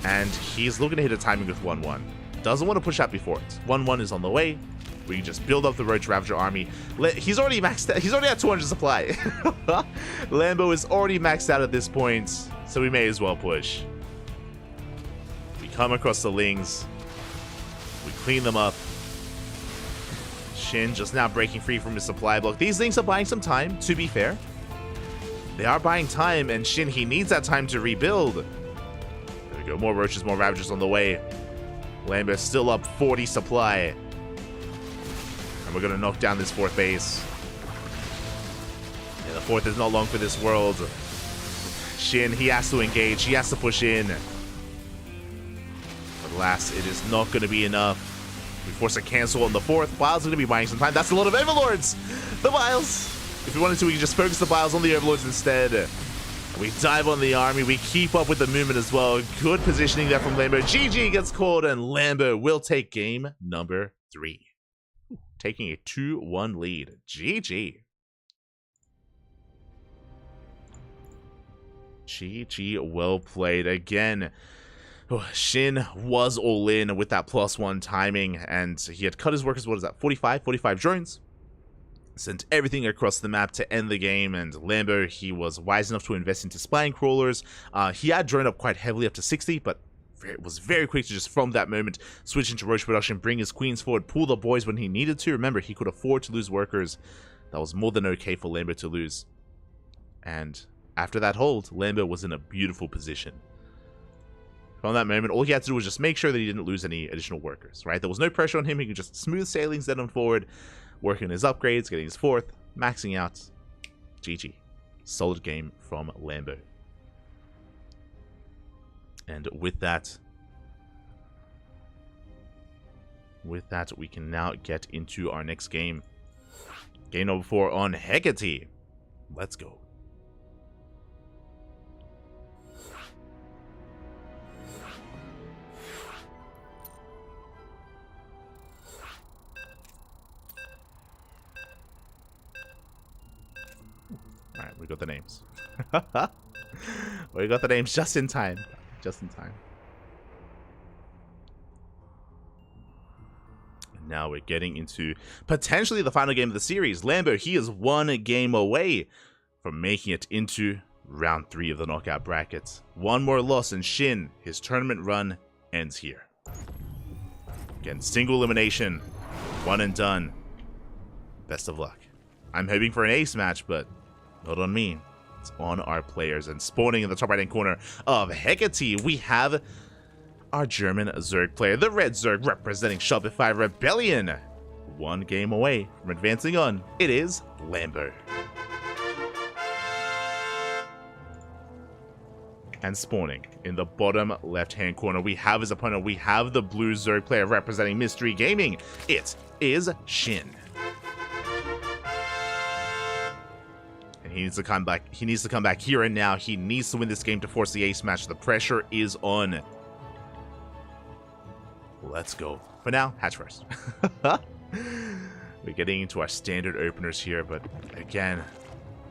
And he's looking to hit a timing with 1-1. Doesn't want to push out before it. 1-1 is on the way. We can just build up the Roach Ravager army. He's already maxed out. He's already at 200 supply. Lambo is already maxed out at this point, so we may as well push. We come across the Lings. We clean them up. Shin just now breaking free from his supply block. These Lings are buying some time, to be fair. They are buying time, and Shin, he needs that time to rebuild. There we go. More Roaches, more Ravagers on the way. Lambo still up 40 supply. And we're going to knock down this 4th base. Yeah, the 4th is not long for this world. Shin, he has to engage. He has to push in. But alas, it is not going to be enough. We force a cancel on the 4th. Biles is going to be buying some time. That's a lot of Overlords. The Biles. If we wanted to, we can just focus the Biles on the Overlords instead. We dive on the army. We keep up with the movement as well. Good positioning there from Lambo. GG gets called, and Lambo will take game number 3. Taking a 2-1 lead. GG. GG, well played again. Shin was all in with that +1 timing, and he had cut his workers, what is that, 45 drones? Sent everything across the map to end the game, and Lambo, he was wise enough to invest into spine crawlers. He had drone up quite heavily, up to 60, but it was very quick to just, from that moment, switch into Roach production, bring his queens forward, pull the boys when he needed to. Remember, he could afford to lose workers. That was more than okay for Lambo to lose. And after that hold, Lambo was in a beautiful position. From that moment, all he had to do was just make sure that he didn't lose any additional workers, right? There was no pressure on him. He could just smooth sailings, then on forward, working his upgrades, getting his 4th, maxing out. GG. Solid game from Lambo. And with that, we can now get into our next game. Game number 4 on Hecate. Let's go. Alright, we got the names. We got the names just in time. Just in time. And now we're getting into potentially the final game of the series. Lambo, he is 1 game away from making it into round 3 of the knockout brackets. 1 more loss, and Shin, his tournament run ends here. Again, single elimination. 1 and done. Best of luck. I'm hoping for an ace match, but not on me. It's on our players. And spawning in the top right-hand corner of Hecate, we have our German Zerg player, the Red Zerg, representing Shopify Rebellion. 1 game away from advancing on. It is Lambo. And spawning in the bottom left-hand corner, we have his opponent. We have the blue Zerg player representing Mystery Gaming. It is Shin. He needs to come back. He needs to come back here and now. He needs to win this game to force the ace match. The pressure is on. Let's go. For now, hatch first. We're getting into our standard openers here, but again,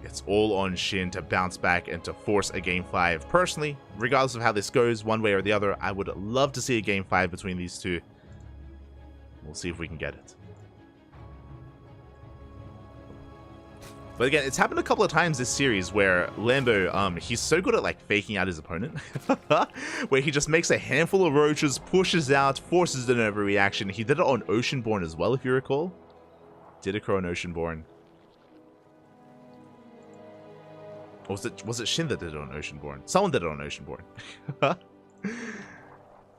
it's all on Shin to bounce back and to force a game 5. Personally, regardless of how this goes, one way or the other, I would love to see a game 5 between these two. We'll see if we can get it. But again, it's happened a couple of times this series where Lambo, he's so good at like faking out his opponent, where he just makes a handful of roaches, pushes out, forces an overreaction. He did it on Oceanborn as well, if you recall. Did occur on Oceanborn. Or was it Shin that did it on Oceanborn? Someone did it on Oceanborn.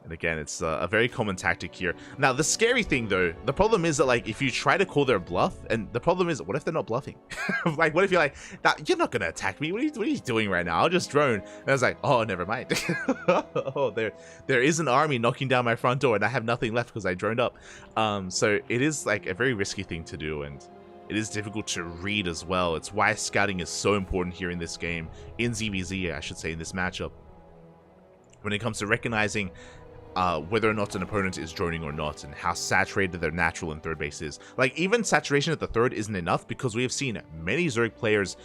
And again, it's a very common tactic here. Now, the scary thing, though, the problem is that, like, if you try to call their bluff, and the problem is, what if they're not bluffing? Like, what if you're like, nah, you're not going to attack me? What are you doing right now? I'll just drone. And I was like, oh, never mind. Oh, there is an army knocking down my front door, and I have nothing left because I droned up. So it is, like, a very risky thing to do, and it is difficult to read as well. It's why scouting is so important here in this game, in ZVZ, I should say, in this matchup. When it comes to recognizing whether or not an opponent is droning or not, and how saturated their natural and third base is. Like, even saturation at the third isn't enough, because we have seen many Zerg players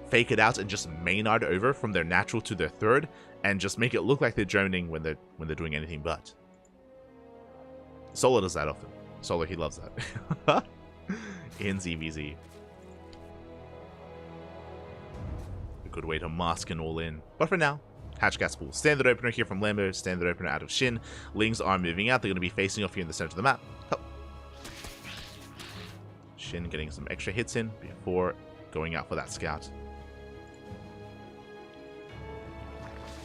fake it out and just Maynard over from their natural to their third, and just make it look like they're droning when they're doing anything but. Solo does that often. Solo, he loves that. In ZVZ. A good way to mask an all-in. But for now, hatch gas pool. Standard opener here from Lambo. Standard opener out of Shin. Lings are moving out. They're going to be facing off here in the center of the map. Oh. Shin getting some extra hits in before going out for that scout.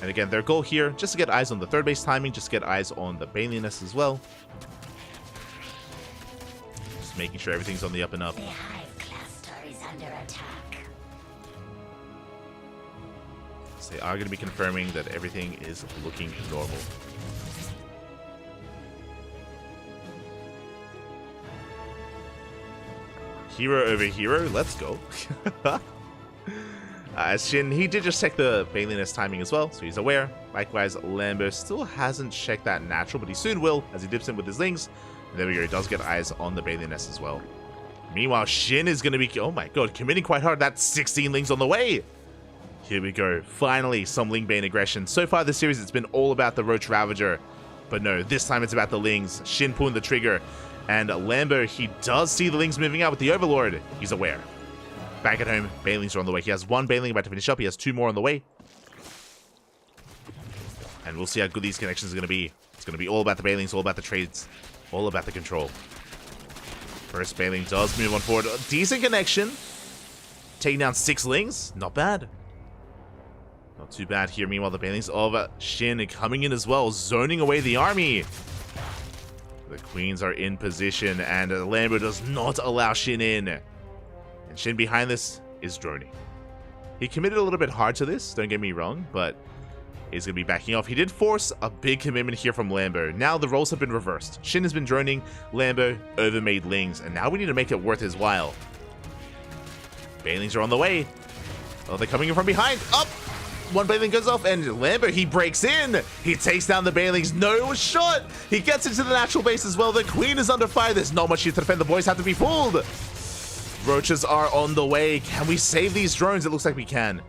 And again, their goal here, just to get eyes on the third base timing, just get eyes on the Baneliness as well. Just making sure everything's on the up and up. The hive cluster is under attack. So they are going to be confirming that everything is looking normal. Hero over hero, let's go. Shin, he did just check the Baneliness timing as well, so he's aware. Likewise, Lambo still hasn't checked that natural, but he soon will as he dips in with his Lings. And there we go, he does get eyes on the Baneliness as well. Meanwhile, Shin is going to be, oh my god, committing quite hard. That's 16 Lings on the way. Here we go, finally some Ling Bane aggression. So far this series, it's been all about the Roach Ravager. But no, this time it's about the Lings. Shin pulling the trigger. And Lambo, he does see the Lings moving out with the Overlord. He's aware. Back at home, Banelings are on the way. He has one Baneling about to finish up. He has two more on the way. And we'll see how good these connections are going to be. It's going to be all about the Banelings, all about the trades, all about the control. First Baneling does move on forward. Decent connection. Taking down 6 Lings. Not bad. Not too bad here. Meanwhile, the Banelings of Shin coming in as well, zoning away the army. The Queens are in position, and Lambo does not allow Shin in. And Shin behind this is droning. He committed a little bit hard to this, don't get me wrong, but he's going to be backing off. He did force a big commitment here from Lambo. Now the roles have been reversed. Shin has been droning, Lambo overmade Lings, and now we need to make it worth his while. Banelings are on the way. Oh, they're coming in from behind. Up! One Baneling goes off, and Lambo, he breaks in. He takes down the Banelings. No shot. He gets into the natural base as well. The Queen is under fire. There's not much here to defend. The boys have to be pulled. Roaches are on the way. Can we save these drones? It looks like we can.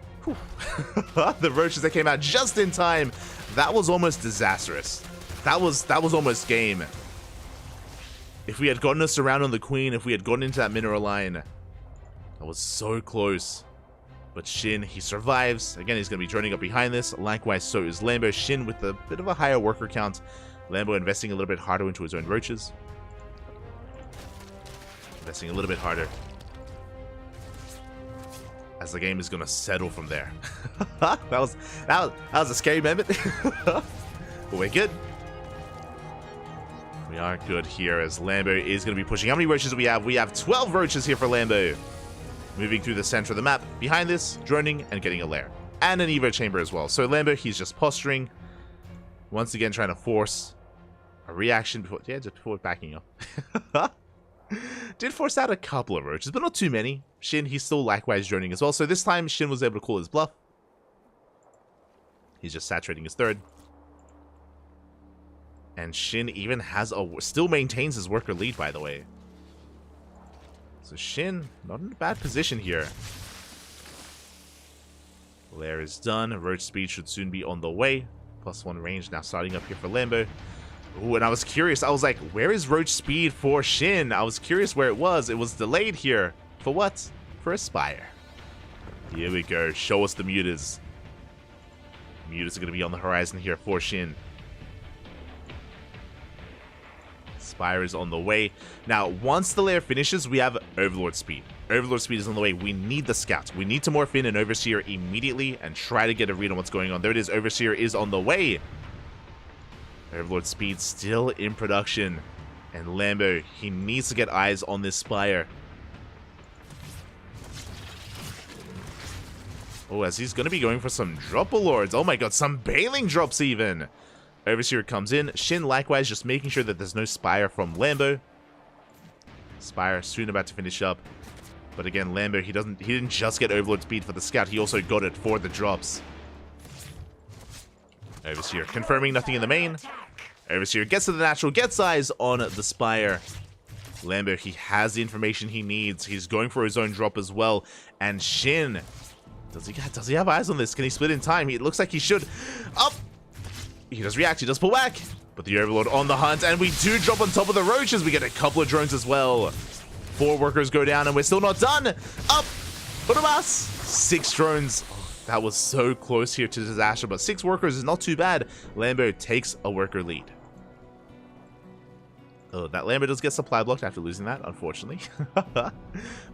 The Roaches that came out just in time. That was almost disastrous. That was almost game. If we had gotten us around on the Queen, if we had gotten into that mineral line, that was so close. But Shin, he survives. Again, he's going to be droning up behind this. Likewise, so is Lambo. Shin with a bit of a higher worker count. Lambo investing a little bit harder into his own Roaches. Investing a little bit harder. As the game is going to settle from there. that was a scary moment. But we're good. We are good here as Lambo is going to be pushing. How many Roaches do we have? We have 12 Roaches here for Lambo. Moving through the center of the map. Behind this, droning and getting a lair. And an Evo chamber as well. So Lambo, he's just posturing. Once again, trying to force a reaction before, yeah, just before backing up. Did force out a couple of Roaches, but not too many. Shin, he's still likewise droning as well. So this time, Shin was able to call his bluff. He's just saturating his third. And Shin even has still maintains his worker lead, by the way. So Shin, not in a bad position here. Lair is done. Roach speed should soon be on the way. +1 range now starting up here for Lambo. Ooh, and I was curious. I was like, where is Roach speed for Shin? I was curious where it was. It was delayed here. For what? For Aspire. Here we go. Show us the Mutas. Mutas are going to be on the horizon here for Shin. Aspire is on the way. Now, once the lair finishes, we have Overlord speed. Overlord speed is on the way. We need the scouts. We need to morph in an Overseer immediately and try to get a read on what's going on. There it is. Overseer is on the way. Overlord speed still in production. And Lambo, he needs to get eyes on this Spire. Oh, as he's going to be going for some Drop-A-Lords. Oh my god, some Baneling drops even. Overseer comes in. Shin likewise just making sure that there's no Spire from Lambo. Spire soon about to finish up. But again, Lambo, he didn't just get Overlord speed for the scout, he also got it for the drops. Overseer confirming nothing in the main. Overseer gets to the natural, gets eyes on the Spire. Lambo, he has the information he needs. He's going for his own drop as well. And Shin, does he have eyes on this? Can he split in time? It looks like he should. Up! he does react, he does pull back. But the Overlord on the hunt, and we do drop on top of the roaches. We get a couple of drones as well. 4 workers go down, and we're still not done. Up, put a bus. 6 drones. Oh, that was so close here to disaster, but 6 workers is not too bad. Lambo takes a worker lead. Oh, that Lambo does get supply blocked after losing that, unfortunately. But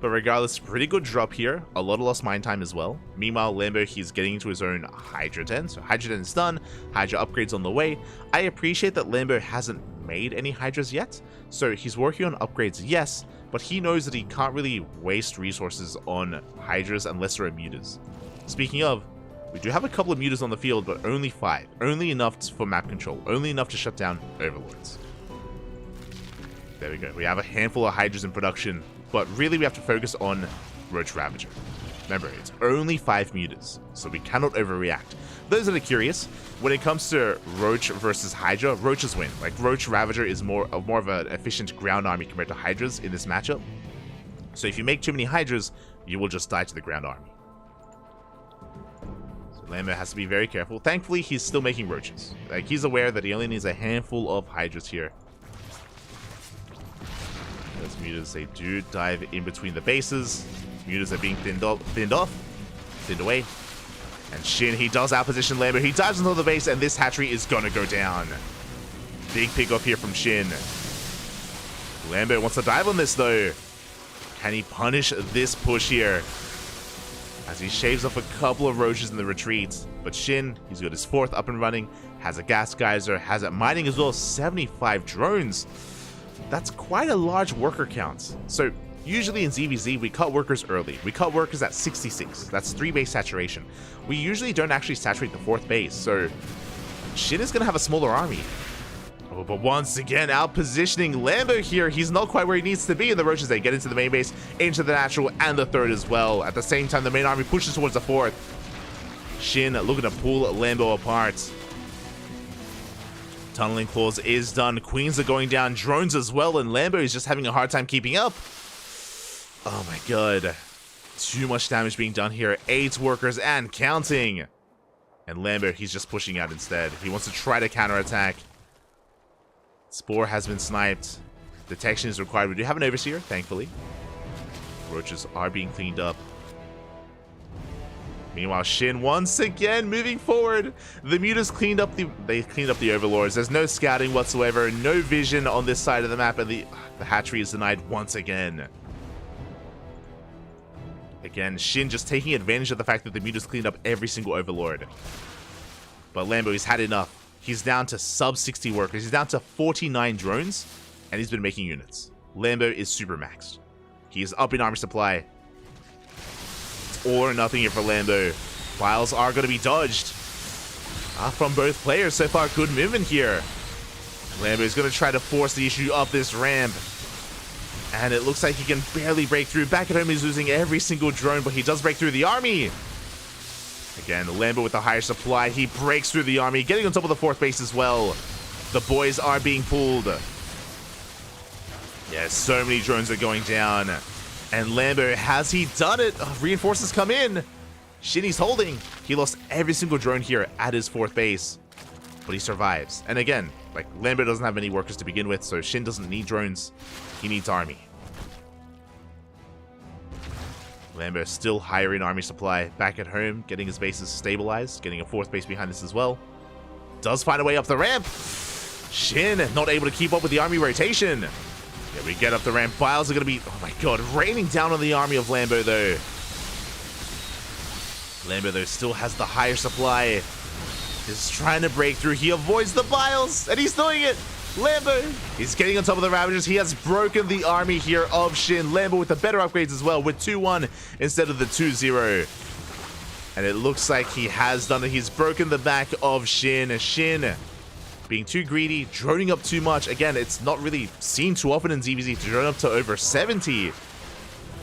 regardless, pretty good drop here. A lot of lost mine time as well. Meanwhile, Lambo, he's getting into his own Hydra Den. So Hydra Den is done. Hydra upgrades on the way. I appreciate that Lambo hasn't made any Hydras yet. So he's working on upgrades, yes. But he knows that he can't really waste resources on Hydras unless there are mutas. Speaking of, we do have a couple of mutas on the field, but only 5. Only enough for map control. Only enough to shut down Overlords. There we go. We have a handful of Hydras in production, but really we have to focus on Roach Ravager. Remember, it's only 5 mutas, so we cannot overreact. Those that are curious, when it comes to Roach versus Hydra, Roaches win. Like, Roach Ravager is more of an efficient ground army compared to Hydras in this matchup. So if you make too many Hydras, you will just die to the ground army. So Lambo has to be very careful. Thankfully, he's still making Roaches. Like, he's aware that he only needs a handful of Hydras here. Those mutas, they do dive in between the bases. Mutas are being thinned away. And Shin, he does outposition Lambo. He dives into the base, and this hatchery is gonna go down. Big pick off here from Shin. Lambo wants to dive on this, though. Can he punish this push here? As he shaves off a couple of roaches in the retreat. But Shin, he's got his 4th up and running. Has a gas geyser, has it mining as well. 75 drones. That's quite a large worker count. So usually in ZVZ, we cut workers early. We cut workers at 66. That's 3 base saturation. We usually don't actually saturate the 4th base. So Shin is going to have a smaller army. Oh, but once again, out positioning Lambo here. He's not quite where he needs to be. And the roaches, they get into the main base, into the natural, and the 3rd as well. At the same time, the main army pushes towards the 4th. Shin looking to pull Lambo apart. Tunneling claws is done. Queens are going down. Drones as well. And Lambo is just having a hard time keeping up. Oh my god. Too much damage being done here. 8 workers and counting. And Lambo, he's just pushing out instead. He wants to try to counterattack. Spore has been sniped. Detection is required. We do have an Overseer, thankfully. Roaches are being cleaned up. Meanwhile, Shin once again moving forward. The mutas cleaned up the Overlords. There's no scouting whatsoever, no vision on this side of the map, and the hatchery is denied once again. Again, Shin just taking advantage of the fact that the mutas cleaned up every single Overlord. But Lambo, he's had enough. He's down to sub 60 workers. He's down to 49 drones, and he's been making units. Lambo is super maxed. He is up in armor supply. All or nothing here for Lambo. Files are going to be dodged. From both players so far. Good movement here. Lambo is going to try to force the issue up this ramp. And it looks like he can barely break through. Back at home, he's losing every single drone, but he does break through the army. Again, Lambo with the higher supply. He breaks through the army, getting on top of the 4th base as well. The boys are being pulled. Yeah, so many drones are going down. And Lambo, has he done it? Oh, reinforcements come in. Shinny's holding. He lost every single drone here at his 4th base. But he survives. And again, like, Lambo doesn't have any workers to begin with, so Shin doesn't need drones. He needs army. Lambo still higher in army supply. Back at home, getting his bases stabilized. Getting a 4th base behind this as well. Does find a way up the ramp. Shin not able to keep up with the army rotation. Yeah, we get up the ramp. Biles are going to be, oh my god, raining down on the army of Lambo, though. Lambo, though, still has the higher supply. He's trying to break through. He avoids the Biles, and he's doing it. Lambo, he's getting on top of the Ravagers. He has broken the army here of Shin. Lambo with the better upgrades as well, with 2-1 instead of the 2-0. And it looks like he has done it. He's broken the back of Shin. Shin being too greedy, droning up too much. Again, it's not really seen too often in ZVZ to drone up to over 70.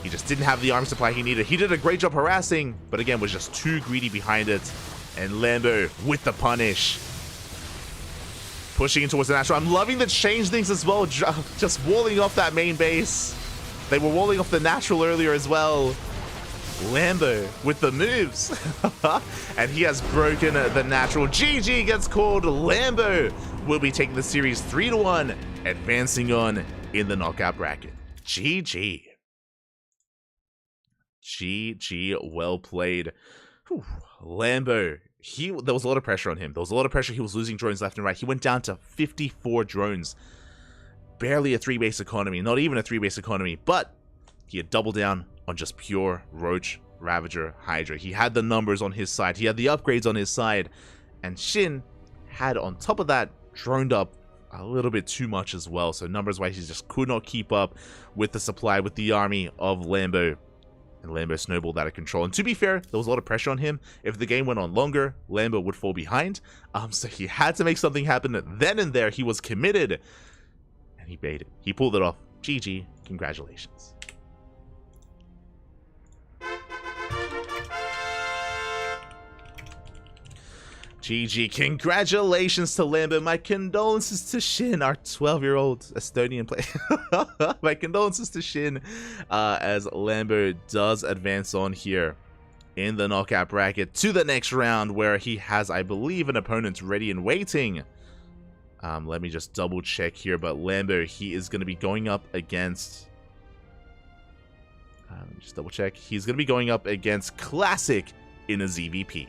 He just didn't have the army supply he needed. He did a great job harassing, but again, was just too greedy behind it. And Lambo with the punish. Pushing in towards the natural. I'm loving the change things as well. Just walling off that main base. They were walling off the natural earlier as well. Lambo with the moves. And he has broken the natural. GG gets called. Lambo will be taking the series 3-1, advancing on in the knockout bracket. GG. GG, well played. Whew. Lambo, there was a lot of pressure on him. There was a lot of pressure. He was losing drones left and right. He went down to 54 drones. Barely a 3-base economy. Not even a 3-base economy, but he had doubled down on just pure Roach, Ravager, Hydra. He had the numbers on his side. He had the upgrades on his side. And Shin had, on top of that, droned up a little bit too much as well. So numbers-wise, he just could not keep up with the supply, with the army of Lambo. And Lambo snowballed out of control. And to be fair, there was a lot of pressure on him. If the game went on longer, Lambo would fall behind. So he had to make something happen then and there. He was committed. And he made it. He pulled it off. GG. Congratulations. GG, congratulations to Lambo. My condolences to Shin, our 12-year-old Estonian player. My condolences to Shin as Lambo does advance on here in the knockout bracket to the next round where he has, I believe, an opponent ready and waiting. Let me just double check here, but Lambo, he is going to be going up against... let me just double check. He's going to be going up against Classic in a ZVP.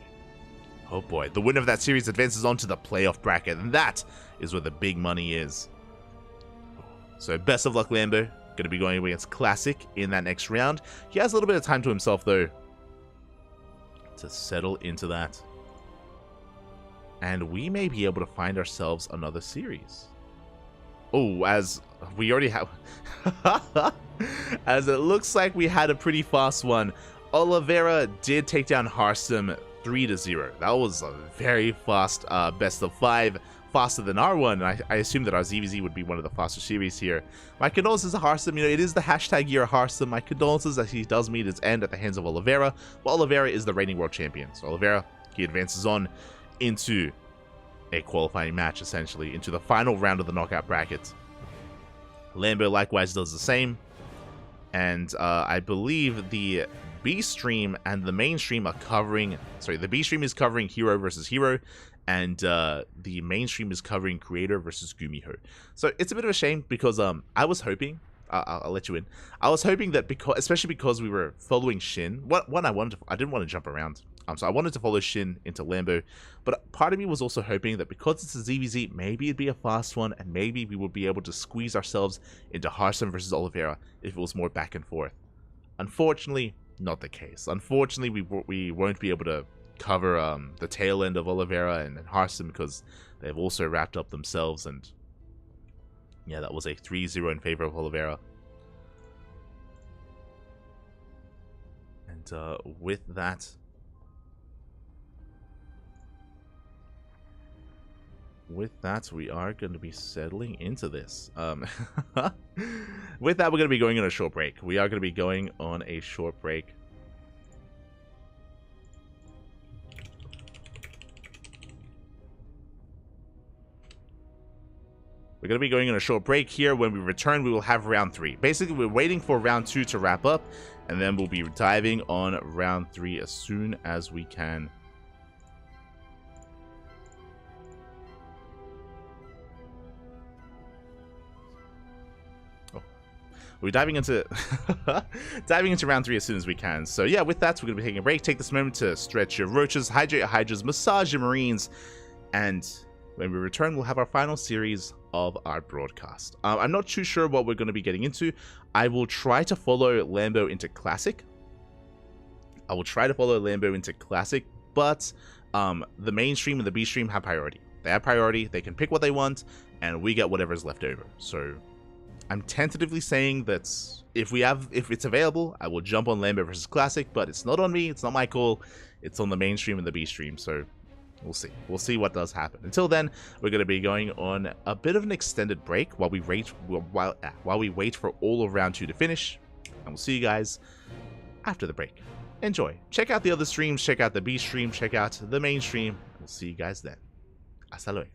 Oh boy, the winner of that series advances on to the playoff bracket, and that is where the big money is. So best of luck, Lambo. Going to be going against Classic in that next round. He has a little bit of time to himself, though, to settle into that. And we may be able to find ourselves another series. Oh, as we already have... as it looks like we had a pretty fast one. Oliveira did take down Harsum 3-0. That was a very fast best of 5, faster than our one. I assume that our ZVZ would be one of the faster series here. My condolences to Harsum. You know, it is the hashtag year Harsum. My condolences as he does meet his end at the hands of Oliveira. But Oliveira is the reigning world champion. So Oliveira, he advances on into a qualifying match, essentially, into the final round of the knockout bracket. Lambo likewise does the same. And I believe the B stream and the main stream are covering, sorry, the B stream is covering Hero versus Hero, and the main stream is covering Creator versus Gumiho. So it's a bit of a shame because I was hoping, I'll let you in. I was hoping that especially because we were following Shin. I didn't want to jump around. So I wanted to follow Shin into Lambo, but part of me was also hoping that because it's a ZVZ, maybe it'd be a fast one, and maybe we would be able to squeeze ourselves into Harsum versus Oliveira if it was more back and forth. Unfortunately, not the case. Unfortunately, we won't be able to cover the tail end of Oliveira and Harsum because they've also wrapped up themselves, and yeah, that was a 3-0 in favor of Oliveira. And with that, we are going to be settling into this. With that, we're going to be going on a short break. We are going to be going on a short break. We're going to be going on a short break here. When we return, we will have round 3. Basically, we're waiting for round 2 to wrap up, and then we'll be diving on round 3 as soon as we can. We're diving into round 3 as soon as we can. So yeah, with that, we're going to be taking a break. Take this moment to stretch your roaches, hydrate your hydras, massage your marines, and when we return, we'll have our final series of our broadcast. I'm not too sure what we're going to be getting into. I will try to follow Lambo into Classic. But the mainstream and the B stream have priority. They have priority. They can pick what they want, and we get whatever's left over. So I'm tentatively saying that if it's available, I will jump on Lambo versus Classic, but it's not on me, it's not my call, it's on the mainstream and the B stream, so we'll see. We'll see what does happen. Until then, we're going to be going on a bit of an extended break while we wait for all of round 2 to finish, and we'll see you guys after the break. Enjoy. Check out the other streams, check out the B stream, check out the main stream. We'll see you guys then. Hasta luego.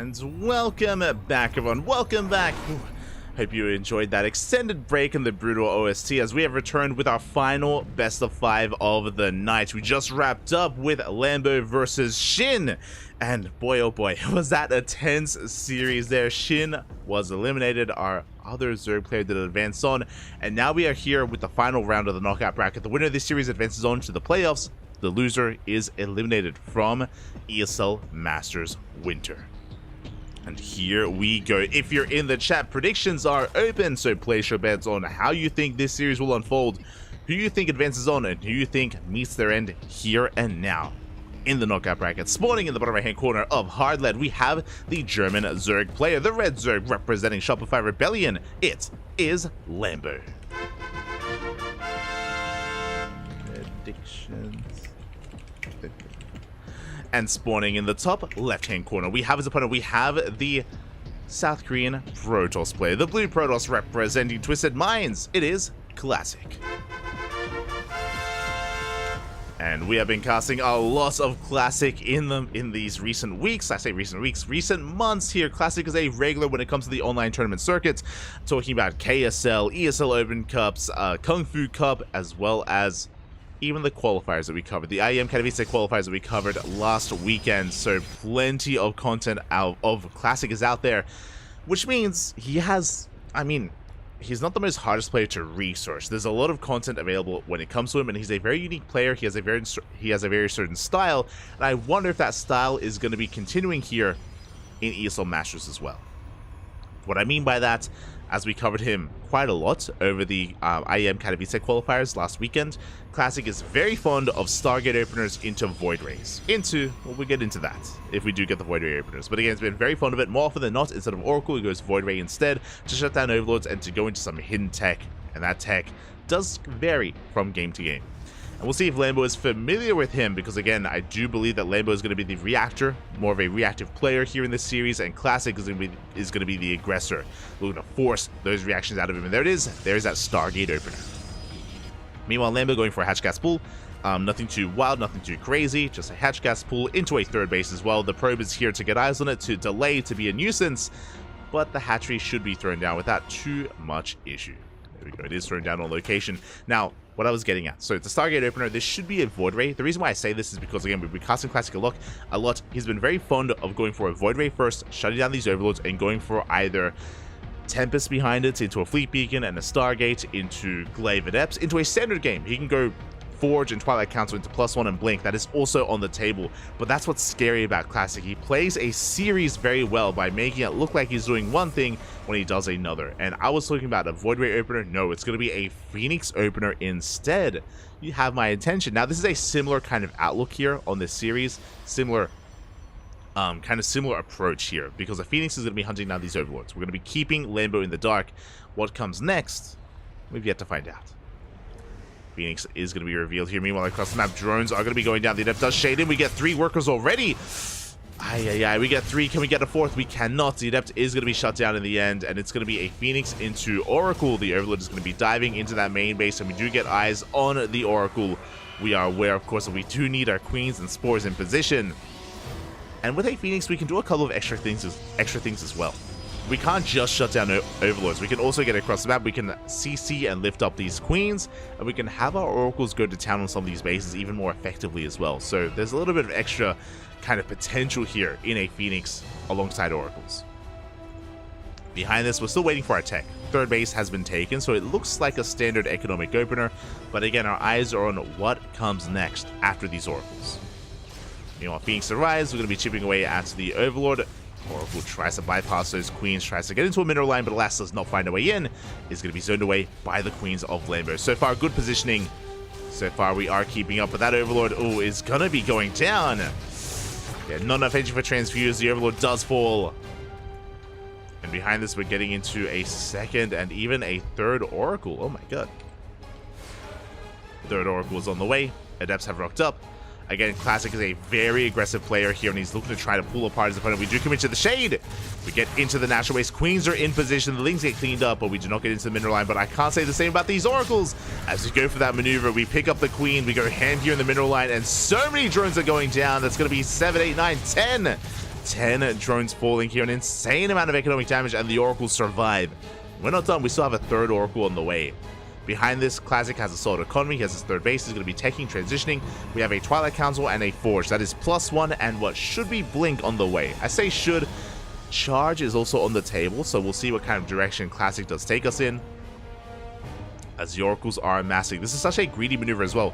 And welcome back, everyone. Welcome back. Hope you enjoyed that extended break in the Brutal OST as we have returned with our final best of 5 of the night. We just wrapped up with Lambo versus Shin. And boy, oh boy, was that a tense series there. Shin was eliminated. Our other Zerg player did advance on. And now we are here with the final round of the knockout bracket. The winner of this series advances on to the playoffs. The loser is eliminated from ESL Masters Winter. And here we go. If you're in the chat, predictions are open, so place your bets on how you think this series will unfold, who you think advances on, and who you think meets their end here and now. In the knockout bracket, spawning in the bottom right hand corner of Hard Lead, we have the German Zerg player, the Red Zerg representing Shopify Rebellion. It is Lambo. Predictions. And spawning in the top left-hand corner, we have his opponent. We have the South Korean Protoss player, the Blue Protoss representing Twisted Minds. It is Classic. And we have been casting a lot of Classic in these recent weeks. I say recent weeks, recent months here. Classic is a regular when it comes to the online tournament circuits. Talking about KSL, ESL Open Cups, Kung Fu Cup, as well as even the qualifiers that we covered, the IEM Katowice qualifiers that we covered last weekend. So plenty of content out of Classic is out there, which means he has, I mean, he's not the most hardest player to research. There's a lot of content available when it comes to him, and he's a very unique player. He has a very certain style, and I wonder if that style is going to be continuing here in ESL Masters as well. What I mean by that, as we covered him quite a lot over the IEM Katowice qualifiers last weekend, Classic is very fond of Stargate openers into Void Rays. Well, we'll get into that if we do get the Void Ray openers. But again, he's been very fond of it. More often than not, instead of Oracle, he goes Void Ray instead to shut down Overlords and to go into some hidden tech. And that tech does vary from game to game. And we'll see if Lambo is familiar with him, because again, I do believe that Lambo is going to be the reactor, more of a reactive player here in this series, and Classic is going to be the aggressor. We're going to force those reactions out of him, and there it is. There's that Stargate opener. Meanwhile, Lambo going for a hatch gas pool. Nothing too wild, nothing too crazy, just a hatch gas pool into a third base as well. The probe is here to get eyes on it, to delay, to be a nuisance, but the hatchery should be thrown down without too much issue. There we go, it is thrown down on location. Now, what I was getting at, so it's a Stargate opener, this should be a Void Ray. The reason why I say this is because, again, we've been casting Classic a lot. He's been very fond of going for a Void Ray first, shutting down these Overlords, and going for either Tempest behind it, into a Fleet Beacon, and a Stargate, into Glaive Adepts, into a standard game. He can go Forge and Twilight Council into +1 and Blink. That is also on the table, but that's what's scary about Classic. He plays a series very well by making it look like he's doing one thing when he does another. And I was talking about a Void Ray opener. No, it's going to be a Phoenix opener instead. You have my attention. Now, this is a similar kind of outlook here on this series. Similar approach here, because the Phoenix is going to be hunting down these Overlords. We're going to be keeping Lambo in the dark. What comes next, we've yet to find out. Phoenix is going to be revealed here. Meanwhile, across the map, drones are going to be going down. The Adept does shade in. We get 3 workers already. We get 3. Can we get a 4th? We cannot. The Adept is going to be shut down in the end, and it's going to be a Phoenix into Oracle. The Overlord is going to be diving into that main base, and we do get eyes on the Oracle. We are aware, of course, that we do need our Queens and Spores in position. And with a Phoenix, we can do a couple of extra things as well. We can't just shut down Overlords. We can also get across the map. We can CC and lift up these Queens, and we can have our Oracles go to town on some of these bases even more effectively as well. So there's a little bit of extra kind of potential here in a Phoenix alongside Oracles. Behind this, we're still waiting for our tech. Third base has been taken, so it looks like a standard economic opener. But again, our eyes are on what comes next after these Oracles. Meanwhile, Phoenix arrives. We're going to be chipping away at the Overlord. Oracle tries to bypass those Queens, tries to get into a mineral line, but alas does not find a way in. Is going to be zoned away by the Queens of Lambo. So far, good positioning. So far, we are keeping up, but that Overlord, is going to be going down. Yeah, not enough energy for transfuse. The Overlord does fall. And behind this, we're getting into a second and even a third Oracle. Oh my god. Third Oracle is on the way. Adepts have rocked up. Again, Classic is a very aggressive player here, and he's looking to try to pull apart his opponent. We do commit to the shade. We get into the natural waste. Queens are in position. The Lings get cleaned up, but we do not get into the mineral line. But I can't say the same about these Oracles. As we go for that maneuver, we pick up the Queen. We go hand here in the mineral line, and so many drones are going down. That's going to be 7, 8, 9, 10. 10 drones falling here, an insane amount of economic damage, and the Oracles survive. We're not done, we still have a third Oracle on the way. Behind this, Classic has a solid economy, he has his third base, he's going to be taking, transitioning. We have a Twilight Council and a Forge. That is +1 and what should be Blink on the way. I say should. Charge is also on the table, so we'll see what kind of direction Classic does take us in, as the Oracles are amassing. This is such a greedy maneuver as well.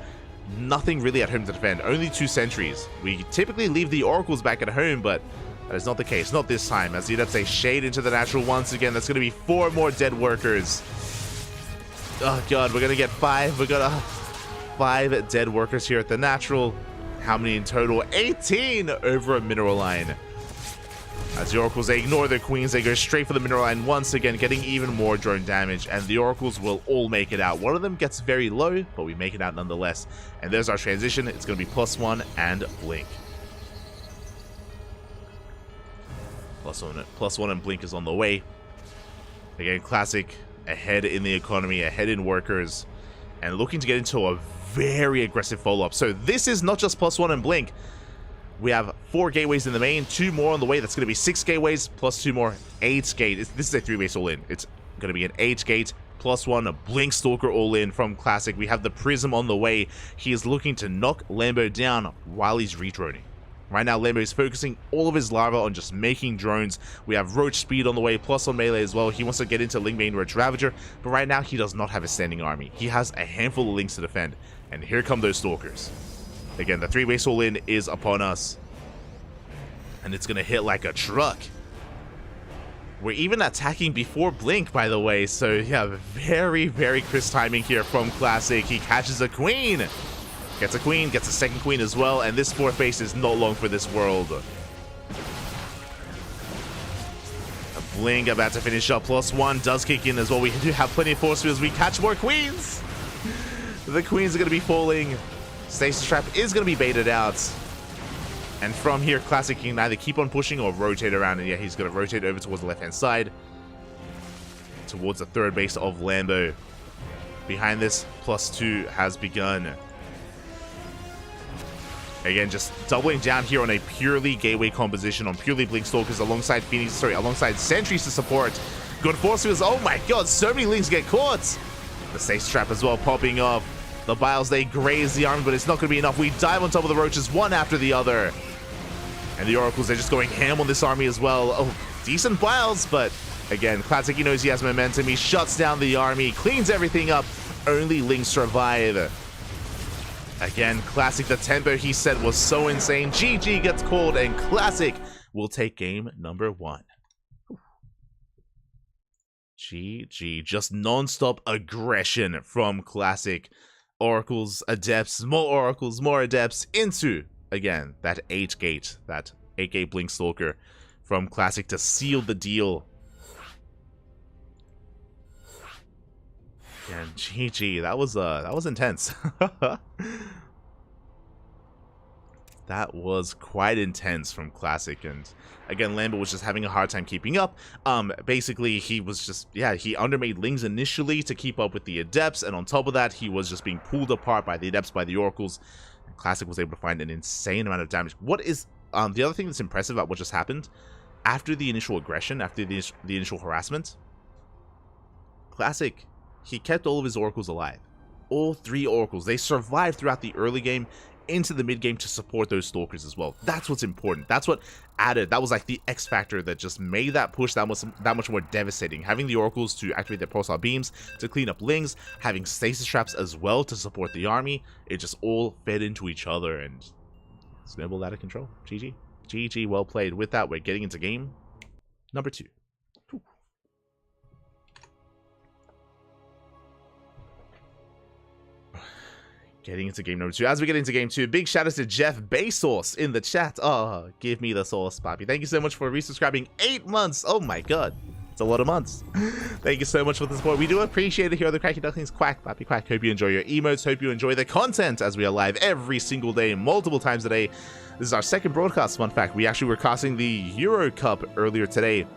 Nothing really at home to defend, only 2 sentries. We typically leave the Oracles back at home, but that is not the case, not this time, as the Adepts a shade into the natural once again. That's going to be 4 more dead workers. Oh god, we're going to get 5. We got 5 dead workers here at the natural. How many in total? 18 over a mineral line. As the Oracles, they ignore their queens, they go straight for the mineral line once again, getting even more drone damage, and the Oracles will all make it out. One of them gets very low, but we make it out nonetheless. And there's our transition. It's going to be +1 and Blink. +1 and Blink is on the way. Again, Classic ahead in the economy, ahead in workers, and looking to get into a very aggressive follow-up. So this is not just +1 and Blink. We have 4 gateways in the main, 2 more on the way. That's going to be 6 gateways, plus 2 more, 8 gate. This is a 3-base all-in. It's going to be an 8 gate, +1, a Blink Stalker all-in from Classic. We have the Prism on the way. He is looking to knock Lambo down while he's redroning. Right now, Lambo is focusing all of his lava on just making drones. We have Roach Speed on the way, plus on melee as well. He wants to get into Lingbane Roach Ravager, but right now he does not have a standing army. He has a handful of links to defend, and here come those Stalkers. Again, the 3-base all-in is upon us, and it's going to hit like a truck. We're even attacking before Blink, by the way, so yeah, very, very crisp timing here from Classic. He catches a Queen. Gets a Queen, gets a second Queen as well, and this 4th base is not long for this world. A Blink about to finish up, +1 does kick in as well. We do have plenty of force fields, we catch more Queens! The Queens are going to be falling. Stasis Trap is going to be baited out. And from here, Classic can either keep on pushing or rotate around, and yeah, he's going to rotate over towards the left-hand side. Towards the 3rd base of Lambo. Behind this, +2 has begun. Again, just doubling down here on a purely gateway composition, on purely Blink Stalkers alongside alongside sentries to support. Good force fields. Oh my god, so many links get caught. The Stasis Trap as well popping off. The Biles, they graze the army, but it's not going to be enough. We dive on top of the Roaches one after the other. And the Oracles, they're just going ham on this army as well. Oh, decent Biles, but again, Classic, he knows he has momentum. He shuts down the army, cleans everything up. Only links survive. Again, Classic, the tempo he set was so insane. GG gets called, and Classic will take game number 1. GG, just non-stop aggression from Classic. Oracles, Adepts, more Adepts into, again, that 8 gate Blink Stalker from Classic to seal the deal. And GG, that was intense. That was quite intense from Classic, and again, Lambo was just having a hard time keeping up. Basically, he was just, yeah, he undermade Lings initially to keep up with the Adepts, and on top of that, he was just being pulled apart by the Adepts, by the Oracles. And Classic was able to find an insane amount of damage. What is, the other thing that's impressive about what just happened, after the initial aggression, after the initial harassment, Classic, he kept all of his Oracles alive. All 3 Oracles, they survived throughout the early game, into the mid game to support those Stalkers as well. That's what's important. That's what added. That was like the X factor that just made that push that much more devastating. Having the Oracles to activate their pulsar beams to clean up Lings, having Stasis Traps as well to support the army, it just all fed into each other and snowballed out of control. GG. GG, well played. With that, we're getting into game number 2. Getting into game number 2. As we get into game 2, big shout out to Jeff Bezos in the chat. Oh, give me the sauce, Poppy. Thank you so much for resubscribing. 8 months. Oh my god. It's a lot of months. Thank you so much for the support. We do appreciate it here on the Cranky Ducklings. Quack, Poppy, quack. Hope you enjoy your emotes. Hope you enjoy the content as we are live every single day, multiple times a day. This is our 2nd broadcast, fun fact. We actually were casting the Euro Cup earlier today.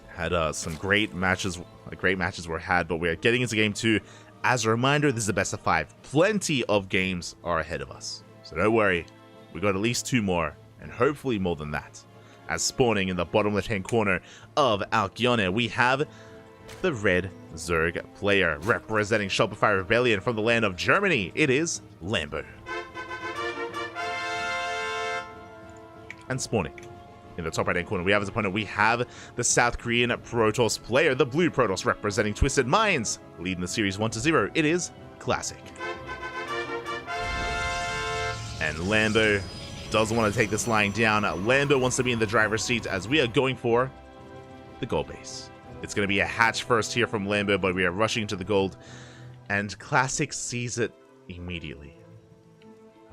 Had some great matches. Great matches were had, but we're getting into game 2. As a reminder, this is the best of 5. Plenty of games are ahead of us. So don't worry, we got at least 2 more, and hopefully more than that. As spawning in the bottom left-hand corner of Alcyone, we have the red Zerg player representing Shopify Rebellion from the land of Germany. It is Lambo. And spawning in the top right-hand corner, we have as opponent, we have the South Korean Protoss player, the blue Protoss representing Twisted Minds, leading the series 1-0. It is Classic. And Lambo doesn't want to take this lying down. Lambo wants to be in the driver's seat as we are going for the gold base. It's going to be a hatch first here from Lambo, but we are rushing to the gold. And Classic sees it immediately.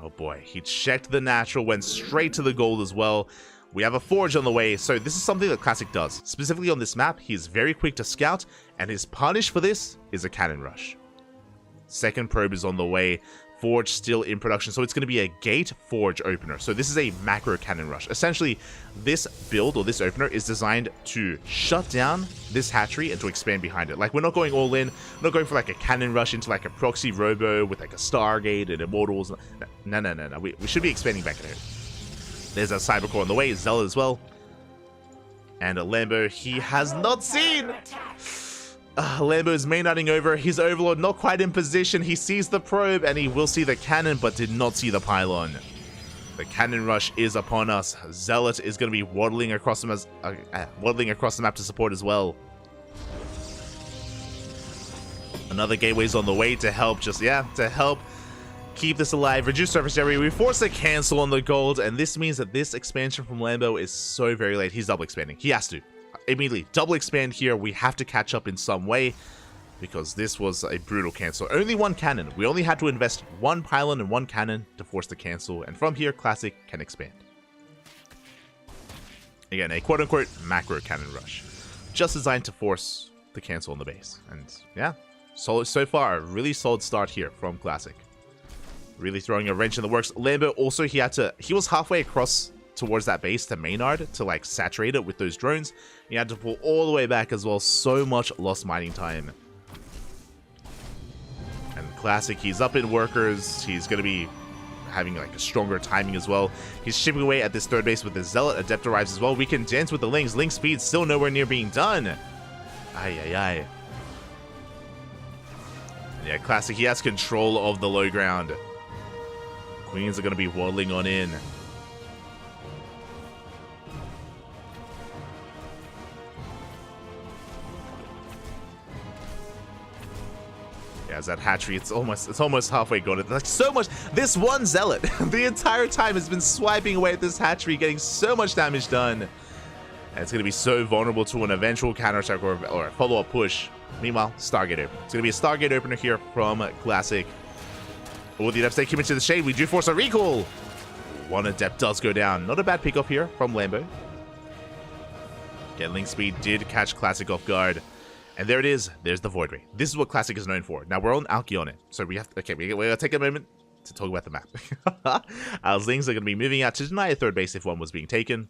Oh boy, he checked the natural, went straight to the gold as well. We have a forge on the way, so this is something that Classic does. Specifically on this map, he's very quick to scout, and his punish for this is a cannon rush. Second probe is on the way. Forge still in production, so it's going to be a gate forge opener. So this is a macro cannon rush. Essentially, this build or this opener is designed to shut down this hatchery and to expand behind it. Like, we're not going all in, we're not going for like a cannon rush into like a proxy robo with like a Stargate and Immortals. No. We should be expanding back at it. There's a Cybercore on the way, Zealot as well. And a Lambo, he has not seen. Lambo's main-nutting over, his Overlord not quite in position, he sees the probe and he will see the cannon but did not see the pylon. The cannon rush is upon us. Zealot is going to be waddling across the map to support as well. Another gateway's on the way to help, to help keep this alive. Reduce surface area, we force a cancel on the gold, and this means that this expansion from Lambo is so very late. He's double expanding, he has to. Immediately double expand here. We have to catch up in some way because this was a brutal cancel. Only one cannon. We only had to invest one pylon and one cannon to force the cancel, and from here Classic can expand. Again, a quote-unquote macro cannon rush, just designed to force the cancel on the base. And yeah, solid so far. A really solid start here from Classic. Really throwing a wrench in the works. Lambo also, he was halfway across towards that base to Maynard to like saturate it with those drones. He had to pull all the way back as well. So much lost mining time. And Classic, he's up in workers. He's going to be having like a stronger timing as well. He's chipping away at this third base with the Zealot. Adept arrives as well. We can dance with the Lings. Link speed still nowhere near being done. Ay. Yeah, Classic, he has control of the low ground. Queens are going to be waddling on in. Yeah, as that hatchery, it's almost halfway gone. Like so much, this one Zealot the entire time has been swiping away at this hatchery, getting so much damage done. And it's going to be so vulnerable to an eventual counterattack or a follow-up push. Meanwhile, Stargate opener. It's going to be a Stargate opener here from Classic. Oh, the Adept stay keep into the shade. We do force a recall. One Adept does go down. Not a bad pick off here from Lambo. Again, Link speed did catch Classic off guard. And there it is. There's the Void Ray. This is what Classic is known for. Now, we're on Alcyone, so we have to... Okay, we're going to take a moment to talk about the map. Our Zlings are going to be moving out to deny a third base if one was being taken.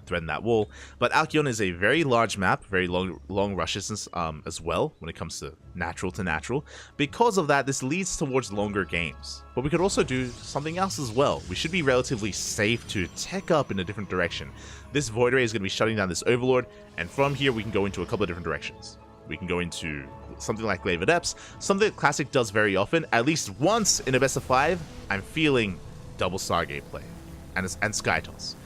Threaten that wall. But Alcyone is a very large map, very long rushes as well when it comes to natural. Because of that, this leads towards longer games. But we could also do something else as well. We should be relatively safe to tech up in a different direction. This Void Ray is going to be shutting down this Overlord, and from here we can go into a couple of different directions. We can go into something like Glaive Adepts, something that Classic does very often. At least once in a best of 5, I'm feeling double Stargate play and Skytoss.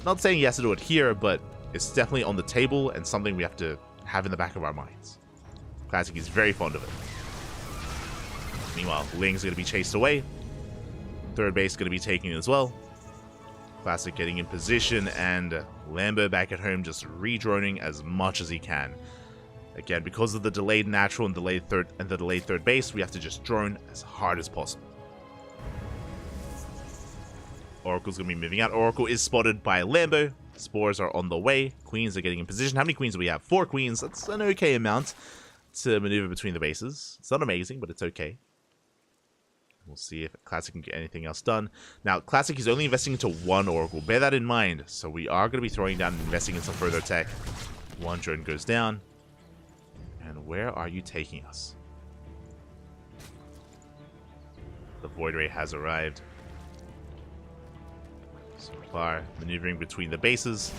Not saying he has to do it here, but it's definitely on the table and something we have to have in the back of our minds. Classic is very fond of it. Meanwhile, Ling's going to be chased away. Third base going to be taken as well. Classic getting in position, and Lambo back at home just re-droning as much as he can. Again, because of the delayed natural and delayed third base, we have to just drone as hard as possible. Oracle's going to be moving out. Oracle is spotted by Lambo. Spores are on the way. Queens are getting in position. How many queens do we have? 4 queens. That's an okay amount to maneuver between the bases. It's not amazing, but it's okay. We'll see if Classic can get anything else done. Now, Classic is only investing into 1 Oracle. Bear that in mind. So we are going to be throwing down and investing in some further tech. 1 drone goes down. And where are you taking us? The Void Ray has arrived. So far, maneuvering between the bases.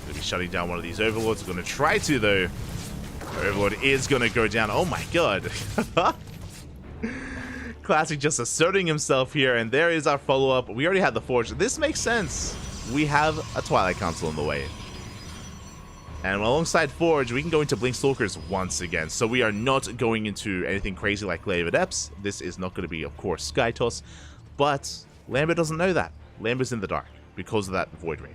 Gonna be shutting down one of these overlords. We're gonna try to, though. Overlord is gonna go down. Oh my god. Classic just asserting himself here, and there is our follow-up. We already had the Forge. This makes sense. We have a Twilight Council in the way. And alongside Forge, we can go into Blink Stalkers once again. So we are not going into anything crazy like Glaive Adepts. This is not going to be, of course, Sky Toss. But Lambert doesn't know that. Lambert's in the dark because of that Void Ray.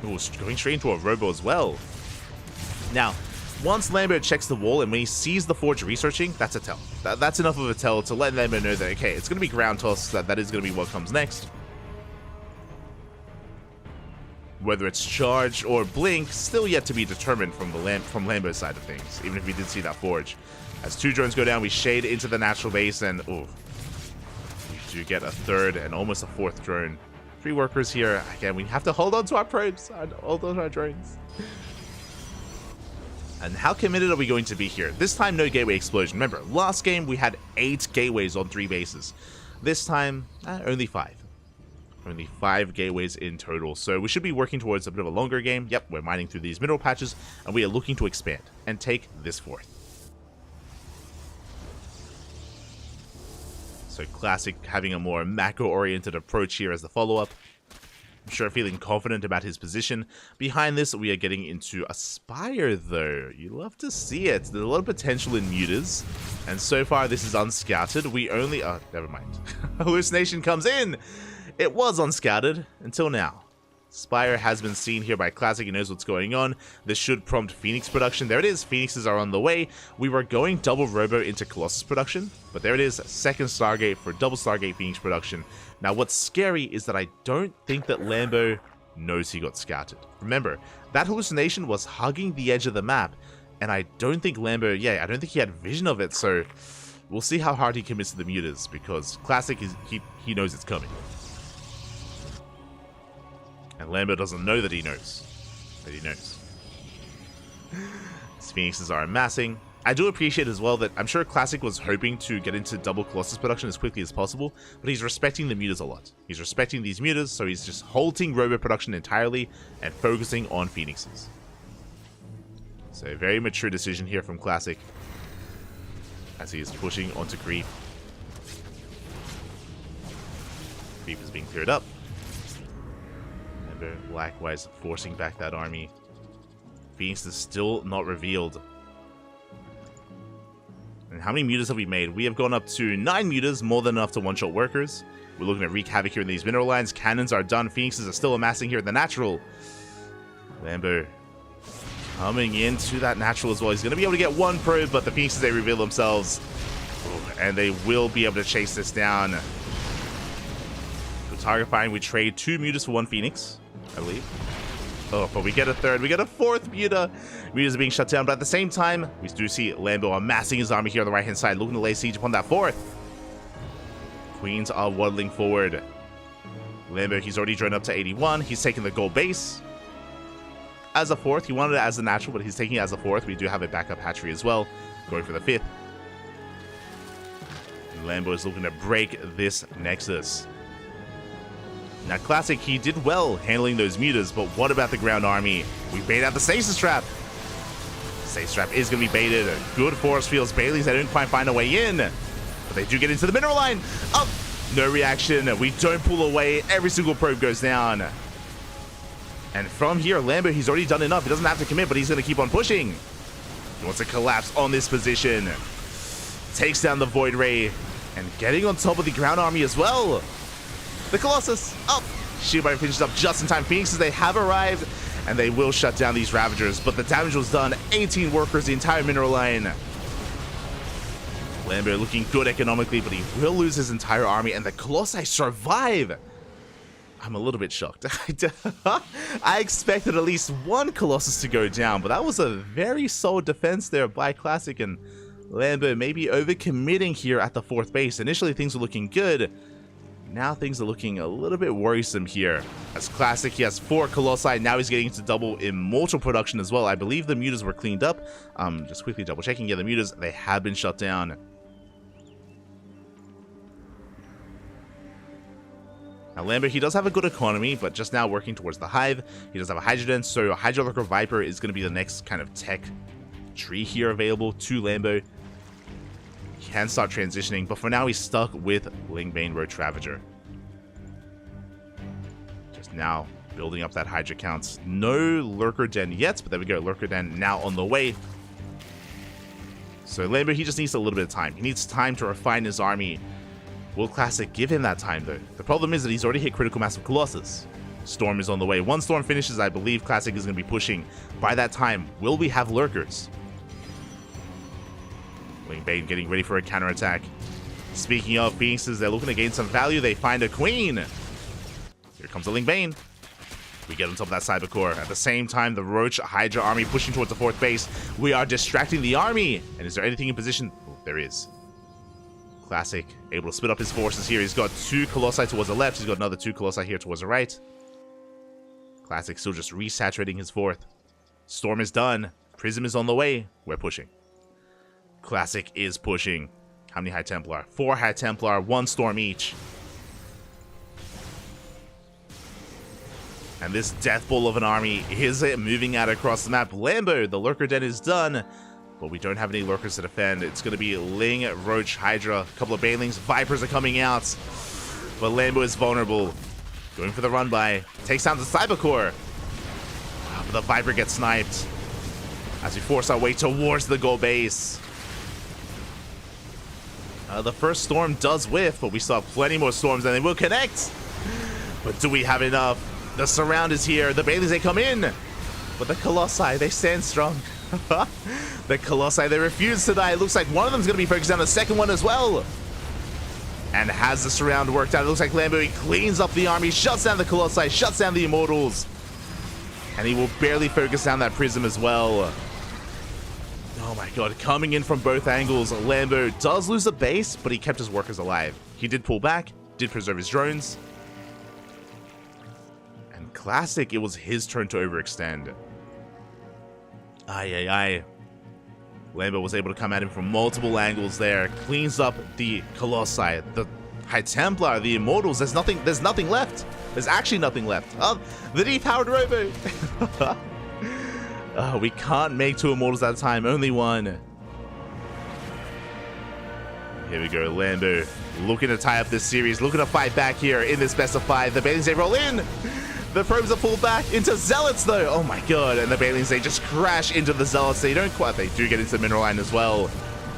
Ooh, going straight into a Robo as well. Now, once Lambert checks the wall and when he sees the Forge researching, that's a tell. That's enough of a tell to let Lambert know that, okay, it's going to be Ground Toss. That is going to be what comes next. Whether it's Charge or Blink, still yet to be determined from Lambert's side of things, even if we did see that Forge. As 2 drones go down, we shade into the natural base, and ooh, we do get a 3rd and almost a 4th drone. 3 workers here. Again, we have to hold on to our probes, hold on to our drones. And how committed are we going to be here? This time, no gateway explosion. Remember, last game we had 8 gateways on 3 bases. This time, only 5. Only 5 gateways in total, so we should be working towards a bit of a longer game. Yep, we're mining through these mineral patches, and we are looking to expand and take this 4th. So Classic having a more macro-oriented approach here as the follow-up. I'm sure feeling confident about his position. Behind this, we are getting into Aspire, though. You love to see it. There's a lot of potential in Mutas, and so far this is unscouted. We only... oh, never mind. Hallucination comes in! It was unscouted until now. Spire has been seen here by Classic. He knows what's going on. This should prompt Phoenix production. There it is. Phoenixes are on the way. We were going double Robo into Colossus production, but there it is. 2nd Stargate for double Stargate Phoenix production. Now, what's scary is that I don't think that Lambo knows he got scouted. Remember, that hallucination was hugging the edge of the map, and I don't think Lambo, I don't think he had vision of it, so we'll see how hard he commits to the mutas, because Classic, he knows it's coming. And Lambert doesn't know that he knows. These Phoenixes are amassing. I do appreciate as well that I'm sure Classic was hoping to get into double Colossus production as quickly as possible, but he's respecting the mutas a lot. He's respecting these mutas, so he's just halting Robo production entirely and focusing on Phoenixes. So a very mature decision here from Classic as he is pushing onto Creep. Creep is being cleared up. Likewise, forcing back that army. Phoenix is still not revealed. And how many mutas have we made? We have gone up to 9 mutas, more than enough to one-shot workers. We're looking to wreak havoc here in these mineral lines. Cannons are done. Phoenixes are still amassing here in the natural. Lambo coming into that natural as well. He's going to be able to get 1 probe, but the Phoenixes, they reveal themselves. Ooh, and they will be able to chase this down. Target find, we trade 2 mutas for 1 Phoenix, I believe. Oh, but we get a 3rd, we get a 4th muta. Mutas are being shut down, but at the same time, we do see Lambo amassing his army here on the right-hand side, looking to lay siege upon that 4th. Queens are waddling forward. Lambo, he's already drawn up to 81. He's taking the gold base as a 4th. He wanted it as a natural, but he's taking it as a 4th. We do have a backup hatchery as well, going for the 5th. And Lambo is looking to break this Nexus. Now, Classic, he did well handling those mutas, but what about the ground army? We bait out the Stasis Trap. Stasis Trap is going to be baited. Good force fields. Baileys, they didn't quite find a way in, but they do get into the mineral line. Up. No reaction. We don't pull away. Every single probe goes down. And from here, Lambo, he's already done enough. He doesn't have to commit, but he's going to keep on pushing. He wants to collapse on this position. Takes down the Void Ray and getting on top of the ground army as well. The Colossus up. Shield Barrier finishes up just in time. Phoenixes, they have arrived, and they will shut down these Ravagers, but the damage was done. 18 workers, the entire mineral line. Lambert looking good economically, but he will lose his entire army, and the Colossi survive. I'm a little bit shocked. I expected at least 1 Colossus to go down, but that was a very solid defense there by Classic, and Lambert maybe overcommitting here at the 4th base. Initially, things were looking good. Now things are looking a little bit worrisome here. As Classic, he has 4 Colossi. Now he's getting into double Immortal production as well. I believe the mutas were cleaned up. Just quickly double checking. Yeah, the mutas, they have been shut down. Now, Lambo, he does have a good economy, but just now working towards the Hive. He does have a Hydroden, so Hydro Lurker Viper is going to be the next kind of tech tree here available to Lambo. He can start transitioning, but for now he's stuck with Lingbane Roach Ravager. Just now building up that Hydra counts. No Lurker Den yet, but there we go. Lurker Den now on the way. So Lambo, he just needs a little bit of time. He needs time to refine his army. Will Classic give him that time, though? The problem is that he's already hit critical mass of Colossus. Storm is on the way. Once Storm finishes, I believe Classic is going to be pushing. By that time, will we have Lurkers? Lingbane getting ready for a counterattack. Speaking of Phoenixes, they're looking to gain some value. They find a Queen. Here comes the Lingbane. We get on top of that Cybercore. At the same time, the Roach Hydra army pushing towards the 4th base. We are distracting the army. And is there anything in position? Oh, there is. Classic able to split up his forces here. He's got 2 Colossi towards the left. He's got another 2 Colossi here towards the right. Classic still just resaturating his 4th. Storm is done. Prism is on the way. We're pushing. Classic is pushing. How many High Templar? 4 High Templar, 1 Storm each. And this death ball of an army is moving out across the map. Lambo, the Lurker Den is done, but we don't have any Lurkers to defend. It's going to be Ling, Roach, Hydra, a couple of Banelings. Vipers are coming out, but Lambo is vulnerable. Going for the run by. Takes down the Cybercore. But the Viper gets sniped as we force our way towards the goal base. The first Storm does whiff, but we still have plenty more Storms and they will connect. But do we have enough? The surround is here. The Baileys, they come in. But the Colossi, they stand strong. The Colossi, they refuse to die. It looks like one of them is going to be focused on the second one as well. And has the surround worked out? It looks like Lambo, he cleans up the army, shuts down the Colossi, shuts down the Immortals. And he will barely focus down that Prism as well. Oh my god, coming in from both angles. Lambo does lose a base, but he kept his workers alive. He did pull back, did preserve his drones. And Classic, it was his turn to overextend. Aye. Lambo was able to come at him from multiple angles there. Cleans up the Colossi, the High Templar, the Immortals. There's nothing left. There's actually nothing left. Oh, the depowered Robo. Oh, we can't make 2 Immortals at a time, only 1. Here we go, Lambo looking to tie up this series, looking to fight back here in this best of 5. The Banelings, they roll in. The probes are pulled back into Zealots, though. Oh my god, and the Banelings, they just crash into the Zealots. They don't quite, they do get into the mineral line as well.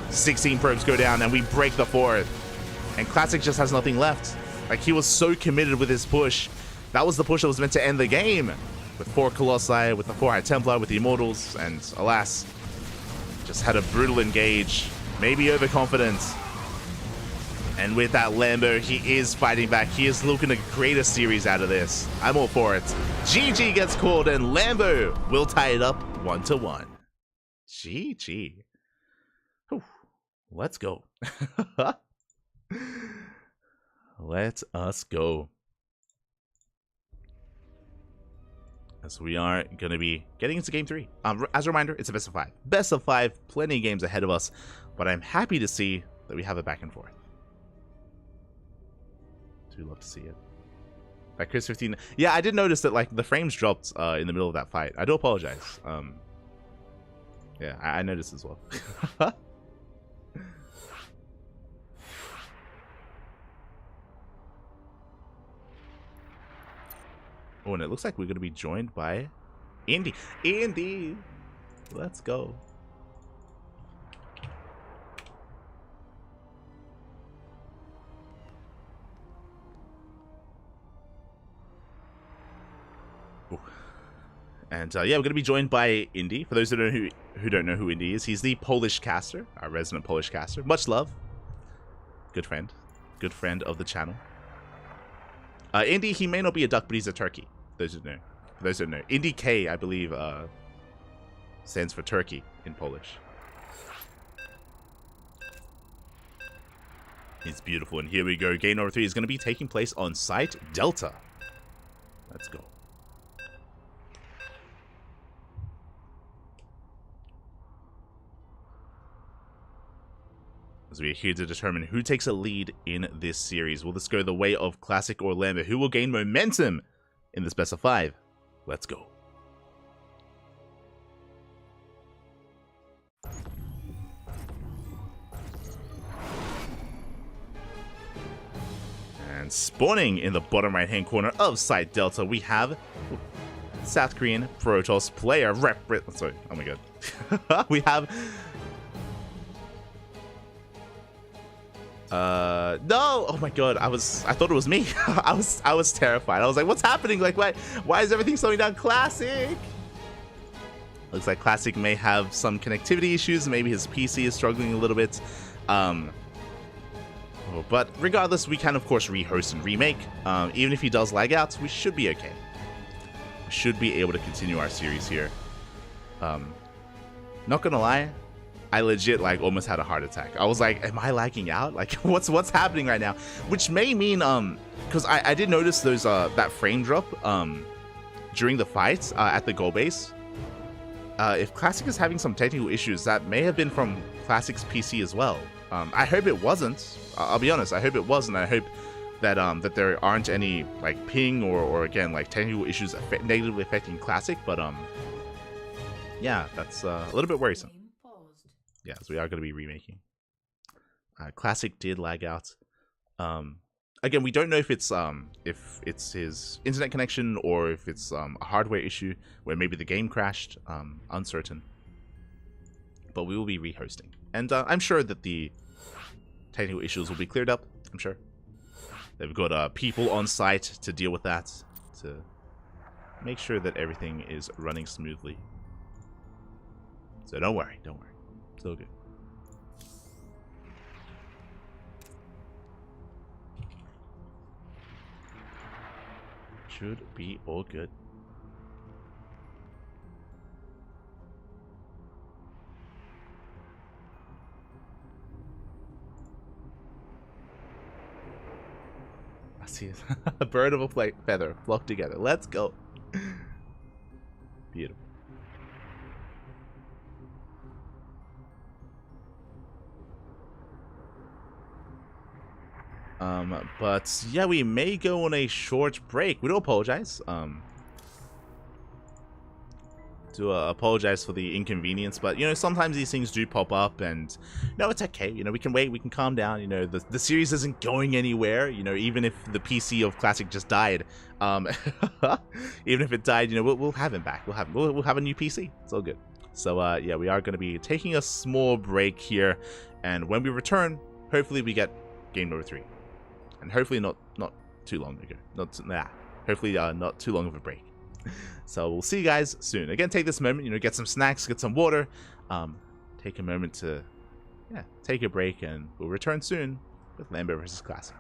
16 probes go down, and we break the 4th. And Classic just has nothing left. Like, he was so committed with his push. That was the push that was meant to end the game. With 4 Colossi, with the 4 High Templar, with the Immortals, and alas, just had a brutal engage. Maybe overconfident. And with that Lambo, he is fighting back. He is looking to create a series out of this. I'm all for it. GG gets called, and Lambo will tie it up 1-1. GG. Whew. Let's go. Let us go. As we are going to be getting into Game 3. As a reminder, it's a best of 5. Best of 5, plenty of games ahead of us, but I'm happy to see that we have it back and forth. Do love to see it. By Chris 15. Yeah, I did notice that like the frames dropped in the middle of that fight. I do apologize. Yeah, I noticed as well. Oh, and it looks like we're going to be joined by Indy. Indy! Let's go. Ooh. And yeah, we're going to be joined by Indy. For those who don't know who Indy is, he's the Polish caster, our resident Polish caster. Much love. Good friend of the channel. Indy, he may not be a duck, but he's a turkey. Those who know. For those who don't know. Indy K, I believe, stands for turkey in Polish. It's beautiful, and here we go. Game number 3 is going to be taking place on Site Delta. Let's go. as we are here to determine who takes a lead in this series. Will this go the way of Classic or Lambert? Who will gain momentum in this best of 5? Let's go. And spawning in the bottom right hand corner of Site Delta, we have South Korean Protoss player sorry, oh my god. We have no, oh my god, I thought it was me. I was terrified. I was like, what's happening? Like, why is everything slowing down? Classic. Looks like Classic may have some connectivity issues. Maybe his PC is struggling a little bit. But regardless, we can of course rehost and remake. Even if he does lag out, we should be okay. We should be able to continue our series here. Not gonna lie, I legit like almost had a heart attack. I was like, am I lagging out? Like, what's happening right now? Which may mean because I did notice those that frame drop during the fights at the goal base. If Classic is having some technical issues, that may have been from Classic's PC as well. I hope it wasn't. I'll be honest, I hope it wasn't. I hope that that there aren't any like ping or again like technical issues negatively affecting Classic. But yeah, that's a little bit worrisome. Yeah, so we are going to be remaking. Classic did lag out. Again, we don't know if it's his internet connection or if it's a hardware issue where maybe the game crashed. Uncertain. But we will be rehosting, and I'm sure that the technical issues will be cleared up. I'm sure they've got people on site to deal with that, to make sure that everything is running smoothly. So don't worry, it's all good. Should be all good. I see it. A bird of a feather flock together. Let's go. Beautiful. But yeah, we may go on a short break. We do apologize. Apologize for the inconvenience, but you know, sometimes these things do pop up, and no, it's okay. You know, we can wait, we can calm down. You know, the series isn't going anywhere. You know, even if the PC of Classic just died, even if it died, you know, we'll have him back. We'll have a new PC. It's all good. So yeah, we are going to be taking a small break here, and when we return, hopefully we get game number 3. And hopefully not too long ago. Hopefully not too long of a break. So we'll see you guys soon. Again, take this moment, you know, get some snacks, get some water. Take a moment to, take a break, and we'll return soon with Lambert vs. Classic.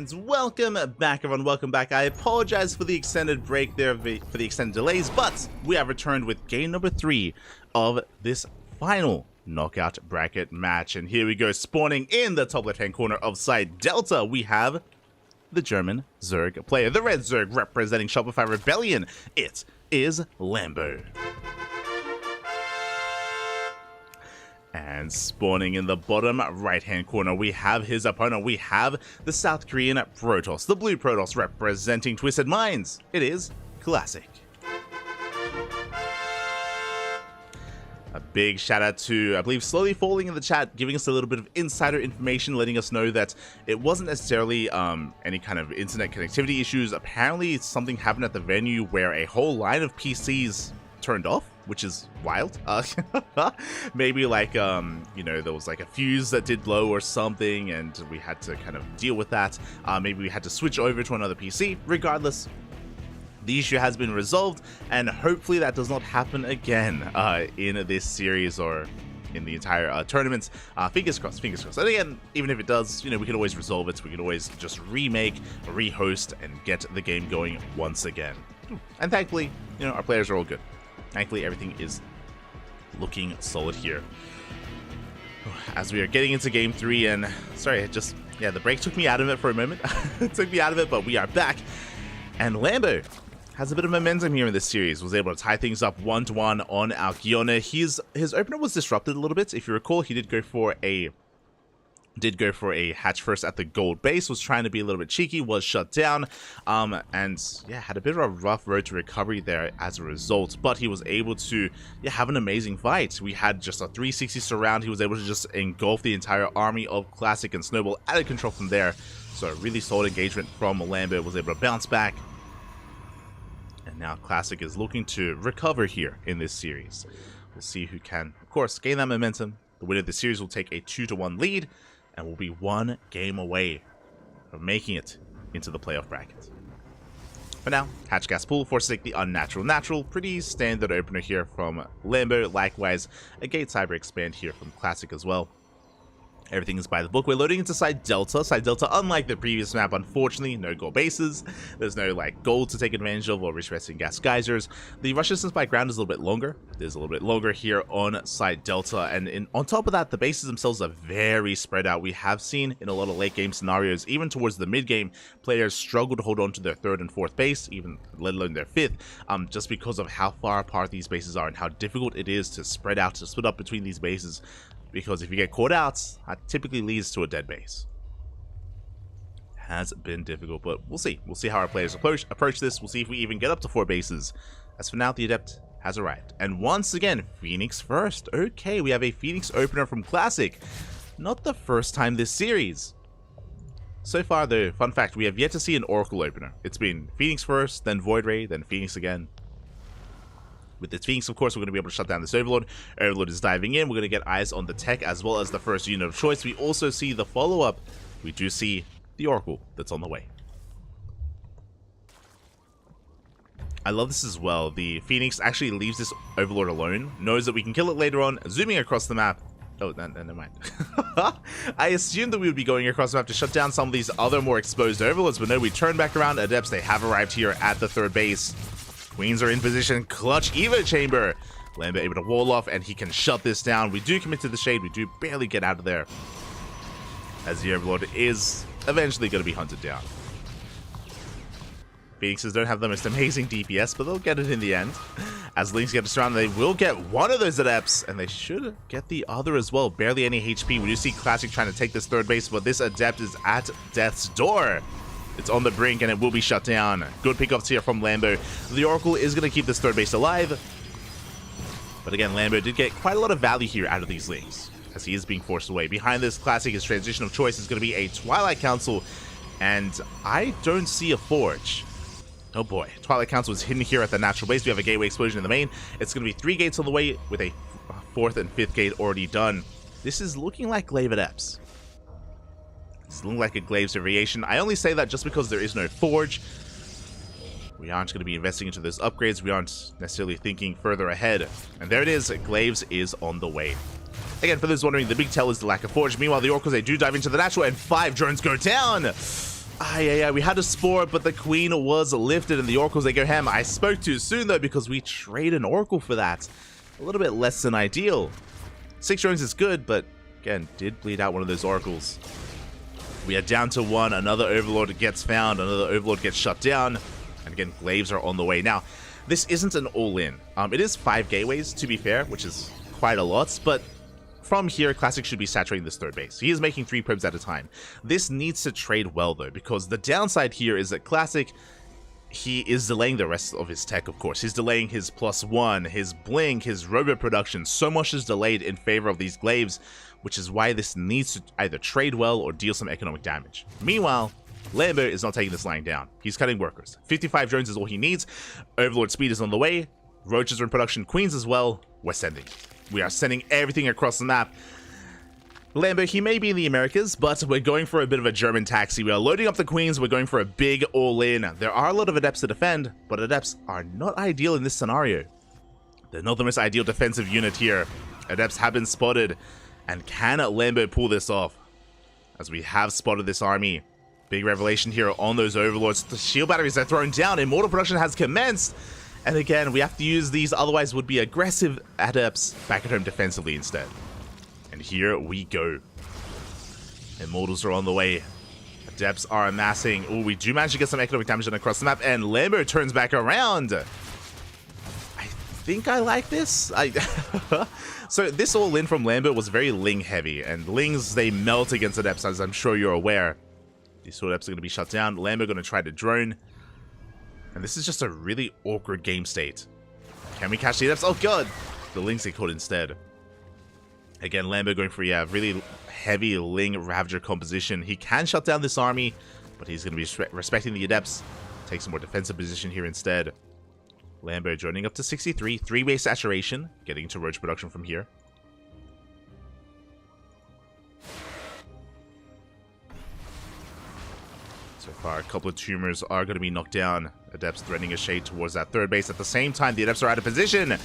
And welcome back, everyone. Welcome back. I apologize for the extended break there, for the extended delays, but we have returned with game number 3 of this final knockout bracket match. And here we go, spawning in the top left-hand corner of side Delta, we have the German Zerg player, the red Zerg representing Shopify Rebellion. It is Lambo. And spawning in the bottom right-hand corner, we have his opponent. We have the South Korean Protoss, the blue Protoss representing Twisted Minds. It is Classic. A big shout out to, I believe, Slowly Falling in the chat, giving us a little bit of insider information, letting us know that it wasn't necessarily any kind of internet connectivity issues. Apparently, something happened at the venue where a whole line of PCs turned off, which is wild. Maybe like, you know, there was like a fuse that did blow or something, and we had to kind of deal with that. Maybe we had to switch over to another PC. Regardless, the issue has been resolved, and hopefully that does not happen again in this series or in the entire tournament. Fingers crossed, fingers crossed. And again, even if it does, you know, we can always resolve it. We can always just remake, rehost, and get the game going once again. And thankfully, you know, our players are all good. Thankfully, everything is looking solid here. As we are getting into game 3, and sorry, the break took me out of it for a moment. It took me out of it, but we are back. And Lambo has a bit of momentum here in this series, was able to tie things up 1-1 on Alkione. His opener was disrupted a little bit. If you recall, he did go for a hatch first at the gold base, was trying to be a little bit cheeky, was shut down, and yeah, had a bit of a rough road to recovery there as a result, but he was able to have an amazing fight. We had just a 360 surround. He was able to just engulf the entire army of Classic and snowball out of control from there. So a really solid engagement from Lambo, was able to bounce back. And now Classic is looking to recover here in this series. We'll see who can, of course, gain that momentum. The winner of the series will take a 2-1 lead, and will be one game away from making it into the playoff bracket. For now, Hatch Gas Pool, Forsake the Unnatural Natural. Pretty standard opener here from Lambo. Likewise, a Gate Cyber Expand here from Classic as well. Everything is by the book. We're loading into Side Delta. Side Delta, unlike the previous map, unfortunately, no gold bases. There's no like gold to take advantage of or rich-resting gas geysers. The rush distance by ground is a little bit longer. There's a little bit longer here on Side Delta. And on top of that, the bases themselves are very spread out. We have seen in a lot of late game scenarios, even towards the mid game, players struggle to hold on to their 3rd and 4th base, even let alone their 5th, just because of how far apart these bases are and how difficult it is to spread out, to split up between these bases. Because if you get caught out, that typically leads to a dead base. Has been difficult, but we'll see. We'll see how our players approach this. We'll see if we even get up to 4 bases. As for now, the Adept has arrived. And once again, Phoenix first. Okay, we have a Phoenix opener from Classic. Not the first time this series. So far, though, fun fact, we have yet to see an Oracle opener. It's been Phoenix first, then Void Ray, then Phoenix again. With this Phoenix, of course, we're going to be able to shut down this Overlord. Overlord is diving in. We're going to get eyes on the tech as well as the first unit of choice. We also see the follow-up. We do see the Oracle that's on the way. I love this as well. The Phoenix actually leaves this Overlord alone, knows that we can kill it later on, zooming across the map. Oh, never mind. I assumed that we would be going across the map to shut down some of these other more exposed Overlords, but no, we turn back around. Adepts, they have arrived here at the 3rd base. Queens are in position. Clutch Evo Chamber. Lambo able to wall off, and he can shut this down. We do commit to the shade. We do barely get out of there, as the Overlord is eventually going to be hunted down. Phoenixes don't have the most amazing DPS, but they'll get it in the end. As Lynx get surrounded, they will get one of those Adepts, and they should get the other as well. Barely any HP. We do see Classic trying to take this 3rd base, but this Adept is at death's door. It's on the brink, and it will be shut down. Good pickups here from Lambo. The Oracle is going to keep this 3rd base alive. But again, Lambo did get quite a lot of value here out of these links, as he is being forced away. Behind this Classic, his transition of choice is going to be a Twilight Council, and I don't see a Forge. Oh boy. Twilight Council is hidden here at the natural base. We have a Gateway Explosion in the main. It's going to be 3 gates on the way, with a 4th and 5th gate already done. This is looking like Glaive Adepts. It's looking like a Glaives variation. I only say that just because there is no Forge. We aren't going to be investing into those upgrades. We aren't necessarily thinking further ahead. And there it is. Glaives is on the way. Again, for those wondering, the big tell is the lack of Forge. Meanwhile, the Oracles, they do dive into the natural, and 5 drones go down. Yeah, we had a spore, but the queen was lifted and the oracles, they go ham. I spoke too soon though because we trade an oracle for that. A little bit less than ideal. 6 drones is good, but again, did bleed out one of those oracles. We are down to 1. Another overlord gets found. Another overlord gets shut down. And again, glaives are on the way. Now, this isn't an all-in. It is 5 gateways, to be fair, which is quite a lot, but from here, Classic should be saturating this third base. He is making 3 probes at a time. This needs to trade well, though, because the downside here is that Classic, he is delaying the rest of his tech, of course. He's delaying his +1, his blink, his robot production. So much is delayed in favor of these glaives, which is why this needs to either trade well or deal some economic damage. Meanwhile, Lambert is not taking this lying down. He's cutting workers. 55 drones is all he needs. Overlord speed is on the way. Roaches are in production. Queens as well. We're sending. We are sending everything across the map. Lambert, he may be in the Americas, but we're going for a bit of a German taxi. We are loading up the queens. We're going for a big all-in. There are a lot of adepts to defend, but adepts are not ideal in this scenario. They're not the most ideal defensive unit here. Adepts have been spotted, and can Lambert pull this off? As we have spotted this army. Big revelation here on those overlords. The shield batteries are thrown down. Immortal production has commenced. And again, we have to use these, otherwise would be aggressive adepts back at home defensively instead. And here we go. Immortals are on the way. Adepts are amassing. Oh, we do manage to get some economic damage done across the map, and Lambert turns back around. I think I like this. So this all-in from Lambert was very Ling heavy, and Lings, they melt against adepts, as I'm sure you're aware. These two adepts are going to be shut down. Lambert going to try to drone. And this is just a really awkward game state. Can we catch the adepts? Oh god! The Lings get caught instead. Again, Lambert going for a really heavy Ling Ravager composition. He can shut down this army, but he's going to be respecting the adepts. Takes a more defensive position here instead. Lambert joining up to 63. 3-way saturation. Getting into roach production from here. So far, a couple of tumors are going to be knocked down. Adepts threatening a shade towards that third base. At the same time, the adepts are out of position.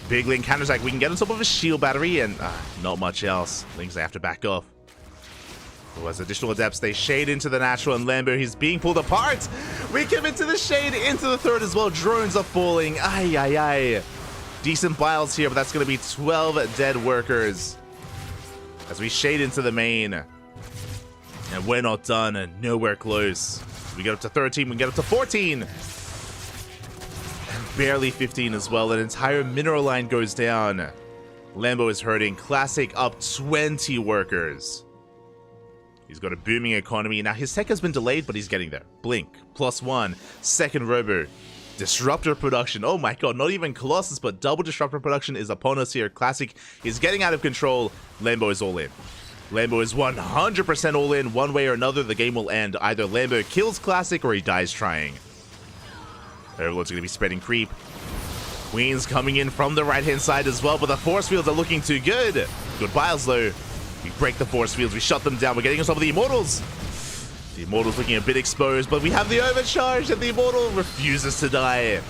Big Ling counterattack. We can get on top of a shield battery and not much else. Lings, they have to back off. Oh, as additional adepts, they shade into the natural, and Lambert, he's being pulled apart. We commit to the shade into the third as well. Drones are falling. Ay. Decent biles here, but that's going to be 12 dead workers. As we shade into the main. And we're not done, and nowhere close. We get up to 13, we can get up to 14. And barely 15 as well. An entire mineral line goes down. Lambo is hurting. Classic up 20 workers. He's got a booming economy. Now, his tech has been delayed, but he's getting there. Blink, +1. Second robo. Disruptor production. Oh my god, not even Colossus, but double disruptor production is upon us here. Classic is getting out of control. Lambo is all in. Lambo is 100% all in. One way or another, the game will end. Either Lambo kills Classic or he dies trying. Overlord's going to be spreading creep. Queen's coming in from the right-hand side as well, but the force fields are looking too good. Good biles, though. We break the force fields. We shut them down. We're getting on top of the Immortals. The Immortal's looking a bit exposed, but we have the overcharge, and the Immortal refuses to die.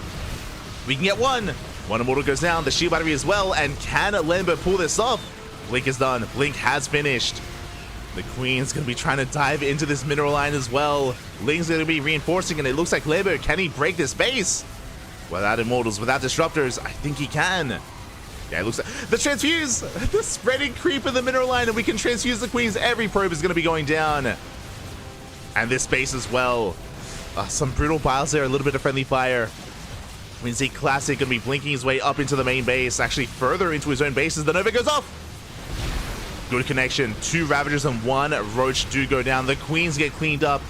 We can get one. One Immortal goes down. The shield battery as well, and can Lambert pull this off? Blink is done. Blink has finished. The Queen's going to be trying to dive into this mineral line as well. Ling's going to be reinforcing, and it looks like Lambert, can he break this base? Without Immortals, without Disruptors, I think he can. Yeah, it looks like the transfuse! The spreading creep in the mineral line, and we can transfuse the Queens. Every probe is going to be going down. And this base as well. Some brutal biles there, a little bit of friendly fire. Quincy Classic going to be blinking his way up into the main base, actually further into his own base as the Nova goes off. Good connection. 2 Ravagers and 1 Roach do go down. The Queens get cleaned up.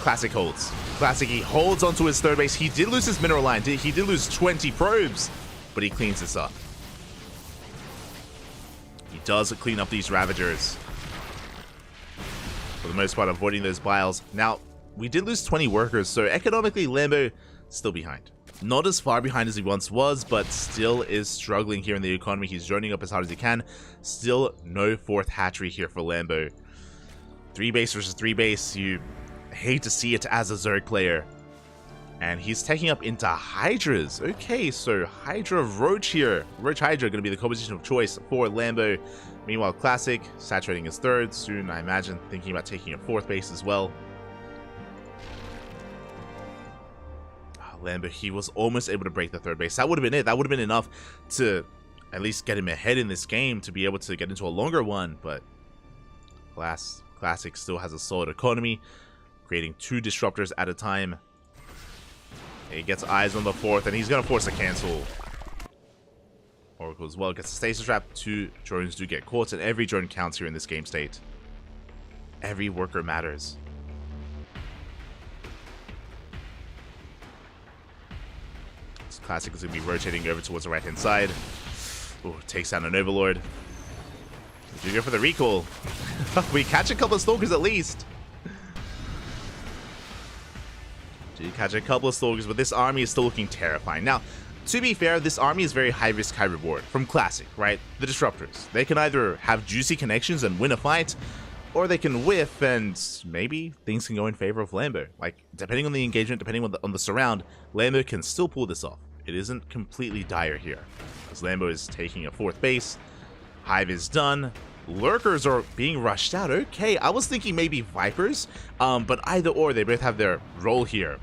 Classic holds. Classic, he holds onto his third base. He did lose his mineral line. He did lose 20 probes, but he cleans this up. He does clean up these Ravagers. For the most part, avoiding those biles. Now, we did lose 20 workers, so economically, Lambo still behind. Not as far behind as he once was, but still is struggling here in the economy. He's joining up as hard as he can. Still no 4th hatchery here for Lambo. 3 base versus 3 base. You hate to see it as a Zerg player. And he's taking up into Hydras. Okay, so Hydra Roach here. Roach Hydra going to be the composition of choice for Lambo. Meanwhile, Classic saturating his 3rd. Soon, I imagine, thinking about taking a 4th base as well. Lambo, he was almost able to break the third base. That would have been it. That would have been enough to at least get him ahead in this game to be able to get into a longer one, but Classic still has a solid economy, creating 2 disruptors at a time. He gets eyes on the 4th, and he's going to force a cancel. Oracle as well gets a stasis trap. 2 drones do get caught, and every drone counts here in this game state. Every worker matters. This Classic is going to be rotating over towards the right-hand side. Ooh, takes down an Overlord. We do go for the recall. We catch a couple of Stalkers at least. Do catch a couple of Stalkers, but this army is still looking terrifying. Now, to be fair, this army is very high risk, high reward. From Classic, right? The Disruptors. They can either have juicy connections and win a fight, or they can whiff and maybe things can go in favor of Lambo. Like, depending on the engagement, depending on the surround, Lambo can still pull this off. It isn't completely dire here, because Lambo is taking a 4th base. Hive is done. Lurkers are being rushed out. Okay, I was thinking maybe Vipers, but either or, they both have their role here.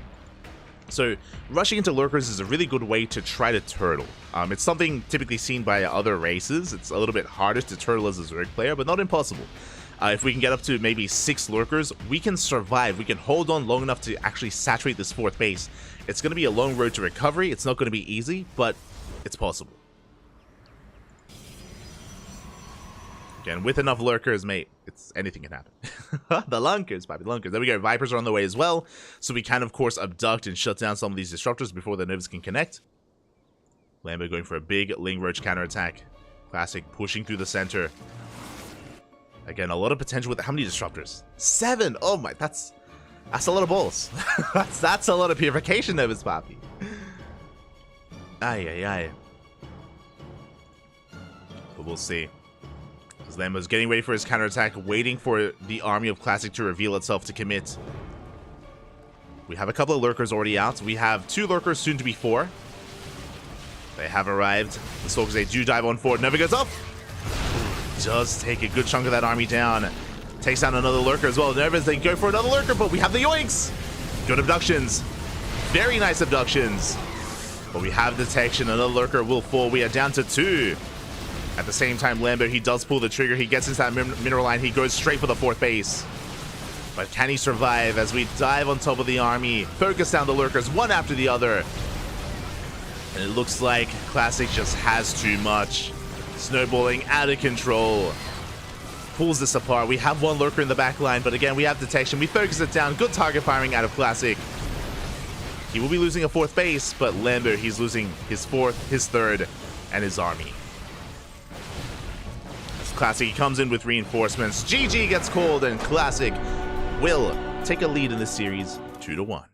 So rushing into Lurkers is a really good way to try to turtle. It's something typically seen by other races. It's a little bit harder to turtle as a Zerg player, but not impossible. If we can get up to maybe 6 Lurkers, we can survive. We can hold on long enough to actually saturate this 4th base. It's going to be a long road to recovery. It's not going to be easy, but it's possible. Again, with enough Lurkers, mate, anything can happen. The Lunkers, baby, Lunkers. There we go. Vipers are on the way as well. So we can, of course, abduct and shut down some of these Disruptors before the Novas can connect. Lambo going for a big Ling Roach counterattack. Classic pushing through the center. Again, a lot of potential with how many Disruptors? 7! Oh my, that's a lot of balls. that's a lot of purification, Novas, papi. Ay. But we'll see. Lambo's getting ready for his counterattack, waiting for the army of Classic to reveal itself to commit. We have a couple of Lurkers already out. We have 2 Lurkers, soon to be 4. They have arrived. The Stalkers, they do dive on forward. Nova goes up. Does take a good chunk of that army down. Takes down another Lurker as well. Novas, they go for another Lurker, but we have the yoinks. Good abductions. Very nice abductions. But we have detection. Another Lurker will fall. We are down to 2. At the same time, Lambo, he does pull the trigger. He gets into that mineral line. He goes straight for the 4th base. But can he survive as we dive on top of the army? Focus down the Lurkers, one after the other. And it looks like Classic just has too much. Snowballing out of control. Pulls this apart. We have 1 Lurker in the back line, but again, we have detection. We focus it down. Good target firing out of Classic. He will be losing a 4th base, but Lambo, he's losing his 4th, his 3rd, and his army. Classic, he comes in with reinforcements. GG gets called, and Classic will take a lead in this series 2-1.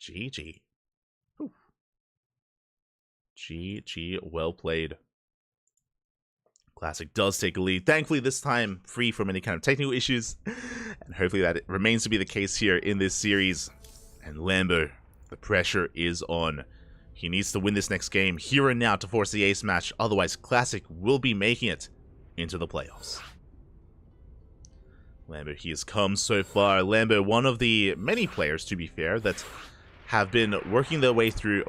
GG. Whew. GG, well played. Classic does take a lead. Thankfully, this time free from any kind of technical issues. And hopefully that remains to be the case here in this series. And Lambo, the pressure is on. He needs to win this next game here and now to force the ace match. Otherwise, Classic will be making it into the playoffs. Lambo, he has come so far. Lambo, one of the many players, to be fair, that have been working their way through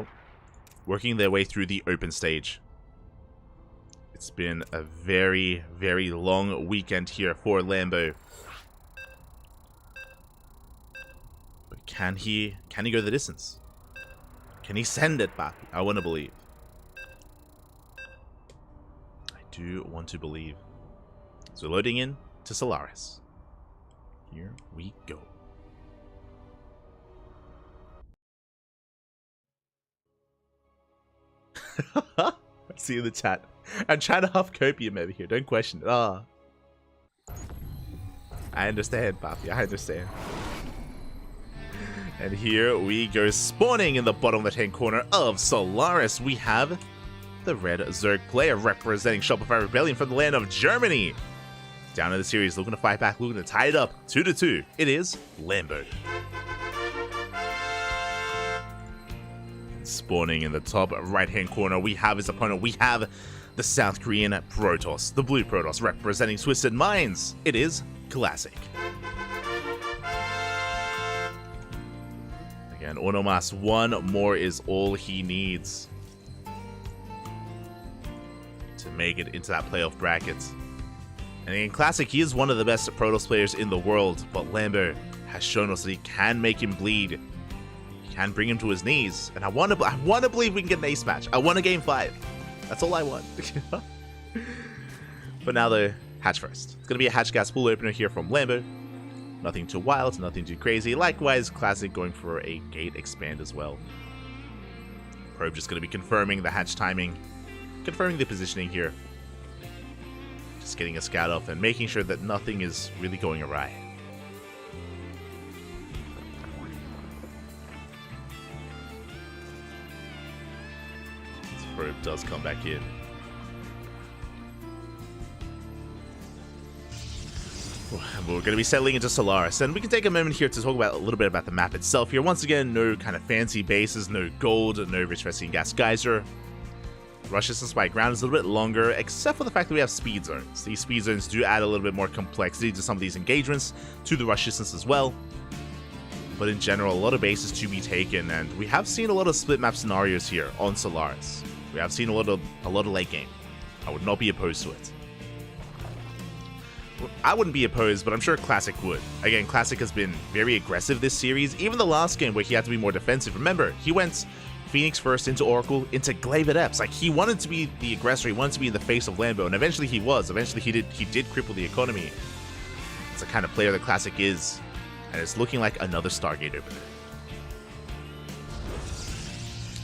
the open stage. It's been a very, very long weekend here for Lambo. But can he go the distance? Can he send it back? I want to believe. Do want to believe. So loading in to Solaris. Here we go. I see in the chat. I'm trying to huff copium over here. Don't question it. I understand, Papi. I understand. And here we go. Spawning in the bottom left-hand corner of Solaris, we have the red Zerg player representing Shopify Rebellion from the land of Germany. Down in the series, looking to fight back, looking to tie it up 2-2. It is Lambo. Spawning in the top right-hand corner, we have his opponent. We have the South Korean Protoss, the blue Protoss representing Twisted Minds. It is Classic. And Onomas, one more is all he needs to make it into that playoff bracket. And in Classic, he is one of the best Protoss players in the world, but Lambo has shown us that he can make him bleed. He can bring him to his knees. And I want to believe we can get an ace match. I want a game 5. That's all I want. But now the hatch first. It's going to be a hatch gas pool opener here from Lambo. Nothing too wild, nothing too crazy. Likewise, Classic going for a gate expand as well. Probe just going to be confirming the hatch timing, confirming the positioning here. Just getting a scout off and making sure that nothing is really going awry. This probe does come back in. We're going to be settling into Solaris, and we can take a moment here to talk about a little bit about the map itself here. Once again, no kind of fancy bases, no gold, no rich Vesian gas geyser. Rush distance by ground is a little bit longer, except for the fact that we have speed zones. These speed zones do add a little bit more complexity to some of these engagements, to the rush distance as well. But in general, a lot of bases to be taken, and we have seen a lot of split map scenarios here on Solaris. We have seen a lot of late game. I would not be opposed to it. I wouldn't be opposed, but I'm sure Classic would. Again, Classic has been very aggressive this series. Even the last game where he had to be more defensive. Remember, he went Phoenix first into Oracle, into Glaive at Epps. Like, he wanted to be the aggressor, he wanted to be in the face of Lambo, and eventually he was. Eventually he did cripple the economy. It's the kind of player that Classic is, and it's looking like another Stargate over there.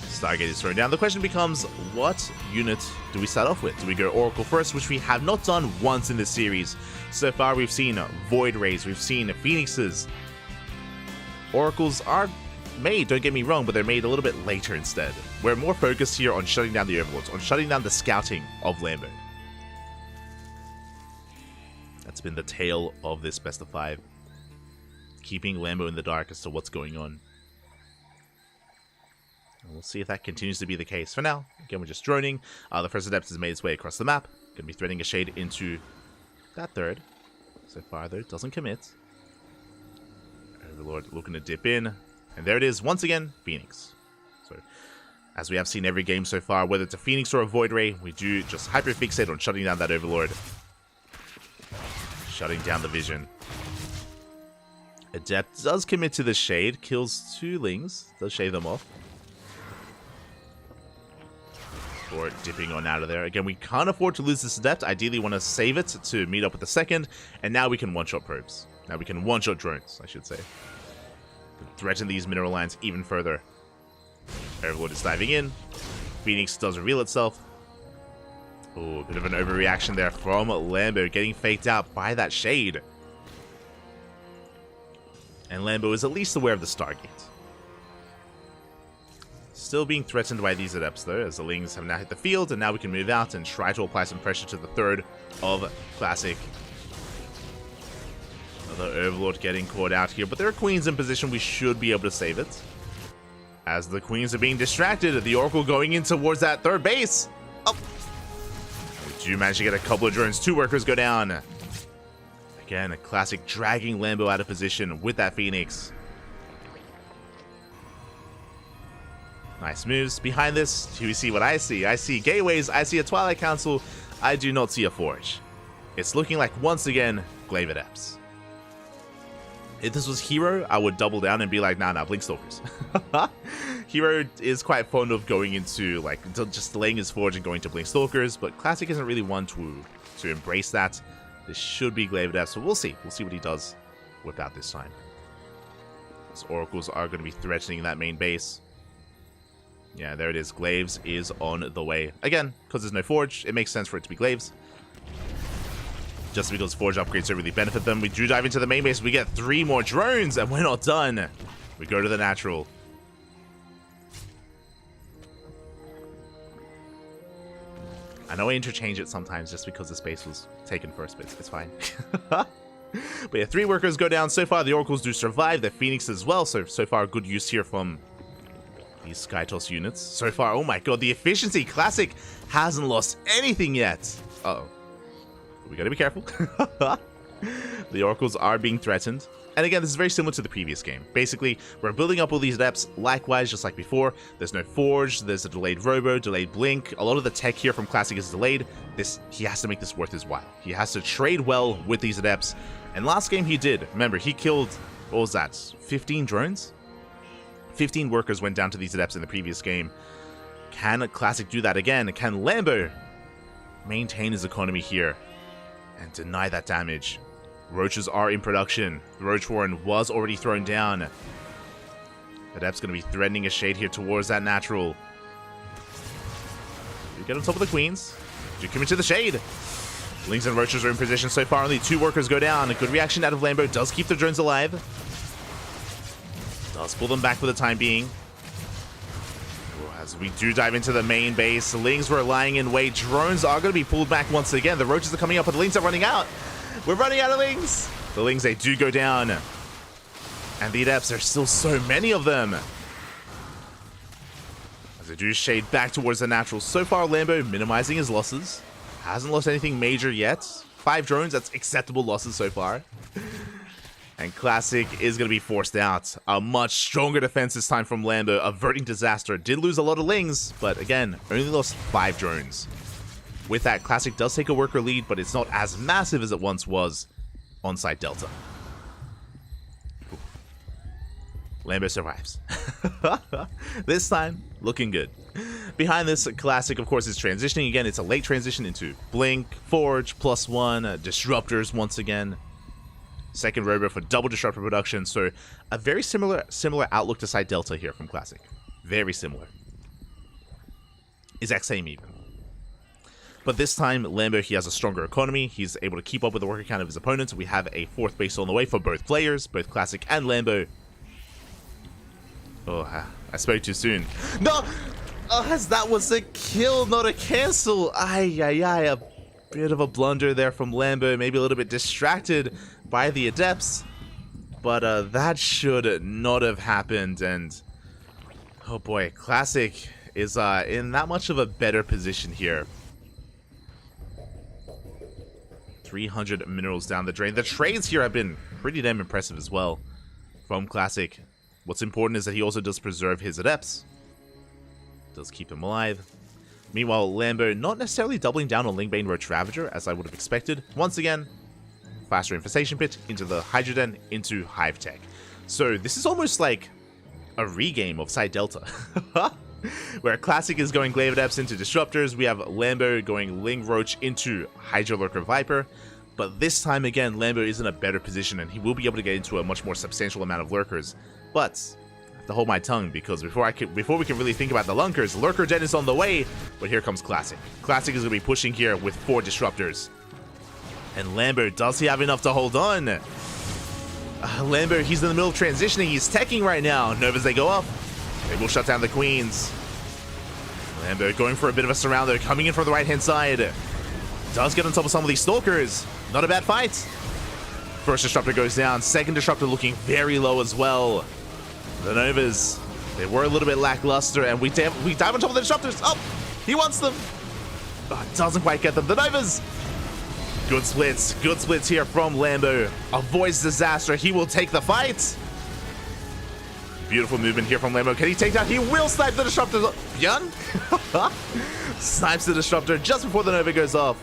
Stargate is thrown down. The question becomes, what unit do we start off with? Do we go Oracle first, which we have not done once in this series? So far, we've seen Void Rays, we've seen Phoenixes. Oracles are made, don't get me wrong, but they're made a little bit later instead. We're more focused here on shutting down the Overlords, on shutting down the scouting of Lambo. That's been the tale of this best of 5. Keeping Lambo in the dark as to what's going on. We'll see if that continues to be the case. For now, again, we're just droning. The first Adept has made its way across the map. Going to be threading a shade into that third. So far, though, it doesn't commit. Overlord looking to dip in. And there it is, once again, Phoenix. So, as we have seen every game so far, whether it's a Phoenix or a Void Ray, we do just hyper-fixate on shutting down that Overlord. Shutting down the vision. Adept does commit to the shade, kills 2 Lings, does shave them off. Or dipping on out of there. Again, we can't afford to lose this Adept. Ideally, want to save it to meet up with the second. And now we can one-shot probes. Now we can one-shot drones, I should say. Threaten these mineral lines even further. Overlord is diving in. Phoenix does reveal itself. Oh, a bit of an overreaction there from Lambo, getting faked out by that shade. And Lambo is at least aware of the Stargate. Still being threatened by these Adepts, though, as the Lings have now hit the field, and now we can move out and try to apply some pressure to the third of Classic. Another Overlord getting caught out here, but there are Queens in position. We should be able to save it. As the Queens are being distracted, the Oracle going in towards that third base. Oh! We do manage to get a couple of drones. 2 workers go down. Again, a Classic dragging Lambo out of position with that Phoenix. Nice moves. Behind this, do we see what I see? I see gateways, I see a Twilight Council, I do not see a Forge. It's looking like, once again, Glaive Adepts. If this was Hero, I would double down and be like, nah, Blinkstalkers. Hero is quite fond of going into, like, just delaying his Forge and going to Blinkstalkers, but Classic isn't really one to embrace that. This should be Glaive Adepts, so we'll see. We'll see what he does with that this time. These Oracles are going to be threatening that main base. Yeah, there it is. Glaives is on the way. Again, because there's no Forge, it makes sense for it to be Glaives. Just because Forge upgrades don't really benefit them. We do dive into the main base. We get 3 more drones, and we're not done. We go to the natural. I know I interchange it sometimes just because the space was taken first, but it's fine. But yeah, 3 workers go down. So far, the Oracles do survive. The Phoenix as well. So far, good use here from these Skytoss units. So far, oh my god, the efficiency. Classic hasn't lost anything yet. Uh-oh. We gotta be careful. The oracles are being threatened. And again, this is very similar to the previous game. Basically, we're building up all these adepts, likewise, just like before. There's no forge, there's a delayed robo, delayed blink. A lot of the tech here from Classic is delayed. He has to make this worth his while. He has to trade well with these adepts. And last game he did. Remember, he killed, what was that, 15 drones? 15 workers went down to these adepts in the previous game. Can Classic do that again? Can Lambo maintain his economy here and deny that damage? Roaches are in production. The Roach Warren was already thrown down. Adept's going to be threatening a shade here towards that natural. You get on top of the queens. Do come into the shade. Lings and Roaches are in position so far. Only 2 workers go down. A good reaction out of Lambo. Does keep the drones alive. Does pull them back for the time being. As we do dive into the main base, Lings were lying in wait. Drones are going to be pulled back once again. The Roaches are coming up, but the Lings are running out. We're running out of Lings. The Lings, they do go down. And the Adepts, there's still so many of them. As they do shade back towards the natural. So far, Lambo minimizing his losses. Hasn't lost anything major yet. 5 drones, that's acceptable losses so far. And Classic is going to be forced out. A much stronger defense this time from Lambo, averting disaster. Did lose a lot of Lings, but again, only lost 5 drones. With that, Classic does take a worker lead, but it's not as massive as it once was on site Delta. Ooh. Lambo survives. This time, looking good. Behind this, Classic, of course, is transitioning again. It's a late transition into Blink, Forge, +1, Disruptors once again. Second Robo for double Disruptor production, so a very similar outlook to side Delta here from Classic. Very similar. Exact same even. But this time, Lambo, he has a stronger economy. He's able to keep up with the worker count of his opponents. We have a 4th base on the way for both players, both Classic and Lambo. Oh, I spoke too soon. No! Oh, as that was a kill, not a cancel. Ay, a bit of a blunder there from Lambo. Maybe a little bit distracted by the Adepts. But that should not have happened. And, oh boy, Classic is in that much of a better position here. 300 minerals down the drain. The trades here have been pretty damn impressive as well from Classic. What's important is that he also does preserve his Adepts. Does keep him alive. Meanwhile, Lambo not necessarily doubling down on Lingbane Roach Ravager as I would have expected. Once again, faster Infestation Pit into the Hydroden into Hive Tech. So this is almost like a regame of Side Delta. Where Classic is going Glaive Adepts into Disruptors, we have Lambo going Ling Roach into Hydra Lurker Viper, but this time again, Lambo is in a better position and he will be able to get into a much more substantial amount of Lurkers. But I have to hold my tongue because before we can really think about the Lurkers, Lurker Den is on the way, but here comes Classic. Classic is going to be pushing here with 4 Disruptors. And Lambo, does he have enough to hold on? Lambo, he's in the middle of transitioning, he's teching right now. Novas, they go up. They will shut down the Queens. Lambo going for a bit of a surrounder, coming in from the right-hand side. Does get on top of some of these Stalkers. Not a bad fight. First Disruptor goes down. Second Disruptor looking very low as well. The Novas, they were a little bit lackluster, and we dive on top of the Disruptors. Oh, he wants them. Oh, doesn't quite get them. The Novas. Good splits here from Lambo. Avoids disaster. He will take the fight. Beautiful movement here from Lambo. Can he take down? He will snipe the Disruptor. Bjorn? Snipes the Disruptor just before the Nova goes off.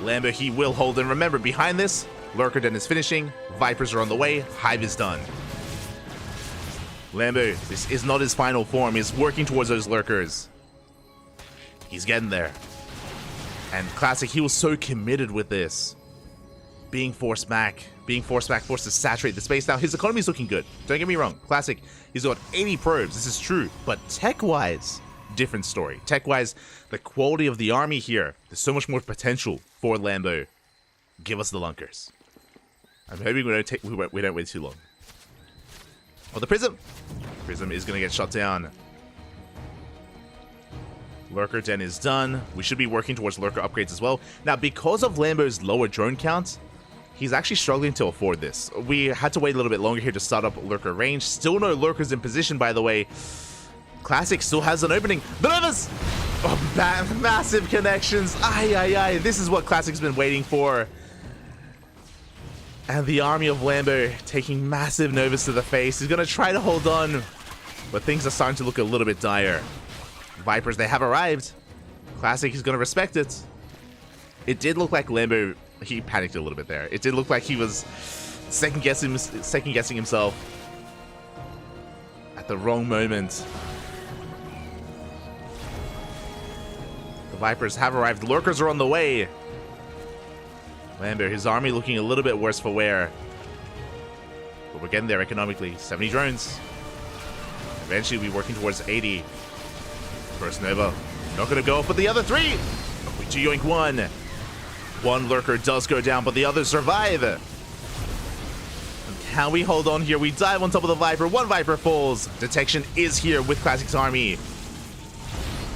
Lambo, he will hold. And remember, behind this, Lurker Den is finishing. Vipers are on the way. Hive is done. Lambo, this is not his final form. He's working towards those Lurkers. He's getting there. And Classic, he was so committed with this. Being forced back, forced to saturate the space. Now, his economy is looking good. Don't get me wrong. Classic, he's got 80 probes. This is true. But tech-wise, different story. Tech-wise, the quality of the army here, there's so much more potential for Lambo. Give us the Lunkers. I'm hoping we don't wait too long. Oh, the Prism. Prism is going to get shut down. Lurker Den is done. We should be working towards Lurker upgrades as well. Now, because of Lambo's lower drone count, he's actually struggling to afford this. We had to wait a little bit longer here to start up Lurker range. Still no Lurkers in position, by the way. Classic still has an opening. The Novas! Oh, massive connections. Ay. This is what Classic's been waiting for. And the army of Lambo taking massive Novas to the face. He's going to try to hold on, but things are starting to look a little bit dire. Vipers, they have arrived. Classic is going to respect it. It did look like Lambo, he panicked a little bit there. It did look like he was second-guessing himself at the wrong moment. The Vipers have arrived. Lurkers are on the way. Lambo, his army looking a little bit worse for wear. But we're getting there economically. 70 drones. Eventually we'll be working towards 80. First Nova. Not going to go off with the other three. We do yoink one. One lurker does go down, but the others survive. And can we hold on here? We dive on top of the Viper. One Viper falls. Detection is here with Classic's army.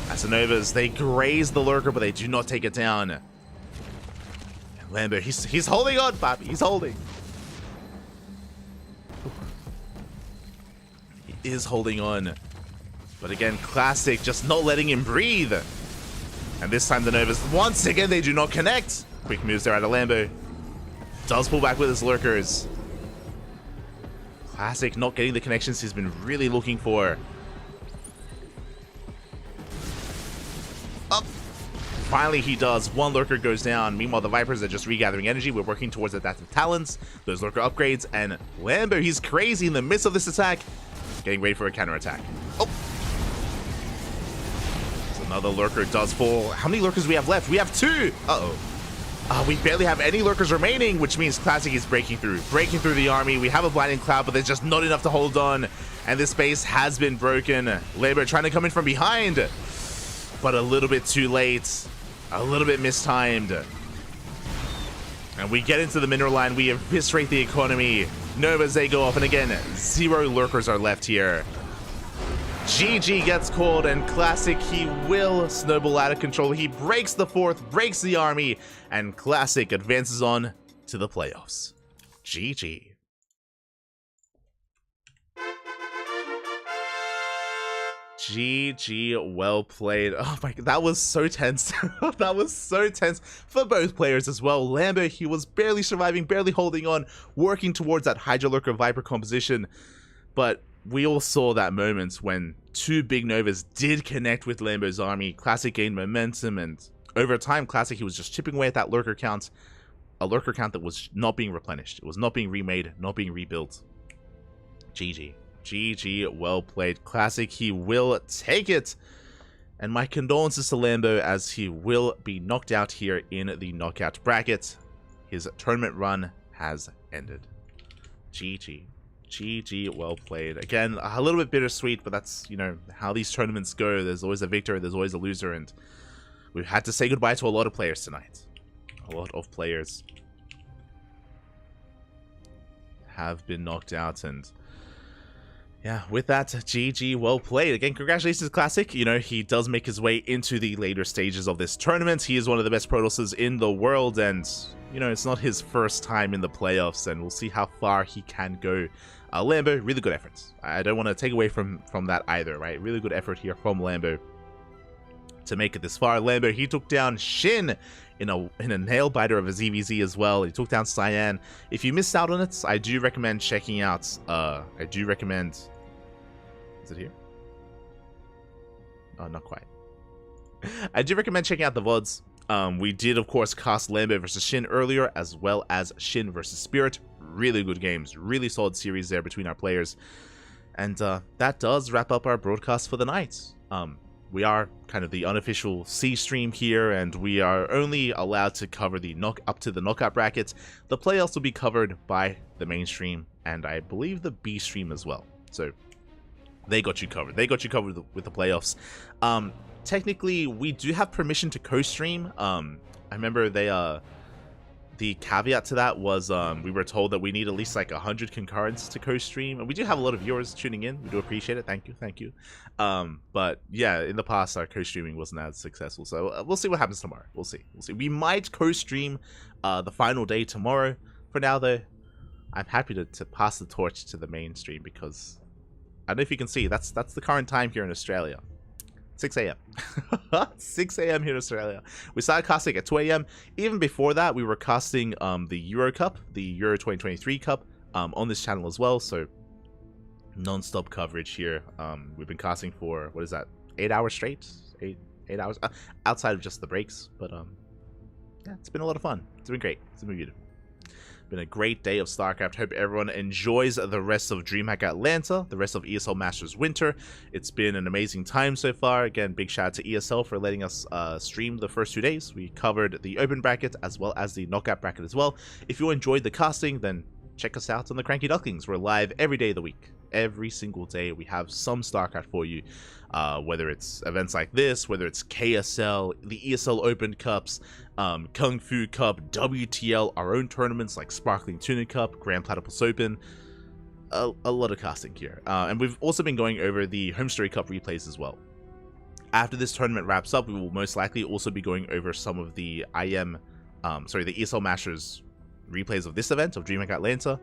As the Novas, they graze the lurker, but they do not take it down. And Lambo, he's holding on, Bobby. He's holding. He is holding on. But again, Classic just not letting him breathe. And this time the Novas, once again, they do not connect. Quick moves there out of Lambo. Does pull back with his lurkers. Classic not getting the connections he's been really looking for. Up. Finally he does. One lurker goes down. Meanwhile, the Vipers are just regathering energy. We're working towards adaptive talents, those lurker upgrades, and Lambo, he's crazy in the midst of this attack. Getting ready for a counterattack. Oh. So another lurker does fall. How many lurkers do we have left? We have two. Uh-oh. We barely have any lurkers remaining, which means Classic is breaking through the army. We have a blinding cloud, but there's just not enough to hold on. And this base has been broken. Lambo trying to come in from behind, but a little bit too late. A little bit mistimed. And we get into the mineral line. We eviscerate the economy. Novas, they go off. And again, 0 lurkers are left here. GG gets called, and Classic, he will snowball out of control. He breaks the fourth, breaks the army, and Classic advances on to the playoffs. GG. GG, well played. Oh my god, that was so tense. That was so tense for both players as well. Lambo, he was barely surviving, barely holding on, working towards that Hydra Lurker Viper composition. But we all saw that moment when two big Novas did connect with Lambo's army. Classic gained momentum, and over time, Classic, he was just chipping away at that lurker count. A lurker count that was not being replenished. It was not being remade, not being rebuilt. GG. GG, well played. Classic, he will take it. And my condolences to Lambo, as he will be knocked out here in the knockout bracket. His tournament run has ended. GG. GG, well played. Again, a little bit bittersweet, but that's, you know, how these tournaments go. There's always a victor, there's always a loser, and we've had to say goodbye to a lot of players tonight. A lot of players have been knocked out, and yeah, with that, GG, well played. Again, congratulations, Classic. You know, he does make his way into the later stages of this tournament. He is one of the best Protosses in the world, and, you know, it's not his first time in the playoffs, and we'll see how far he can go. Lambo, really good efforts. I don't want to take away from that either, right? Really good effort here from Lambo to make it this far. Lambo, he took down Shin in a nail biter of a ZVZ as well. He took down Cyan. If you missed out on it, I do recommend checking out, is it here? Oh, not quite. I do recommend checking out the VODs. We did, of course, cast Lambo versus Shin earlier, as well as Shin versus Spirit. Really good games. Really solid series there between our players. And that does wrap up our broadcast for the night. We are kind of the unofficial C stream here, and we are only allowed to cover the up to the knockout brackets. The playoffs will be covered by the main stream, and I believe the B stream as well. So they got you covered. They got you covered with the playoffs. Technically, we do have permission to co-stream. I remember the caveat to that was we were told that we need at least like 100 concurrents to co-stream, and we do have a lot of viewers tuning in. We do appreciate it. Thank you. But yeah, in the past our co-streaming wasn't as successful, so we'll see what happens tomorrow. We'll see. We might co-stream the final day tomorrow. For now though, I'm happy to pass the torch to the main stream, because I don't know if you can see, that's the current time here in Australia. 6 a.m. 6 a.m. here in Australia. We started casting at 2 a.m. Even before that, we were casting the Euro Cup, the Euro 2023 Cup, on this channel as well. So non-stop coverage here. We've been casting for, what is that, 8 hours straight? 8 hours outside of just the breaks. But yeah, it's been a lot of fun. It's been great. It's been beautiful. Been a great day of StarCraft. Hope everyone enjoys the rest of DreamHack Atlanta, the rest of ESL Masters Winter. It's been an amazing time so far. Again, big shout out to ESL for letting us stream the first 2 days. We covered the open bracket as well as the knockout bracket as well. If you enjoyed the casting, then check us out on the CranKy Ducklings. We're live every day of the week. Every single day we have some StarCraft for you, whether it's events like this, whether it's KSL, the ESL Open Cups, Kung Fu Cup, WTL, our own tournaments like Sparkling Tuna Cup, Grand Platypus Open, a lot of casting here. And we've also been going over the Home Story Cup replays as well. After this tournament wraps up, we will most likely also be going over some of the the ESL Masters replays of this event of DreamHack Atlanta,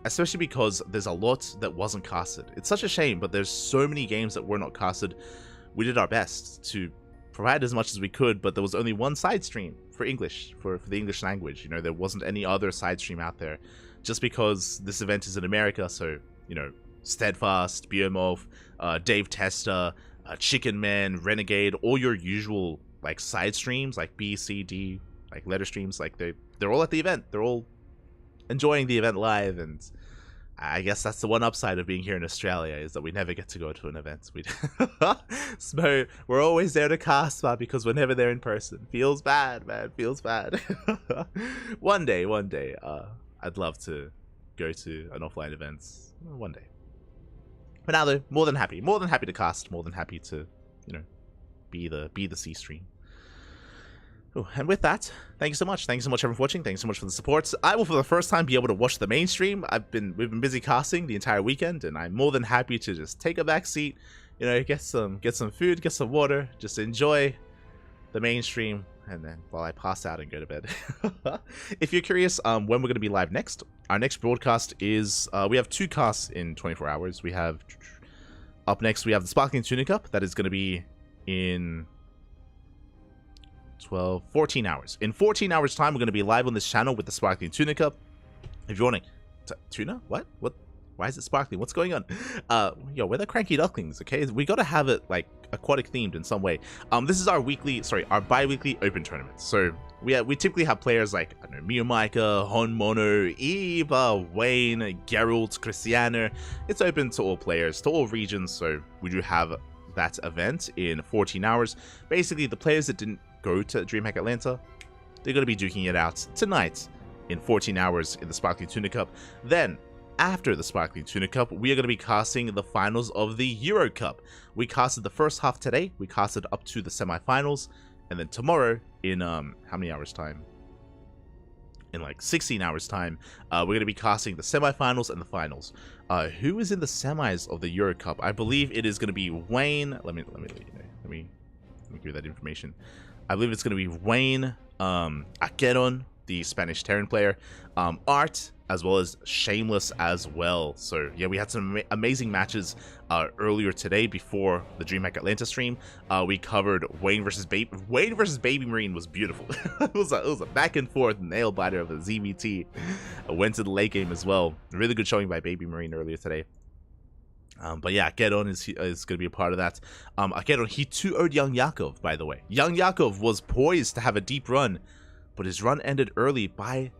especially because there's a lot that wasn't casted. It's such a shame, but there's so many games that were not casted. We did our best to provide as much as we could, but there was only one side stream for English, for the English language. You know, there wasn't any other side stream out there, just because this event is in America. So, you know, Steadfast, Beomorph, Dave Testa, Chicken Man, Renegade, all your usual like side streams like B, C, D, like letter streams, like they're all at the event. They're all enjoying the event live, and I guess that's the one upside of being here in Australia, is that we never get to go to an event. So we're always there to cast, man, because we're never there in person. Feels bad, man. Feels bad. One day, I'd love to go to an offline event. One day. But now, though, more than happy to cast, more than happy to, you know, be the C stream. Oh, and with that, thank you so much. Thank you so much everyone for watching. Thank you so much for the support. I will for the first time be able to watch the main stream. We've been busy casting the entire weekend, and I'm more than happy to just take a back seat, you know, get some food, get some water, just enjoy the main stream, and then while I pass out and go to bed. If you're curious when we're going to be live next, our next broadcast is we have 2 casts in 24 hours. We have up next, we have the Sparkling Tuna Cup that is going to be in 14 hours. In 14 hours time, we're going to be live on this channel with the Sparkling Tuna Cup. If you're wondering, tuna? What? Why is it sparkling? What's going on? Yo, we're the CranKy Ducklings, okay? We got to have it like aquatic themed in some way. This is our bi-weekly open tournament. So we typically have players like, I don't know, Mio Micah, Hon Mono, Eva, Wayne, Geralt, Cristiano. It's open to all players, to all regions. So we do have that event in 14 hours. Basically, the players that didn't go to DreamHack Atlanta, they're going to be duking it out tonight in 14 hours in the Sparkling Tuna Cup. Then, after the Sparkling Tuna Cup, we are going to be casting the finals of the Euro Cup. We casted the first half today, we casted up to the semifinals, and then tomorrow, in how many hours time? In like 16 hours time, we're going to be casting the semifinals and the finals. Who is in the semis of the Euro Cup? I believe it is going to be Wayne. Let me give you that information. I believe it's going to be Wayne, Acheron, the Spanish Terran player, Art, as well as Shameless as well. So yeah, we had some amazing matches earlier today before the DreamHack Atlanta stream. We covered Wayne versus Baby Marine. Was beautiful. it was a back and forth nail biter of a ZVT. Went to the late game as well. Really good showing by Baby Marine earlier today. But yeah, Acheron is going to be a part of that. Acheron, he 2-0'd Young Yakov, by the way. Young Yakov was poised to have a deep run, but his run ended early by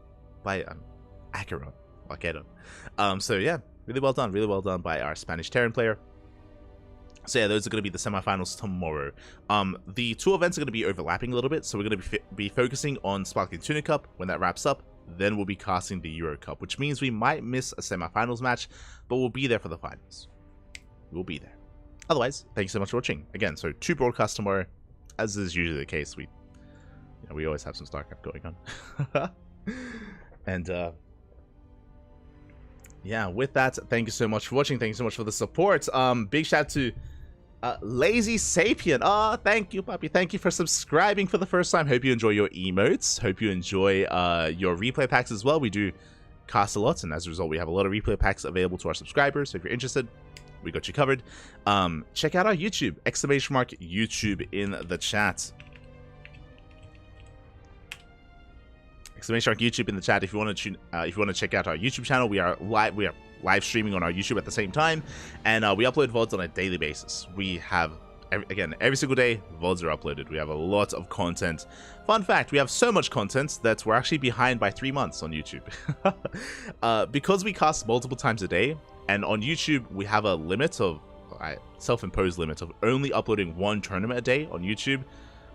Acheron. So yeah, really well done by our Spanish Terran player. So yeah, those are going to be the semifinals tomorrow. The 2 events are going to be overlapping a little bit, so we're going to be focusing on Sparkling Tuna Cup when that wraps up. Then we'll be casting the Euro Cup, which means we might miss a semifinals match, but we'll be there for the finals. We'll be there. Otherwise, thank you so much for watching. Again, so 2 broadcasts tomorrow, as is usually the case. We always have some StarCraft going on. And yeah, with that, thank you so much for watching. Thank you so much for the support. Big shout out to Lazy Sapien. Thank you, puppy. Thank you for subscribing for the first time. Hope you enjoy your emotes. Hope you enjoy your replay packs as well. We do cast a lot, and as a result, we have a lot of replay packs available to our subscribers. So if you're interested, we got you covered. Check out our YouTube, !YouTube in the chat. !YouTube in the chat if you want to check out our YouTube channel. We are live streaming on our YouTube at the same time, and we upload VODs on a daily basis. We have every single day VODs are uploaded. We have a lot of content. Fun fact, we have so much content that we're actually behind by 3 months on YouTube. Because we cast multiple times a day, and on YouTube we have a limit of self-imposed limit of only uploading 1 tournament a day on YouTube.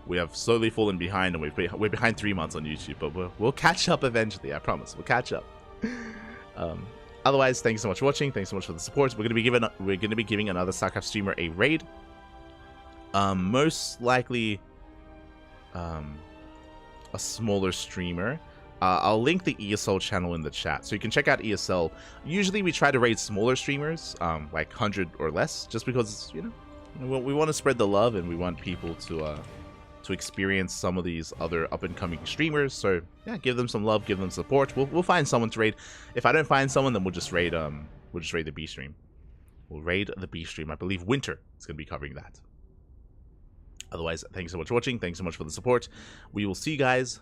We have slowly fallen behind, and we're behind 3 months on YouTube, but we'll catch up eventually. I promise, we'll catch up. Otherwise, thanks so much for watching. Thanks so much for the support. We're gonna be giving another StarCraft streamer a raid. Most likely, a smaller streamer. I'll link the ESL channel in the chat, so you can check out ESL. Usually, we try to raid smaller streamers, like 100 or less, just because we want to spread the love, and we want people to experience some of these other up-and-coming streamers. So yeah, give them some love, give them support. We'll find someone to raid. If I don't find someone, then we'll just raid the B stream. We'll raid the B stream. I believe Winter is going to be covering that. Otherwise, thanks so much for watching. Thanks so much for the support. We will see you guys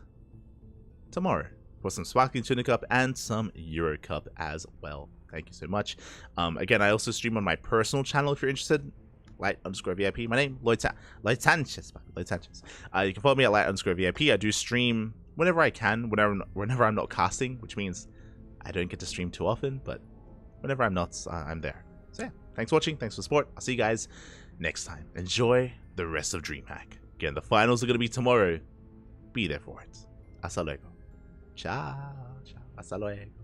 tomorrow for some Sparkling Tuna Cup and some Euro Cup as well. Thank you so much. Again, I also stream on my personal channel if you're interested. Light_VIP. My name, Lloyd Sanchez. Lloyd Sanchez. You can follow me at Light_VIP. I do stream whenever I can, whenever I'm not casting, which means I don't get to stream too often, but whenever I'm not, I'm there. So yeah, thanks for watching. Thanks for the support. I'll see you guys next time. Enjoy the rest of DreamHack. Again, the finals are going to be tomorrow. Be there for it. Hasta luego. Ciao. Ciao. Hasta luego.